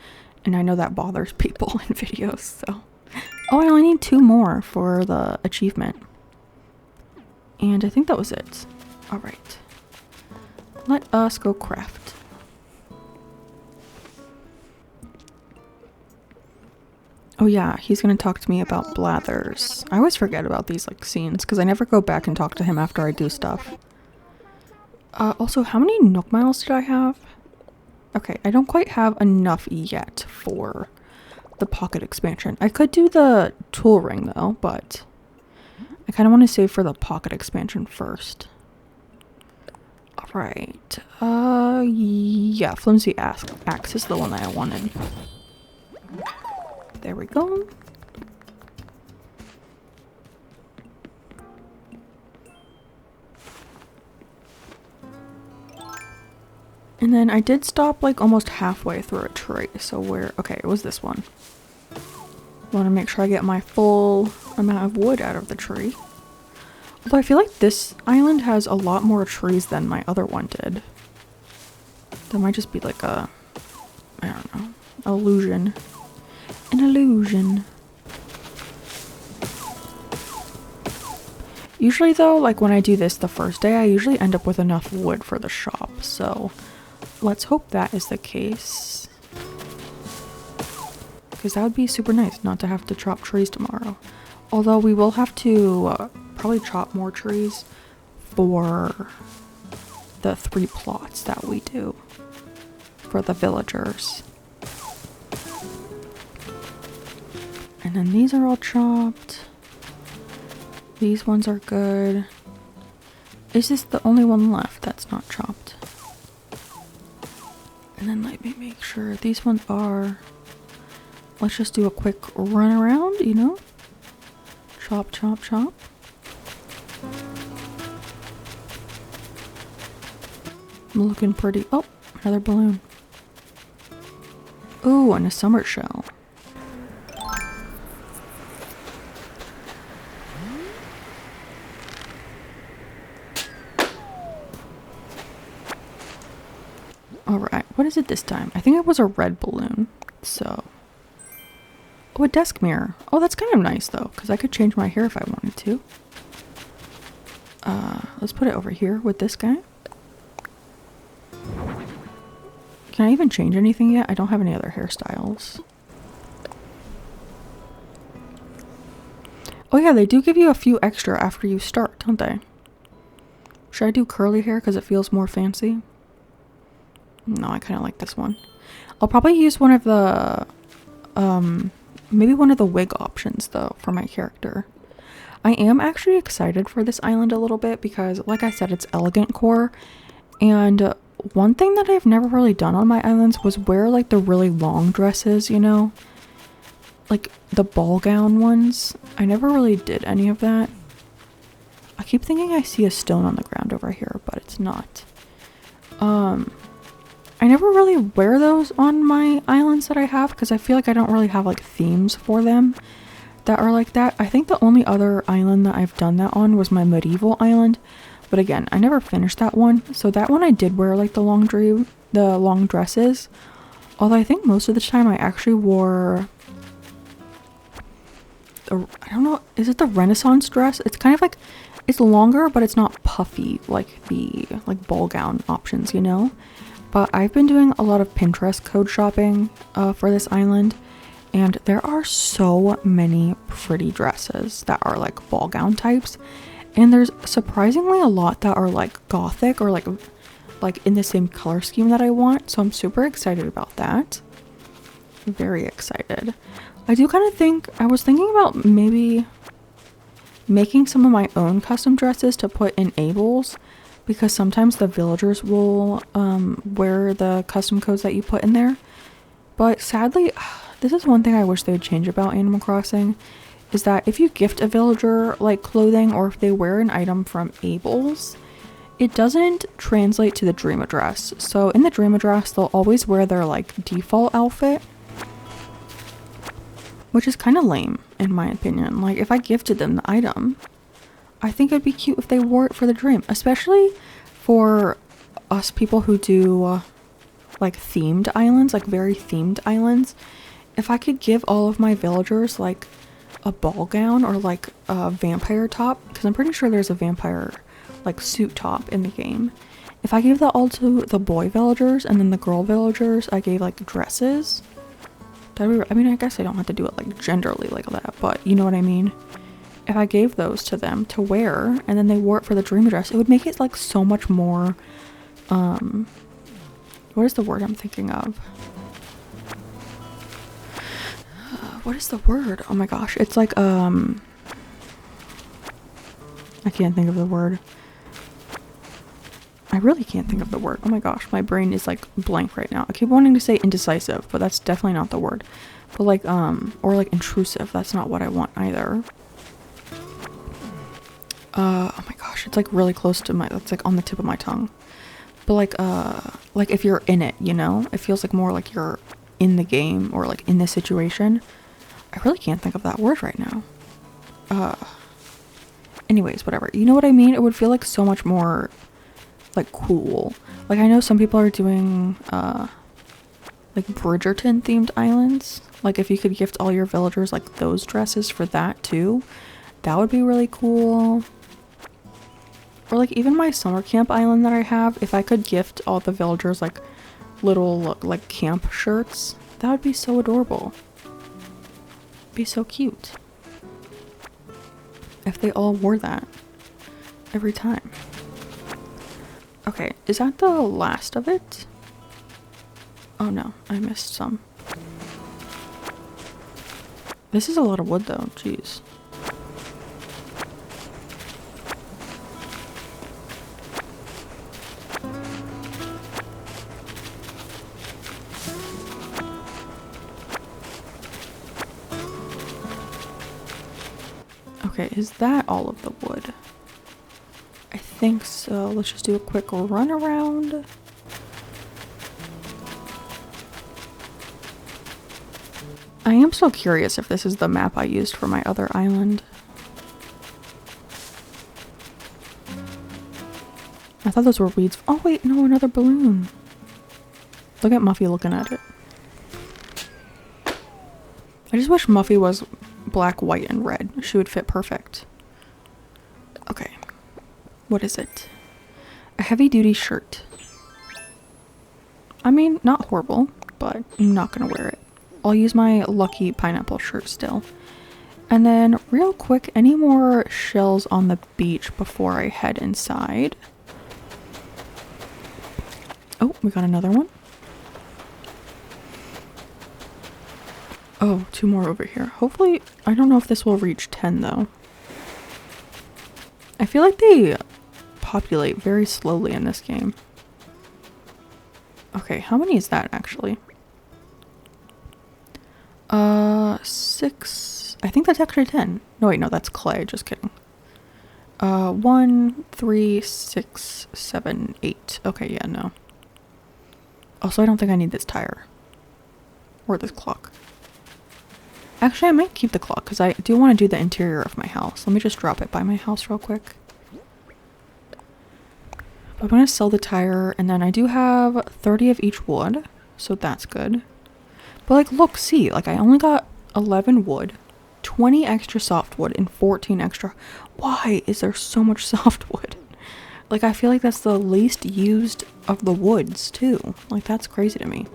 And I know that bothers people in videos, so. Oh, I only need 2 more for the achievement. And I think that was it. Alright. Let us go craft. Oh yeah, he's gonna talk to me about Blathers. I always forget about these like scenes because I never go back and talk to him after I do stuff. Also, how many Nook Miles did I have? Okay, I don't quite have enough yet for the pocket expansion. I could do the tool ring though, but I kind of want to save for the pocket expansion first. Alright, yeah, flimsy axe is the one that I wanted. There we go. And then I did stop like almost halfway through a tree. So where, okay, it was this one. Want to make sure I get my full amount of wood out of the tree. Although I feel like this island has a lot more trees than my other one did. That might just be like a, I don't know, illusion. An illusion. Usually though, like when I do this the first day, I usually end up with enough wood for the shop. So let's hope that is the case. Because that would be super nice not to have to chop trees tomorrow. Although we will have to probably chop more trees for the 3 plots that we do for the villagers. And then these are all chopped. These ones are good. Is this the only one left that's not chopped? And then let me make sure these ones are. Let's just do a quick run around, you know? Chop, chop, chop. I'm looking pretty. Oh, another balloon. Ooh, and a summer shell. Alright, what is it this time? I think it was a red balloon, so. Oh, a desk mirror. Oh, that's kind of nice though, because I could change my hair if I wanted to. Let's put it over here with this guy. Can I even change anything yet? I don't have any other hairstyles. Oh yeah, they do give you a few extra after you start, don't they? Should I do curly hair because it feels more fancy? No, I kind of like this one. I'll probably use one of the, maybe one of the wig options though for my character. I am actually excited for this island a little bit because, like I said, it's elegantcore. And one thing that I've never really done on my islands was wear like the really long dresses, you know? Like the ball gown ones. I never really did any of that. I keep thinking I see a stone on the ground over here, but it's not. I never really wear those on my islands that I have because I feel like I don't really have like themes for them that are like that. I think the only other island that I've done that on was my medieval island, but again, I never finished that one. So that one I did wear like the long dresses. Although I think most of the time I actually wore I don't know, is it the Renaissance dress? It's kind of like, it's longer, but it's not puffy like the like ball gown options, you know? But I've been doing a lot of Pinterest code shopping for this island, and there are so many pretty dresses that are like ball gown types, and there's surprisingly a lot that are like gothic or like in the same color scheme that I want. So I'm super excited about that. Very excited. I do kind of think, I was thinking about maybe making some of my own custom dresses to put in Abel's, because sometimes the villagers will wear the custom codes that you put in there. But sadly, this is one thing I wish they would change about Animal Crossing, is that if you gift a villager like clothing or if they wear an item from Abel's, it doesn't translate to the dream address. So in the dream address, they'll always wear their like default outfit, which is kind of lame. in my opinion. Like, if I gifted them the item, I think it'd be cute if they wore it for the dream, especially for us people who do like themed islands, like very themed islands. If I could give all of my villagers like a ball gown or like a vampire top, because I'm pretty sure there's a vampire like suit top in the game. If I gave that all to the boy villagers and then the girl villagers I gave like dresses, I mean, I guess I don't have to do it like genderly like that, but you know what I mean? If I gave those to them to wear and then they wore it for the dream dress, it would make it like so much more, what is the word I'm thinking of? What is the word? Oh my gosh, it's like, I can't think of the word. I really can't think of the word. Oh my gosh, my brain is like blank right now. I keep wanting to say indecisive, but that's definitely not the word. But like, or like intrusive, that's not what I want either. Oh my gosh, it's like really close to that's like on the tip of my tongue. But like if you're in it, you know, it feels like more like you're in the game or like in this situation. I really can't think of that word right now. Anyways, whatever. You know what I mean? It would feel like so much more like cool. Like I know some people are doing like Bridgerton themed islands. Like if you could gift all your villagers like those dresses for that too, that would be really cool. Or like even my summer camp island that I have, if I could gift all the villagers like little like camp shirts, that would be so adorable. Be so cute. If they all wore that every time. Okay, is that the last of it? Oh no, I missed some. This is a lot of wood though, jeez. Okay, is that all of the wood? I think so. Let's just do a quick run around. I am so curious if this is the map I used for my other island. I thought those were weeds. Oh wait, no, another balloon. Look at Muffy looking at it. I just wish Muffy was black, white, and red. She would fit perfect. Okay. What is it? A heavy-duty shirt. I mean, not horrible, but I'm not gonna wear it. I'll use my lucky pineapple shirt still. And then, real quick, any more shells on the beach before I head inside? Oh, we got another one. Oh, 2 more over here. Hopefully, I don't know if this will reach 10 though. I feel like they populate very slowly in this game. Okay, how many is that actually? 6. I think that's actually 10. No, wait, no, that's clay. Just kidding. 1, 3, 6, 7, 8. Okay, yeah, no. Also, I don't think I need this tire. Or this clock. Actually, I might keep the clock because I do want to do the interior of my house. Let me just drop it by my house real quick. I'm going to sell the tire, and then I do have 30 of each wood, so that's good. But like, look, see, like I only got 11 wood, 20 extra softwood, and 14 extra. Why is there so much softwood? Like, I feel like that's the least used of the woods too. Like, that's crazy to me.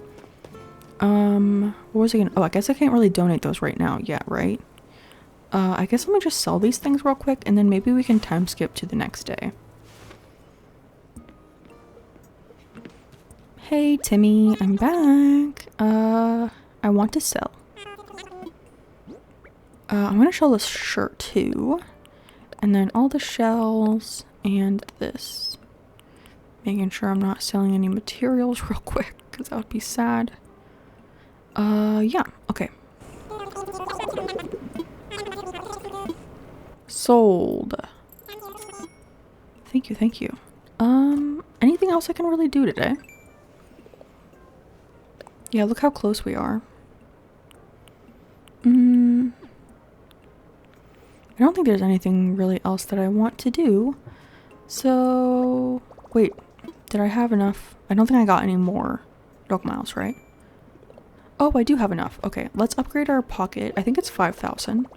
What was I gonna, oh, I guess I can't really donate those right now yet, right? I guess let me just sell these things real quick, and then maybe we can time skip to the next day. Hey, Timmy, I'm back. I want to sell. I'm gonna sell this shirt too. And then all the shells and this. Making sure I'm not selling any materials real quick, because that would be sad. Yeah, okay. Sold. Thank you, thank you. Anything else I can really do today? Yeah, look how close we are. I don't think there's anything really else that I want to do. So, wait, did I have enough? I don't think I got any more Nook Miles, right? Oh, I do have enough. Okay, let's upgrade our pocket. I think it's 5,000.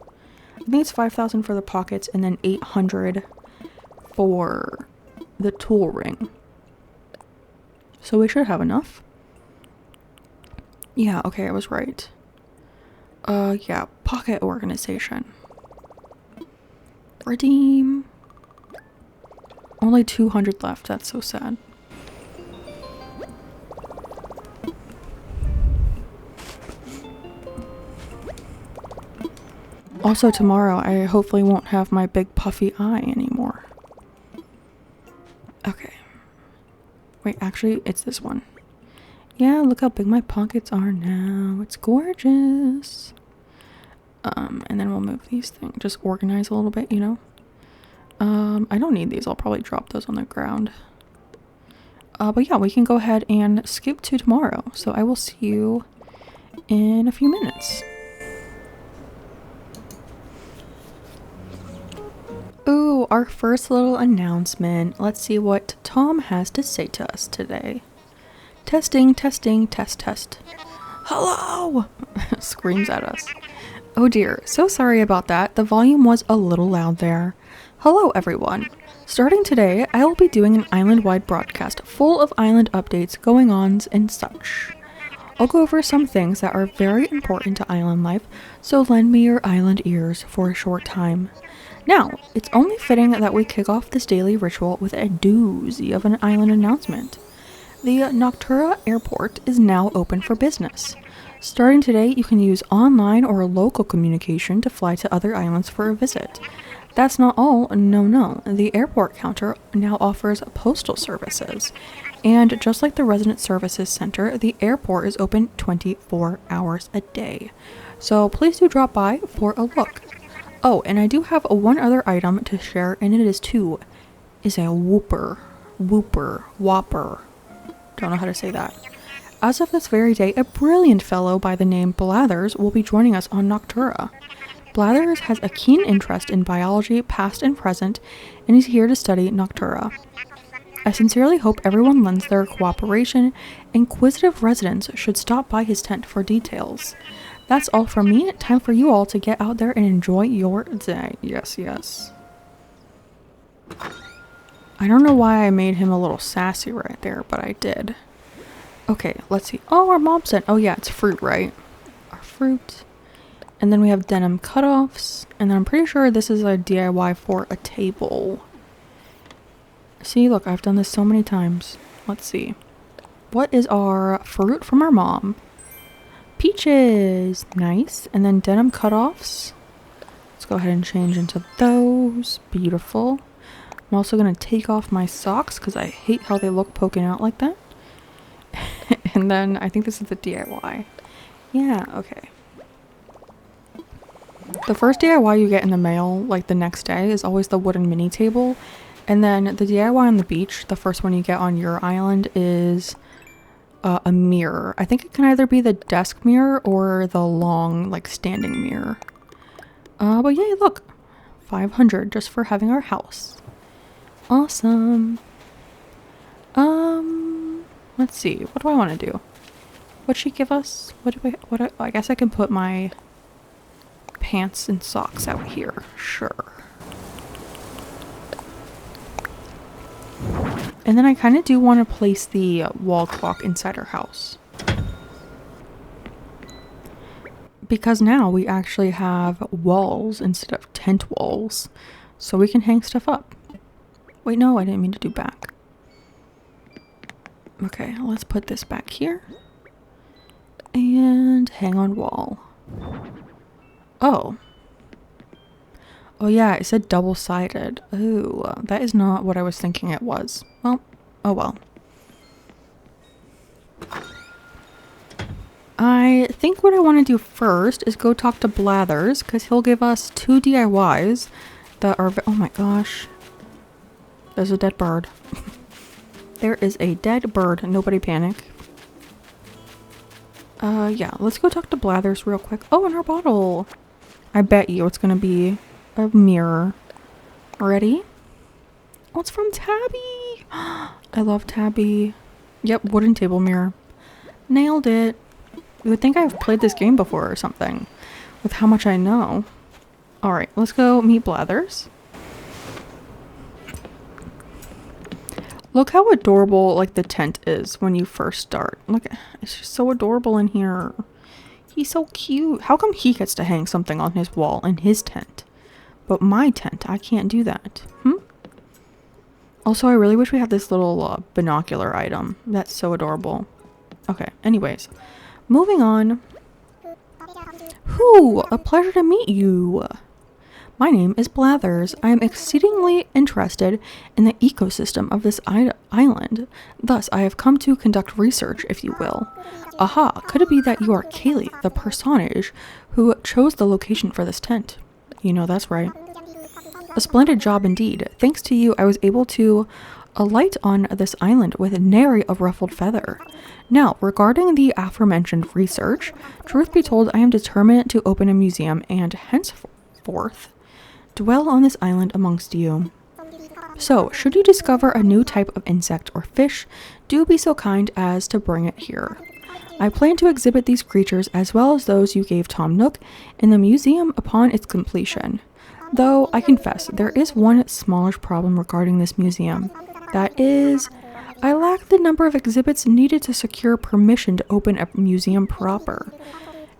I think it's 5,000 for the pockets and then 800 for the tool ring. So we should have enough. Yeah, okay, I was right. Yeah, pocket organization. Redeem. Only 200 left. That's so sad. Also tomorrow, I hopefully won't have my big puffy eye anymore. Okay. Wait, actually, it's this one. Yeah, look how big my pockets are now. It's gorgeous. And then we'll move these things. Just organize a little bit, you know? I don't need these. I'll probably drop those on the ground. But yeah, we can go ahead and skip to tomorrow. So I will see you in a few minutes. Ooh, our first little announcement. Let's see what Tom has to say to us today. Testing, testing, test, test. Hello! Screams at us. Oh dear, so sorry about that. The volume was a little loud there. Hello everyone. Starting today, I will be doing an island-wide broadcast full of island updates, going-ons, and such. I'll go over some things that are very important to island life, so lend me your island ears for a short time. Now, it's only fitting that we kick off this daily ritual with a doozy of an island announcement. The Noctura Airport is now open for business. Starting today, you can use online or local communication to fly to other islands for a visit. That's not all, no. The airport counter now offers postal services. And just like the Resident Services Center, the airport is open 24 hours a day. So please do drop by for a look. Oh, and I do have one other item to share, and it is a whopper. Don't know how to say that. As of this very day, a brilliant fellow by the name Blathers will be joining us on Noctura. Blathers has a keen interest in biology, past and present, and he's here to study Noctura. I sincerely hope everyone lends their cooperation. Inquisitive residents should stop by his tent for details. That's all from me. Time for you all to get out there and enjoy your day. Yes. I don't know why I made him a little sassy right there, but I did. Okay, let's see. Oh, our mom sent. Oh yeah, it's fruit, right? Our fruit. And then we have denim cutoffs. And then I'm pretty sure this is a DIY for a table. See, look, I've done this so many times. Let's see. What is our fruit from our mom? Peaches. Nice. And then denim cutoffs. Let's go ahead and change into those. Beautiful. I'm also going to take off my socks because I hate how they look poking out like that. And then I think this is the DIY. Yeah, okay. The first DIY you get in the mail, like the next day, is always the wooden mini table. And then the DIY on the beach, the first one you get on your island, is a mirror. I think it can either be the desk mirror or the long, like, standing mirror. But yay, look. 500 just for having our house. Awesome. Let's see. What do I want to do? What'd she give us? I guess I can put my pants and socks out here. Sure. And then I kind of do want to place the wall clock inside our house. Because now we actually have walls instead of tent walls. So we can hang stuff up. Wait, no, I didn't mean to do back. Okay, let's put this back here. And hang on wall. Oh. Oh yeah, it said double-sided. Ooh, that is not what I was thinking it was. Well, oh well. I think what I want to do first is go talk to Blathers, because he'll give us 2 DIYs that are... Oh my gosh. There's a dead bird. There is a dead bird. Nobody panic. Yeah, let's go talk to Blathers real quick. Oh, and our bottle. I bet you it's going to be a mirror. Ready? Oh, it's from Tabby. I love Tabby. Yep, wooden table mirror. Nailed it. You would think I've played this game before or something, with how much I know. Alright, let's go meet Blathers. Look how adorable, like, the tent is when you first start. Look, it's just so adorable in here. He's so cute. How come he gets to hang something on his wall in his tent? But my tent, I can't do that. Also, I really wish we had this little binocular item. That's so adorable. Okay, anyways. Moving on. Whew, a pleasure to meet you. My name is Blathers. I am exceedingly interested in the ecosystem of this island. Thus, I have come to conduct research, if you will. Aha, could it be that you are Kaylee, the personage who chose the location for this tent? You know, that's right. A splendid job indeed. Thanks to you, I was able to alight on this island with nary a ruffled feather. Now, regarding the aforementioned research, truth be told, I am determined to open a museum and henceforth dwell on this island amongst you. So, should you discover a new type of insect or fish, do be so kind as to bring it here. I plan to exhibit these creatures as well as those you gave Tom Nook in the museum upon its completion. Though, I confess, there is one smallish problem regarding this museum. That is, I lack the number of exhibits needed to secure permission to open a museum proper.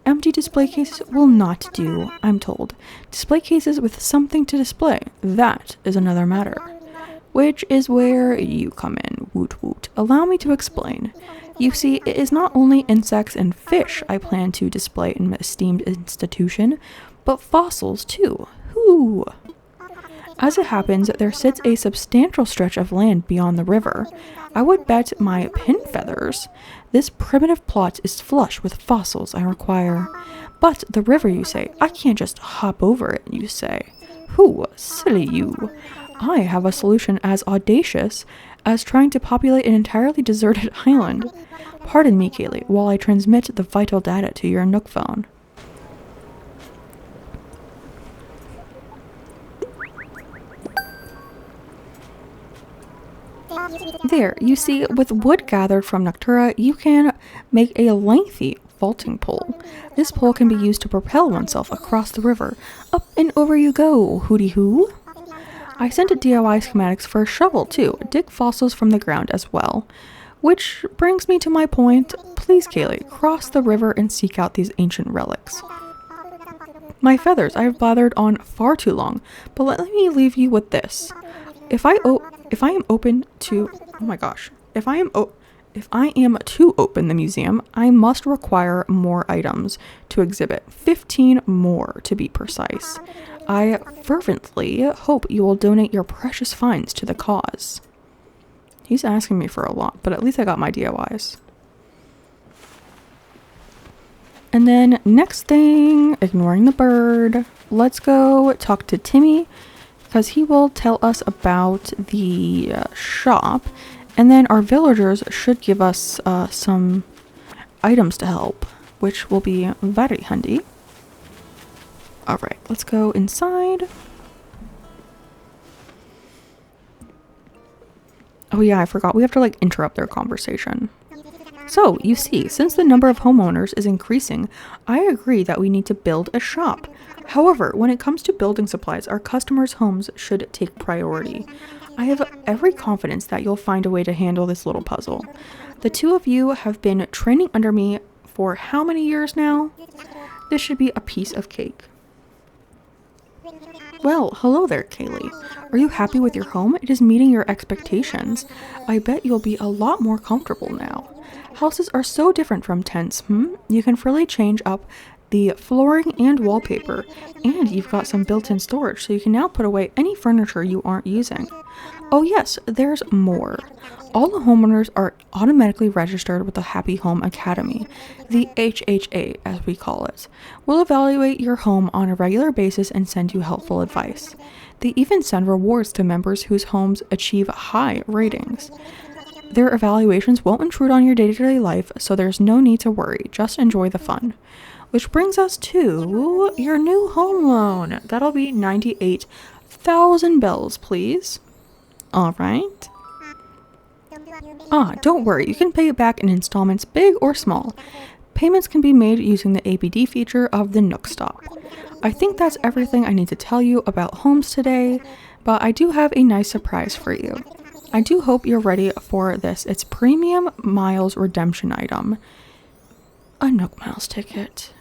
Empty display cases will not do, I'm told. Display cases with something to display, that is another matter. Which is where you come in, woot woot. Allow me to explain. You see, it is not only insects and fish I plan to display in my esteemed institution, but fossils too. Whoo! As it happens, there sits a substantial stretch of land beyond the river. I would bet my pin feathers this primitive plot is flush with fossils I require. But the river, you say, I can't just hop over it, you say. Who, silly you. I have a solution as audacious as trying to populate an entirely deserted island. Pardon me, Kaylee, while I transmit the vital data to your NookPhone. There, you see, with wood gathered from Noctura, you can make a lengthy vaulting pole. This pole can be used to propel oneself across the river. Up and over you go, hooty hoo. I sent DIY schematics for a shovel too. Dig fossils from the ground as well. Which brings me to my point. Please, Kaylee, cross the river and seek out these ancient relics. My feathers, I have blathered on far too long, but let me leave you with this. If I am open to, oh my gosh, if I am to open the museum, I must require more items to exhibit, 15 more to be precise. I fervently hope you will donate your precious finds to the cause. He's asking me for a lot, but at least I got my DIYs. And then next thing, ignoring the bird, let's go talk to Timmy, because he will tell us about the shop, and then our villagers should give us some items to help, which will be very handy. Alright, let's go inside. Oh yeah, I forgot. We have to like interrupt their conversation. So, you see, since the number of homeowners is increasing, I agree that we need to build a shop. However, when it comes to building supplies, our customers' homes should take priority. I have every confidence that you'll find a way to handle this little puzzle. The two of you have been training under me for how many years now? This should be a piece of cake. Well, hello there, Kaylee. Are you happy with your home? It is meeting your expectations. I bet you'll be a lot more comfortable now. Houses are so different from tents, You can freely change up the flooring and wallpaper, and you've got some built-in storage, so you can now put away any furniture you aren't using. Oh yes, there's more. All the homeowners are automatically registered with the Happy Home Academy, the HHA as we call it. We'll evaluate your home on a regular basis and send you helpful advice. They even send rewards to members whose homes achieve high ratings. Their evaluations won't intrude on your day-to-day life, so there's no need to worry, just enjoy the fun. Which brings us to your new home loan. That'll be 98,000 bells, please. All right. Don't worry. You can pay it back in installments, big or small. Payments can be made using the ABD feature of the Nook Stop. I think that's everything I need to tell you about homes today, but I do have a nice surprise for you. I do hope you're ready for this. It's premium miles redemption item. A Nook Miles ticket.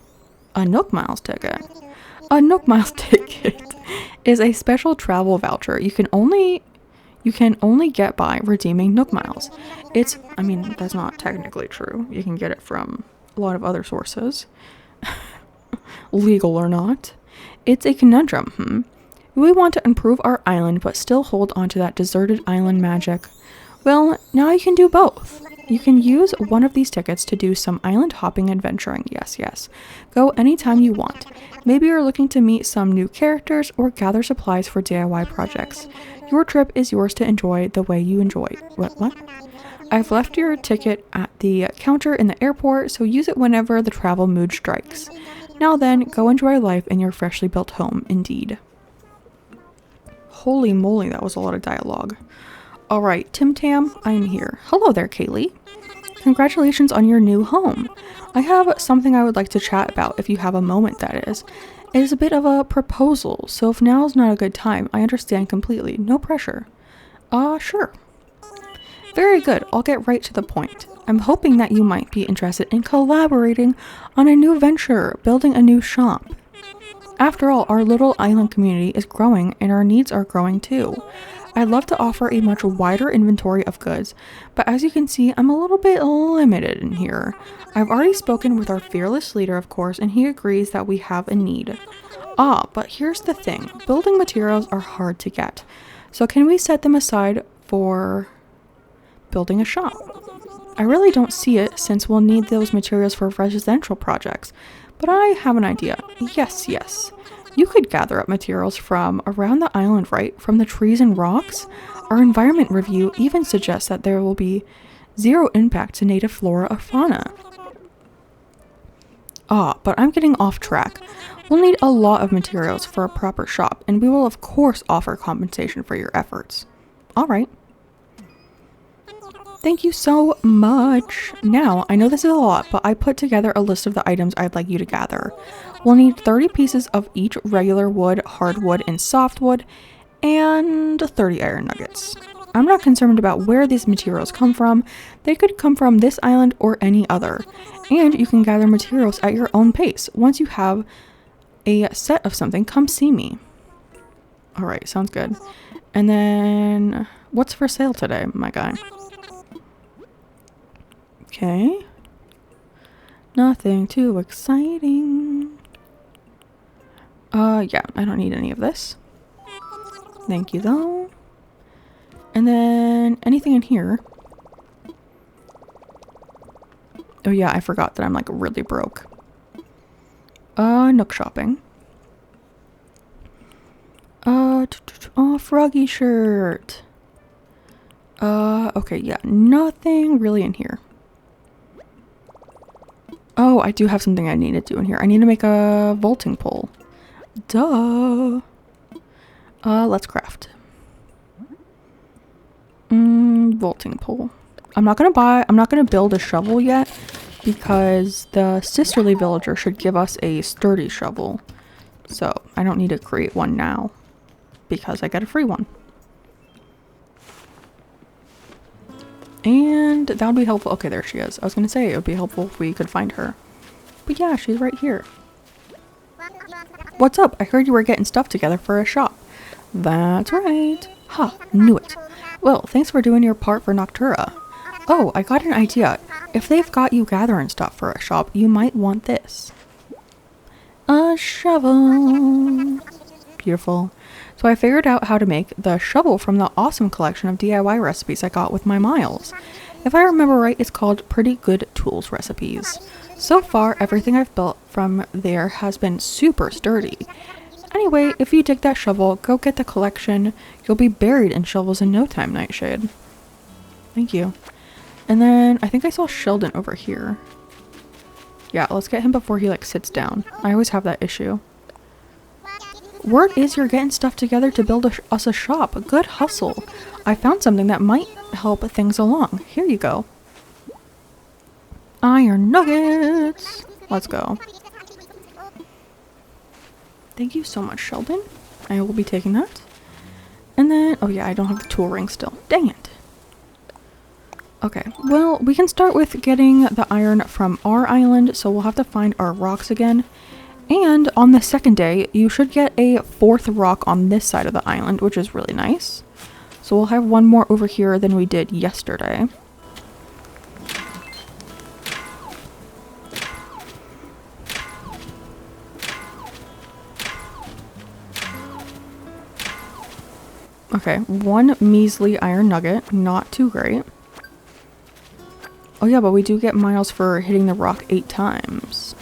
A Nook Miles ticket. A Nook Miles ticket is a special travel voucher you can only get by redeeming Nook Miles. I mean, that's not technically true. You can get it from a lot of other sources. Legal or not. It's a conundrum, We want to improve our island but still hold onto that deserted island magic. Well, now you can do both. You can use one of these tickets to do some island hopping adventuring. Yes. Go anytime you want. Maybe you're looking to meet some new characters or gather supplies for DIY projects. Your trip is yours to enjoy the way you enjoy. What? I've left your ticket at the counter in the airport, so use it whenever the travel mood strikes. Now then, go enjoy life in your freshly built home, indeed. Holy moly, that was a lot of dialogue. Alright, Tim Tam, I'm here. Hello there, Kaylee. Congratulations on your new home. I have something I would like to chat about if you have a moment, that is. It is a bit of a proposal, so if now is not a good time, I understand completely. No pressure. Sure. Very good, I'll get right to the point. I'm hoping that you might be interested in collaborating on a new venture, building a new shop. After all, our little island community is growing and our needs are growing too. I'd love to offer a much wider inventory of goods, but as you can see, I'm a little bit limited in here. I've already spoken with our fearless leader, of course, and he agrees that we have a need. But here's the thing. Building materials are hard to get. So can we set them aside for building a shop? I really don't see it since we'll need those materials for residential projects, but I have an idea. Yes. You could gather up materials from around the island, right? From the trees and rocks? Our environment review even suggests that there will be zero impact to native flora or fauna. But I'm getting off track. We'll need a lot of materials for a proper shop, and we will of course offer compensation for your efforts. Alright. Thank you so much. Now, I know this is a lot, but I put together a list of the items I'd like you to gather. We'll need 30 pieces of each regular wood, hardwood, and softwood, and 30 iron nuggets. I'm not concerned about where these materials come from. They could come from this island or any other. And you can gather materials at your own pace. Once you have a set of something, come see me. Alright, sounds good. And then, what's for sale today, my guy? Okay. Nothing too exciting. Yeah, I don't need any of this. Thank you, though. And then, anything in here? Oh yeah, I forgot that I'm like really broke. Nook shopping. Oh, froggy shirt. Okay, yeah, nothing really in here. Oh, I do have something I need to do in here. I need to make a vaulting pole. Duh. Let's craft. Vaulting pole. I'm not gonna build a shovel yet because the sisterly villager should give us a sturdy shovel. So I don't need to create one now because I got a free one. And that would be helpful. Okay, there she is. I was gonna say it would be helpful if we could find her. But yeah, she's right here. What's up? I heard you were getting stuff together for a shop. That's right. Knew it. Well, thanks for doing your part for Noctura. Oh, I got an idea. If they've got you gathering stuff for a shop, you might want this. A shovel. Beautiful. So I figured out how to make the shovel from the awesome collection of DIY recipes I got with my miles. If I remember right, it's called Pretty Good Tools Recipes. So far, everything I've built from there has been super sturdy. Anyway, if you dig that shovel, go get the collection. You'll be buried in shovels in no time, Nightshade. Thank you. And then I think I saw Sheldon over here. Yeah, let's get him before he like sits down. I always have that issue. Word is you're getting stuff together to build us a shop. Good hustle. I found something that might help things along. Here you go. Iron nuggets. Let's go. Thank you so much, Sheldon. I will be taking that. And then, oh yeah, I don't have the tool ring still. Dang it. Okay, well, we can start with getting the iron from our island, so we'll have to find our rocks again. And on the second day, you should get a 4th rock on this side of the island, which is really nice. So we'll have one more over here than we did yesterday. Okay, 1 measly iron nugget, not too great. Oh yeah, but we do get miles for hitting the rock 8 times.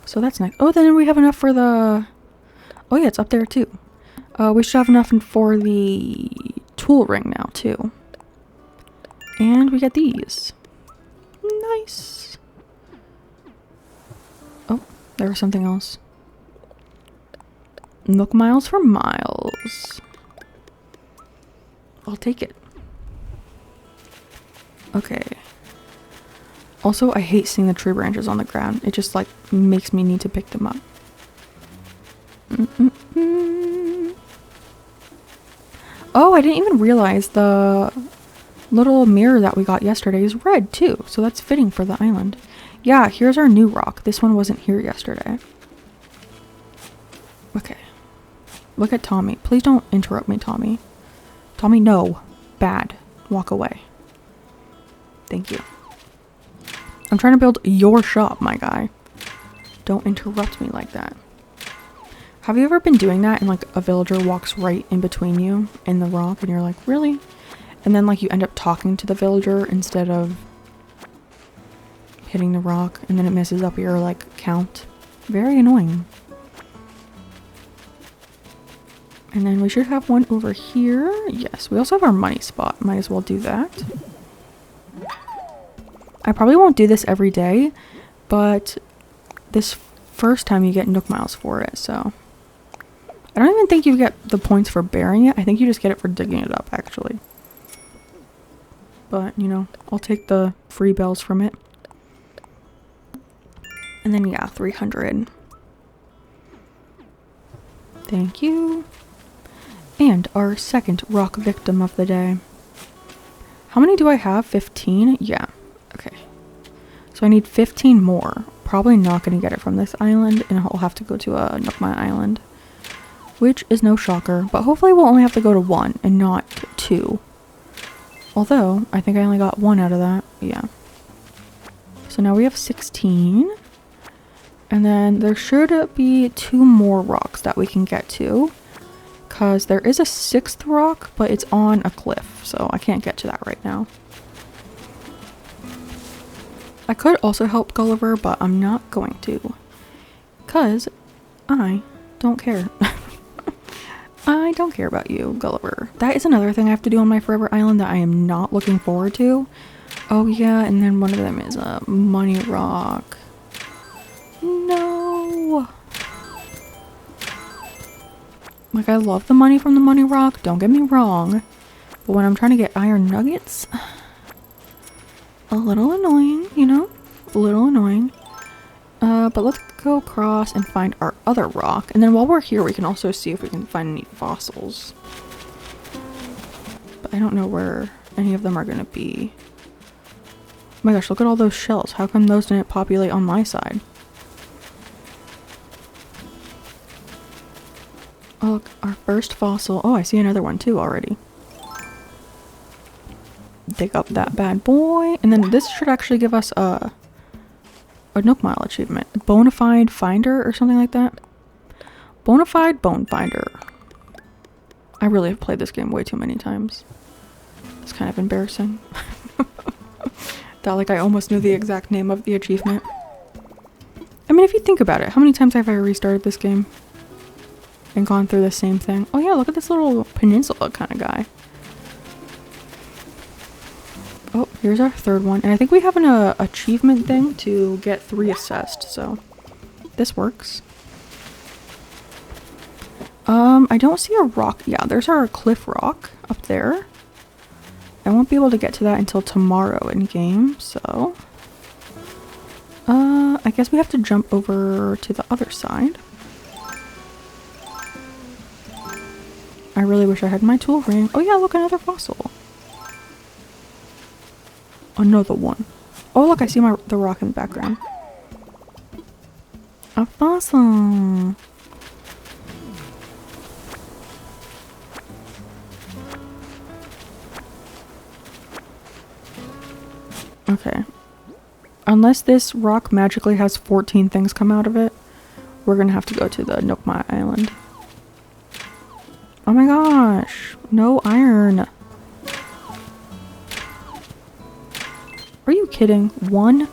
So that's nice. Oh, then we have enough for the... Oh yeah, it's up there too. We should have enough for the tool ring now too. And we get these. Nice. Oh, there was something else. Nook Miles for miles. I'll take it. Okay. Also, I hate seeing the tree branches on the ground. It just like makes me need to pick them up. Oh, I didn't even realize the little mirror that we got yesterday is red too. So that's fitting for the island. Yeah, here's our new rock. This one wasn't here yesterday. Okay. Look at Tommy. Please don't interrupt me, Tommy. Tommy, no. Bad. Walk away. Thank you. I'm trying to build your shop, my guy. Don't interrupt me like that. Have you ever been doing that and like a villager walks right in between you in the rock and you're like, really? And then like you end up talking to the villager instead of hitting the rock and then it messes up your like count. Very annoying. And then we should have one over here. Yes, we also have our money spot. Might as well do that. I probably won't do this every day, but this first time you get Nook Miles for it, so. I don't even think you get the points for bearing it. I think you just get it for digging it up, actually. But, you know, I'll take the free bells from it. And then, yeah, 300. Thank you. And our second rock victim of the day. How many do I have? 15? Yeah. Okay. So I need 15 more. Probably not going to get it from this island, and I'll have to go to a Nook Mile Island. Which is no shocker, but hopefully we'll only have to go to 1 and not 2. Although, I think I only got 1 out of that. Yeah. So now we have 16. And then there should be 2 more rocks that we can get to. Because there is a 6th rock, but it's on a cliff, so I can't get to that right now. I could also help Gulliver, but I'm not going to. Because I don't care. I don't care about you, Gulliver. That is another thing I have to do on my Forever Island that I am not looking forward to. Oh yeah, and then one of them is a money rock. No! Like, I love the money from the money rock, don't get me wrong. But when I'm trying to get iron nuggets, a little annoying, you know? A little annoying. But let's go across and find our other rock. And then while we're here, we can also see if we can find any fossils. But I don't know where any of them are going to be. Oh my gosh, look at all those shells. How come those didn't populate on my side? Oh, look, our first fossil. Oh, I see another one too already. Dig up that bad boy. And then this should actually give us a Nook Mile achievement. Bonafide finder or something like that. Bonafide bone finder. I really have played this game way too many times. It's kind of embarrassing. That like I almost knew the exact name of the achievement. I mean, if you think about it, how many times have I restarted this game? And gone through the same thing? Oh yeah, look at this little peninsula kind of guy. Oh, here's our third one. And I think we have an achievement thing to get 3 assessed, so this works. I don't see a rock. Yeah, there's our cliff rock up there. I won't be able to get to that until tomorrow in game, so I guess we have to jump over to the other side. I really wish I had my tool ring. Oh yeah, look, another fossil. Another one. Oh look, I see the rock in the background. A fossil. Okay. Unless this rock magically has 14 things come out of it, we're gonna have to go to the Nook Miles Island. Oh my gosh! No iron! Are you kidding? 1?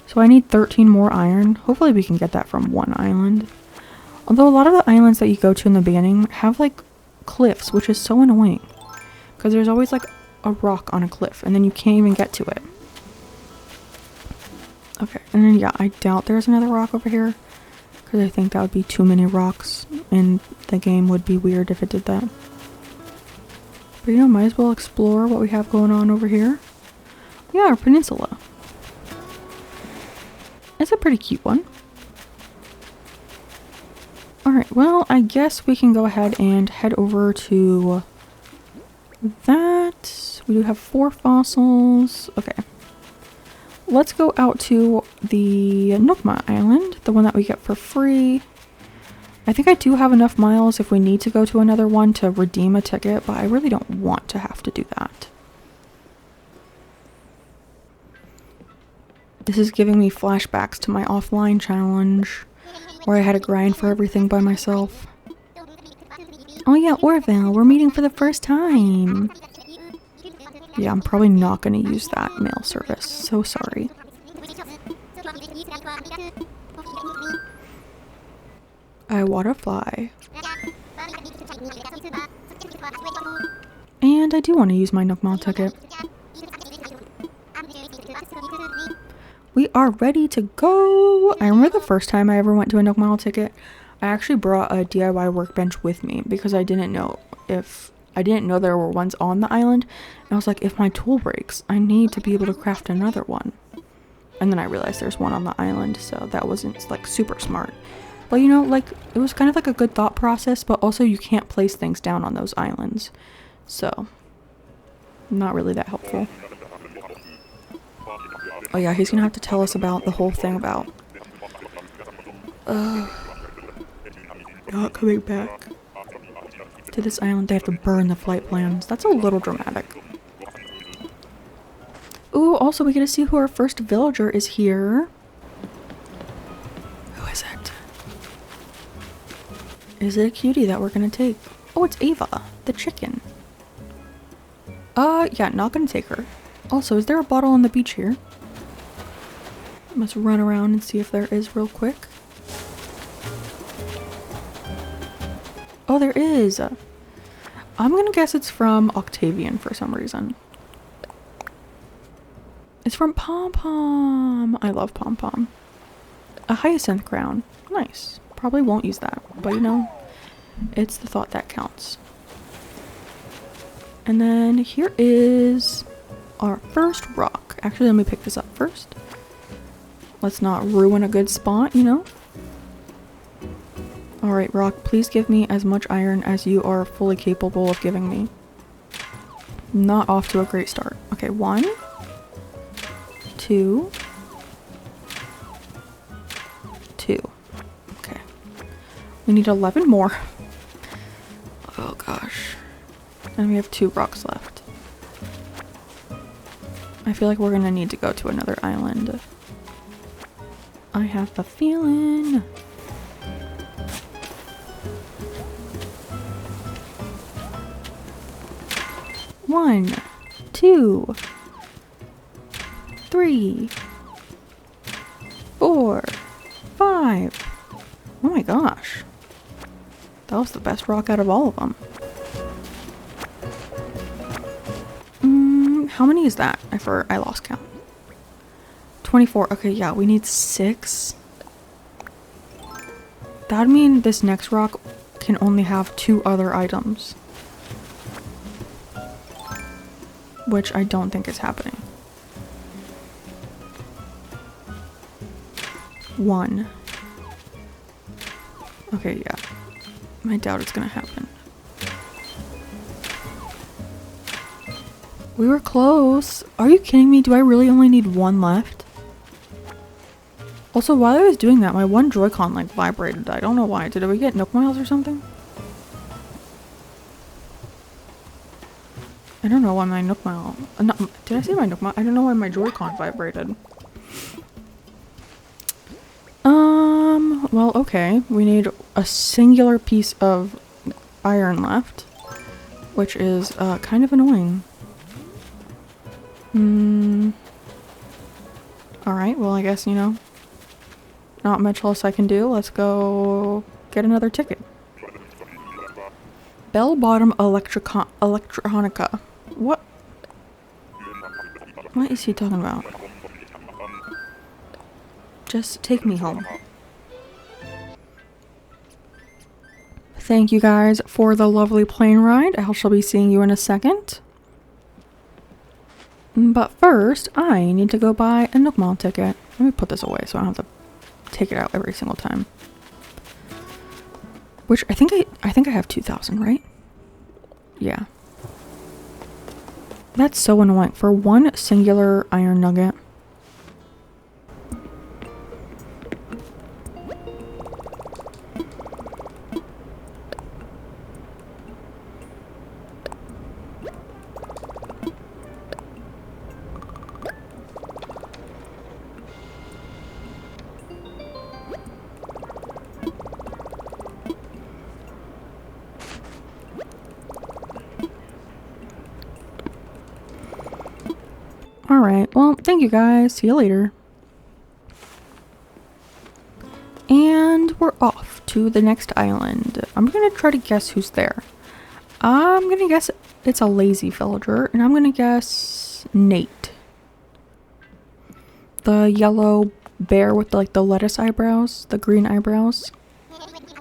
So I need 13 more iron. Hopefully we can get that from one island. Although a lot of the islands that you go to in the beginning have like cliffs, which is so annoying. Because there's always like a rock on a cliff and then you can't even get to it. Okay, and then yeah, I doubt there's another rock over here. Because I think that would be too many rocks and the game would be weird if it did that. But you know, might as well explore what we have going on over here. Yeah, our peninsula. It's a pretty cute one. Alright, well, I guess we can go ahead and head over to that. We do have 4 fossils. Okay. Let's go out to the Nook Miles Island, the one that we get for free. I think I do have enough miles if we need to go to another one to redeem a ticket, but I really don't want to have to do that. This is giving me flashbacks to my offline challenge, where I had to grind for everything by myself. Oh yeah, Orville, we're meeting for the first time. Yeah, I'm probably not going to use that mail service. So sorry. I wanna fly. And I do want to use my Nook Miles ticket. We are ready to go! I remember the first time I ever went to a Nook Miles ticket, I actually brought a DIY workbench with me because I didn't know there were ones on the island. And I was like, if my tool breaks, I need to be able to craft another one. And then I realized there's one on the island, so that wasn't like super smart. But you know, like, it was kind of like a good thought process, but also you can't place things down on those islands. So, not really that helpful. Oh yeah, he's gonna have to tell us about the whole thing about not coming back to this island. They have to burn the flight plans. That's a little dramatic. Ooh, also we get to see who our first villager is here. Who is it? Is it a cutie that we're gonna take? Oh, it's Ava, the chicken. Yeah, not gonna take her. Also, is there a bottle on the beach here? Let's run around and see if there is real quick. Oh, there is! I'm gonna guess it's from Octavian for some reason. It's from Pom Pom! I love Pom Pom. A hyacinth crown. Nice. Probably won't use that, but you know, it's the thought that counts. And then here is our first rock. Actually, let me pick this up first. Let's not ruin a good spot, you know? Alright, rock, please give me as much iron as you are fully capable of giving me. Not off to a great start. Okay, 1, 2, 2. Okay. We need 11 more. Oh gosh. And we have 2 rocks left. I feel like we're gonna need to go to another island. I have a feeling. One, 2, 3, 4, 5. Oh my gosh. That was the best rock out of all of them. How many is that? I lost count. 24. Okay, yeah, we need 6. That'd mean this next rock can only have 2 other items. Which I don't think is happening. 1. Okay, yeah. I doubt it's gonna happen. We were close. Are you kidding me? Do I really only need 1 left? Also, while I was doing that, my one Joy-Con like vibrated. I don't know why. Did we get Nook Miles or something? I don't know why my Nook Mile... did I say my Nook Mile? I don't know why my Joy-Con vibrated. Well, okay. We need a singular piece of iron left, which is kind of annoying. Alright, well, I guess, you know, not much else I can do. Let's go get another ticket. Bell-bottom electronica. What? What is he talking about? Just take me home. Thank you guys for the lovely plane ride. I shall be seeing you in a second. But first, I need to go buy a Nook Mile ticket. Let me put this away so I don't have to take it out every single time. Which I think I have 2,000, right? Yeah. That's so annoying for one singular iron nugget. Alright, well, thank you guys. See you later. And we're off to the next island. I'm gonna try to guess who's there. I'm gonna guess it's a lazy villager, and I'm gonna guess Nate. The yellow bear with like the lettuce eyebrows, the green eyebrows.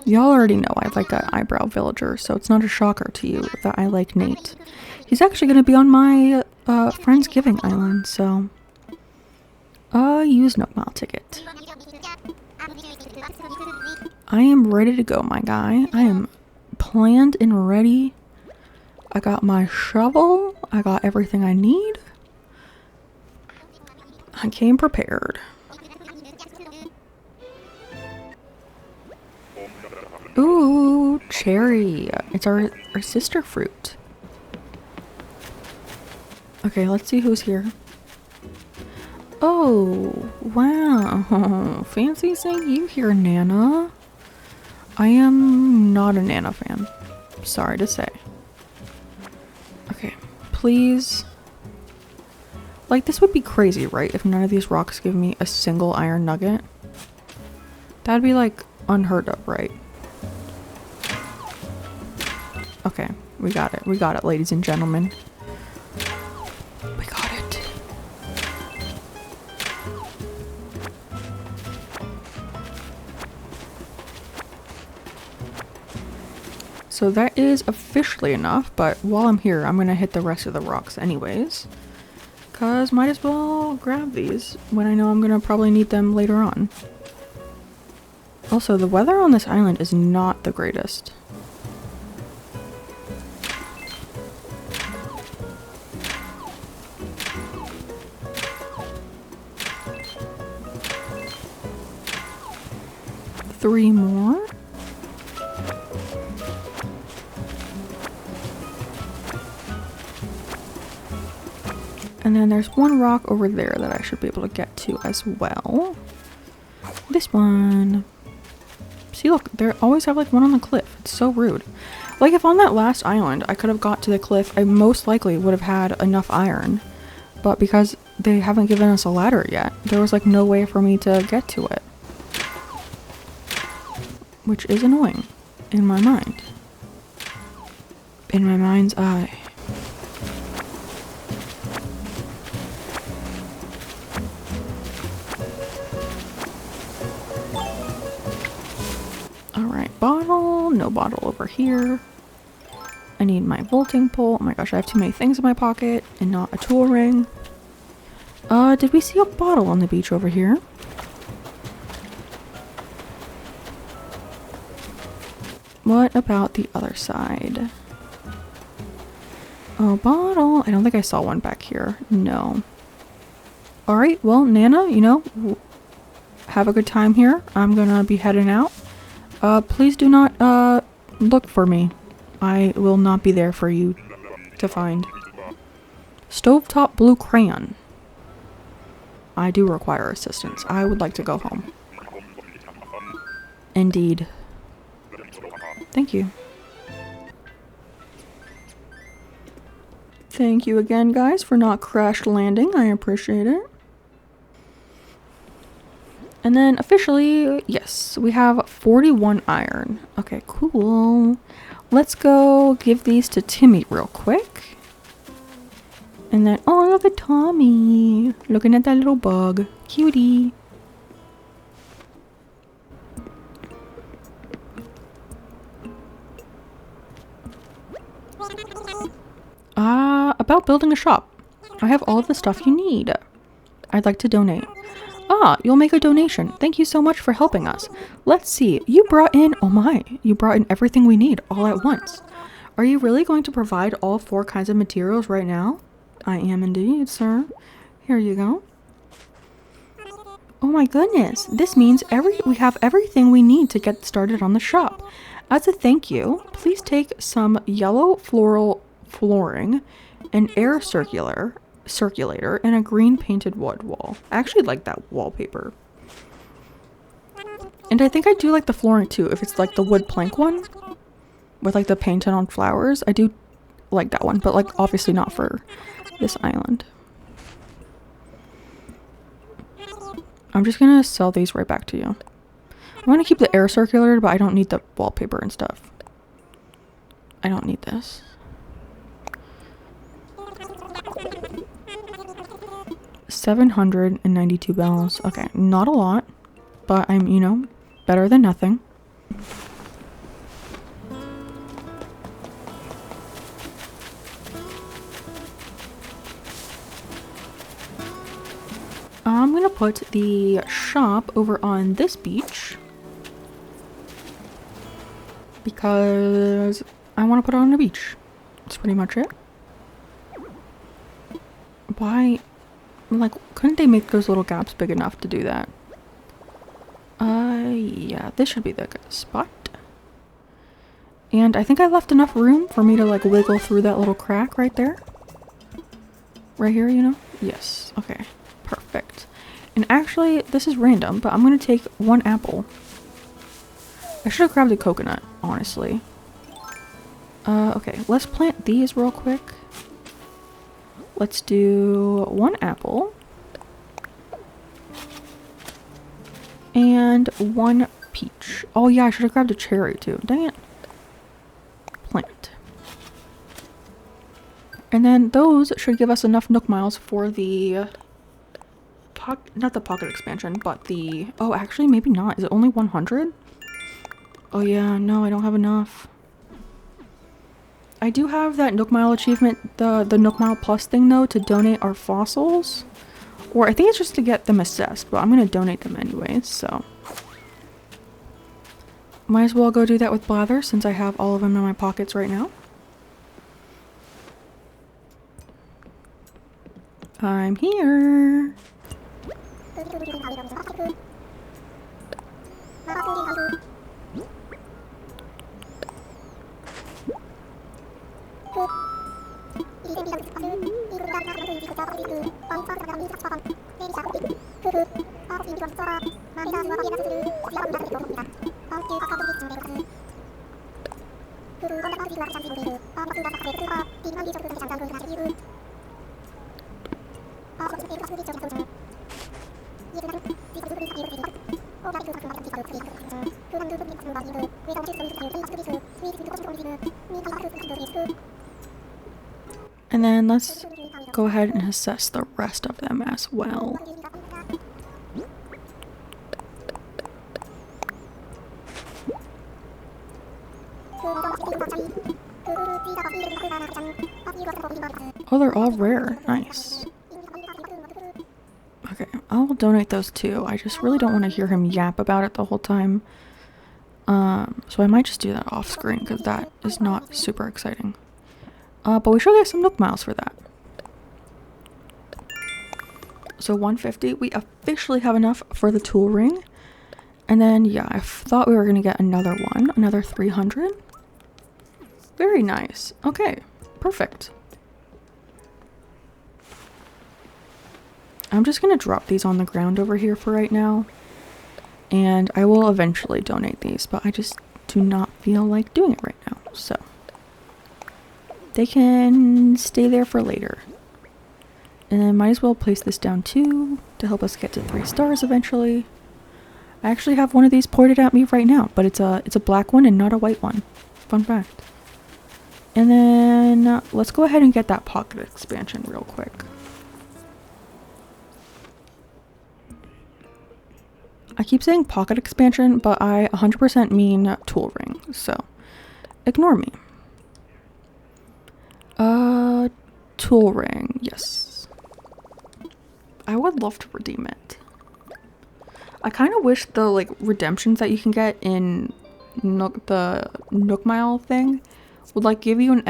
Y'all already know I like an eyebrow villager, so it's not a shocker to you that I like Nate. He's actually gonna be on my Friendsgiving island, so use Nook Mile ticket. I am ready to go, my guy. I am planned and ready. I got my shovel. I got everything I need. I came prepared. Ooh, cherry. It's our sister fruit. Okay, let's see who's here. Oh, wow. Fancy seeing you here, Nana. I am not a Nana fan. Sorry to say. Okay, please. Like, this would be crazy, right? If none of these rocks give me a single iron nugget. That'd be, like, unheard of, right? Okay, we got it. We got it, ladies and gentlemen. We got it. So that is officially enough, but while I'm here, I'm gonna hit the rest of the rocks anyways. Cause might as well grab these when I know I'm gonna probably need them later on. Also, the weather on this island is not the greatest. Three more. And then there's one rock over there that I should be able to get to as well. This one. See, look, they always have like one on the cliff. It's so rude. Like, if on that last island I could have got to the cliff, I most likely would have had enough iron. But because they haven't given us a ladder yet, there was like no way for me to get to it. Which is annoying in my mind. In my mind's eye. bottle. No bottle over here. I need my vaulting pole. Oh my gosh, I have too many things in my pocket and not a tool ring. Did we see a bottle on the beach over here? What about the other side? Oh, bottle. I don't think I saw one back here. No. Alright, well, Nana, you know, have a good time here. I'm gonna be heading out. Please do not, look for me. I will not be there for you to find. Stovetop blue crayon. I do require assistance. I would like to go home. Indeed. Thank you. Thank you again, guys, for not crash landing. I appreciate it. And then officially, yes, we have 41 iron. Okay, cool. Let's go give these to Timmy real quick. And then, oh, look at Tommy. Looking at that little bug. Cutie. About building a shop. I have all of the stuff you need. I'd like to donate. Ah, you'll make a donation. Thank you so much for helping us. Let's see. You brought in, oh my, you brought in everything we need all at once. Are you really going to provide all 4 kinds of materials right now? I am indeed, sir. Here you go. Oh my goodness. This means we have everything we need to get started on the shop. As a thank you, please take some yellow floral flooring, an air circulator, and a green painted wood wall. I actually like that wallpaper. And I think I do like the flooring too, if it's like the wood plank one with like the painted on flowers. I do like that one, but like obviously not for this island. I'm just gonna sell these right back to you. I'm gonna keep the air circulator, but I don't need the wallpaper and stuff. I don't need this. $792 bells. Okay, not a lot, but I'm, you know, better than nothing. I'm gonna put the shop over on this beach because I want to put it on the beach. That's pretty much it. Why? Like, couldn't they make those little gaps big enough to do that? Yeah, this should be the good spot. And I think I left enough room for me to, like, wiggle through that little crack right there. Right here, you know? Yes. Okay. Perfect. And actually, this is random, but I'm gonna take 1 apple. I should have grabbed a coconut, honestly. Okay. Let's plant these real quick. Let's do 1 apple. And 1 peach. Oh yeah, I should have grabbed a cherry too. Dang it. Plant. And then those should give us enough Nook Miles for the... not the pocket expansion, but the... Oh, actually, maybe not. Is it only 100? Oh yeah, no, I don't have enough. I do have that Nook Mile achievement, the Nook Mile Plus thing though, to donate our fossils. Or I think it's just to get them assessed, but I'm going to donate them anyways, so. Might as well go do that with Blathers since I have all of them in my pockets right now. I'm here. And then let's go ahead and assess the rest of them as well. Oh, they're all rare. Nice. Okay, I'll donate those too. I just really don't want to hear him yap about it the whole time. So I might just do that off screen because that is not super exciting. But we should get some Nook Miles for that. So 150, we officially have enough for the tool ring. And then, yeah, I thought we were going to get another one, another 300. Very nice. Okay, perfect. I'm just going to drop these on the ground over here for right now. And I will eventually donate these, but I just do not feel like doing it right now. So they can stay there for later. And then might as well place this down too to help us get to 3 stars eventually. I actually have one of these pointed at me right now, but it's a black one and not a white one. Fun fact. And then let's go ahead and get that pocket expansion real quick. I keep saying pocket expansion, but I 100% mean tool ring, so ignore me. Tool ring, yes. I would love to redeem it. I kind of wish the like redemptions that you can get in the Nook Mile thing would like give you an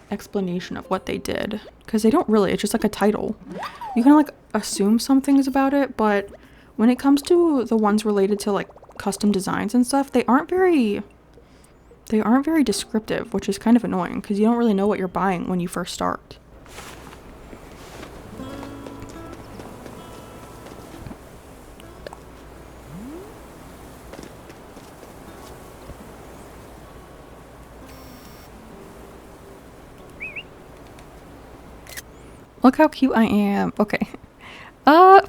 explanation of what they did, because they don't really. It's just like a title. You can like assume some things about it, but when it comes to the ones related to like custom designs and stuff, they aren't very descriptive, which is kind of annoying because you don't really know what you're buying when you first start. Look how cute I am. Okay.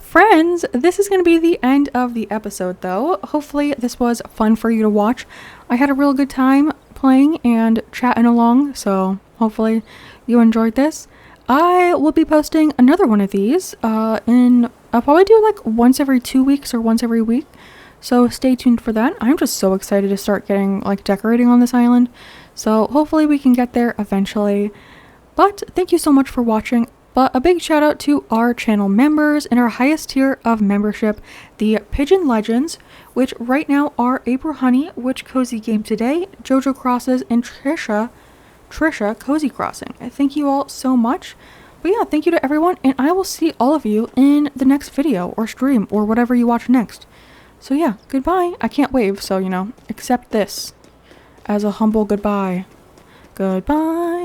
Friends, this is going to be the end of the episode though. Hopefully this was fun for you to watch. I had a real good time playing and chatting along, so hopefully you enjoyed this. I will be posting another one of these I'll probably do like once every 2 weeks or once every week. So stay tuned for that. I'm just so excited to start getting like decorating on this island. So hopefully we can get there eventually. But thank you so much for watching. But a big shout out to our channel members in our highest tier of membership, the Pigeon Legends, which right now are April Honey, which Cozy Game Today, Jojo Crosses, and Trisha Cozy Crossing. Thank you all so much. But yeah, thank you to everyone, and I will see all of you in the next video or stream or whatever you watch next. So yeah, goodbye. I can't wave, so you know, accept this as a humble goodbye. Goodbye.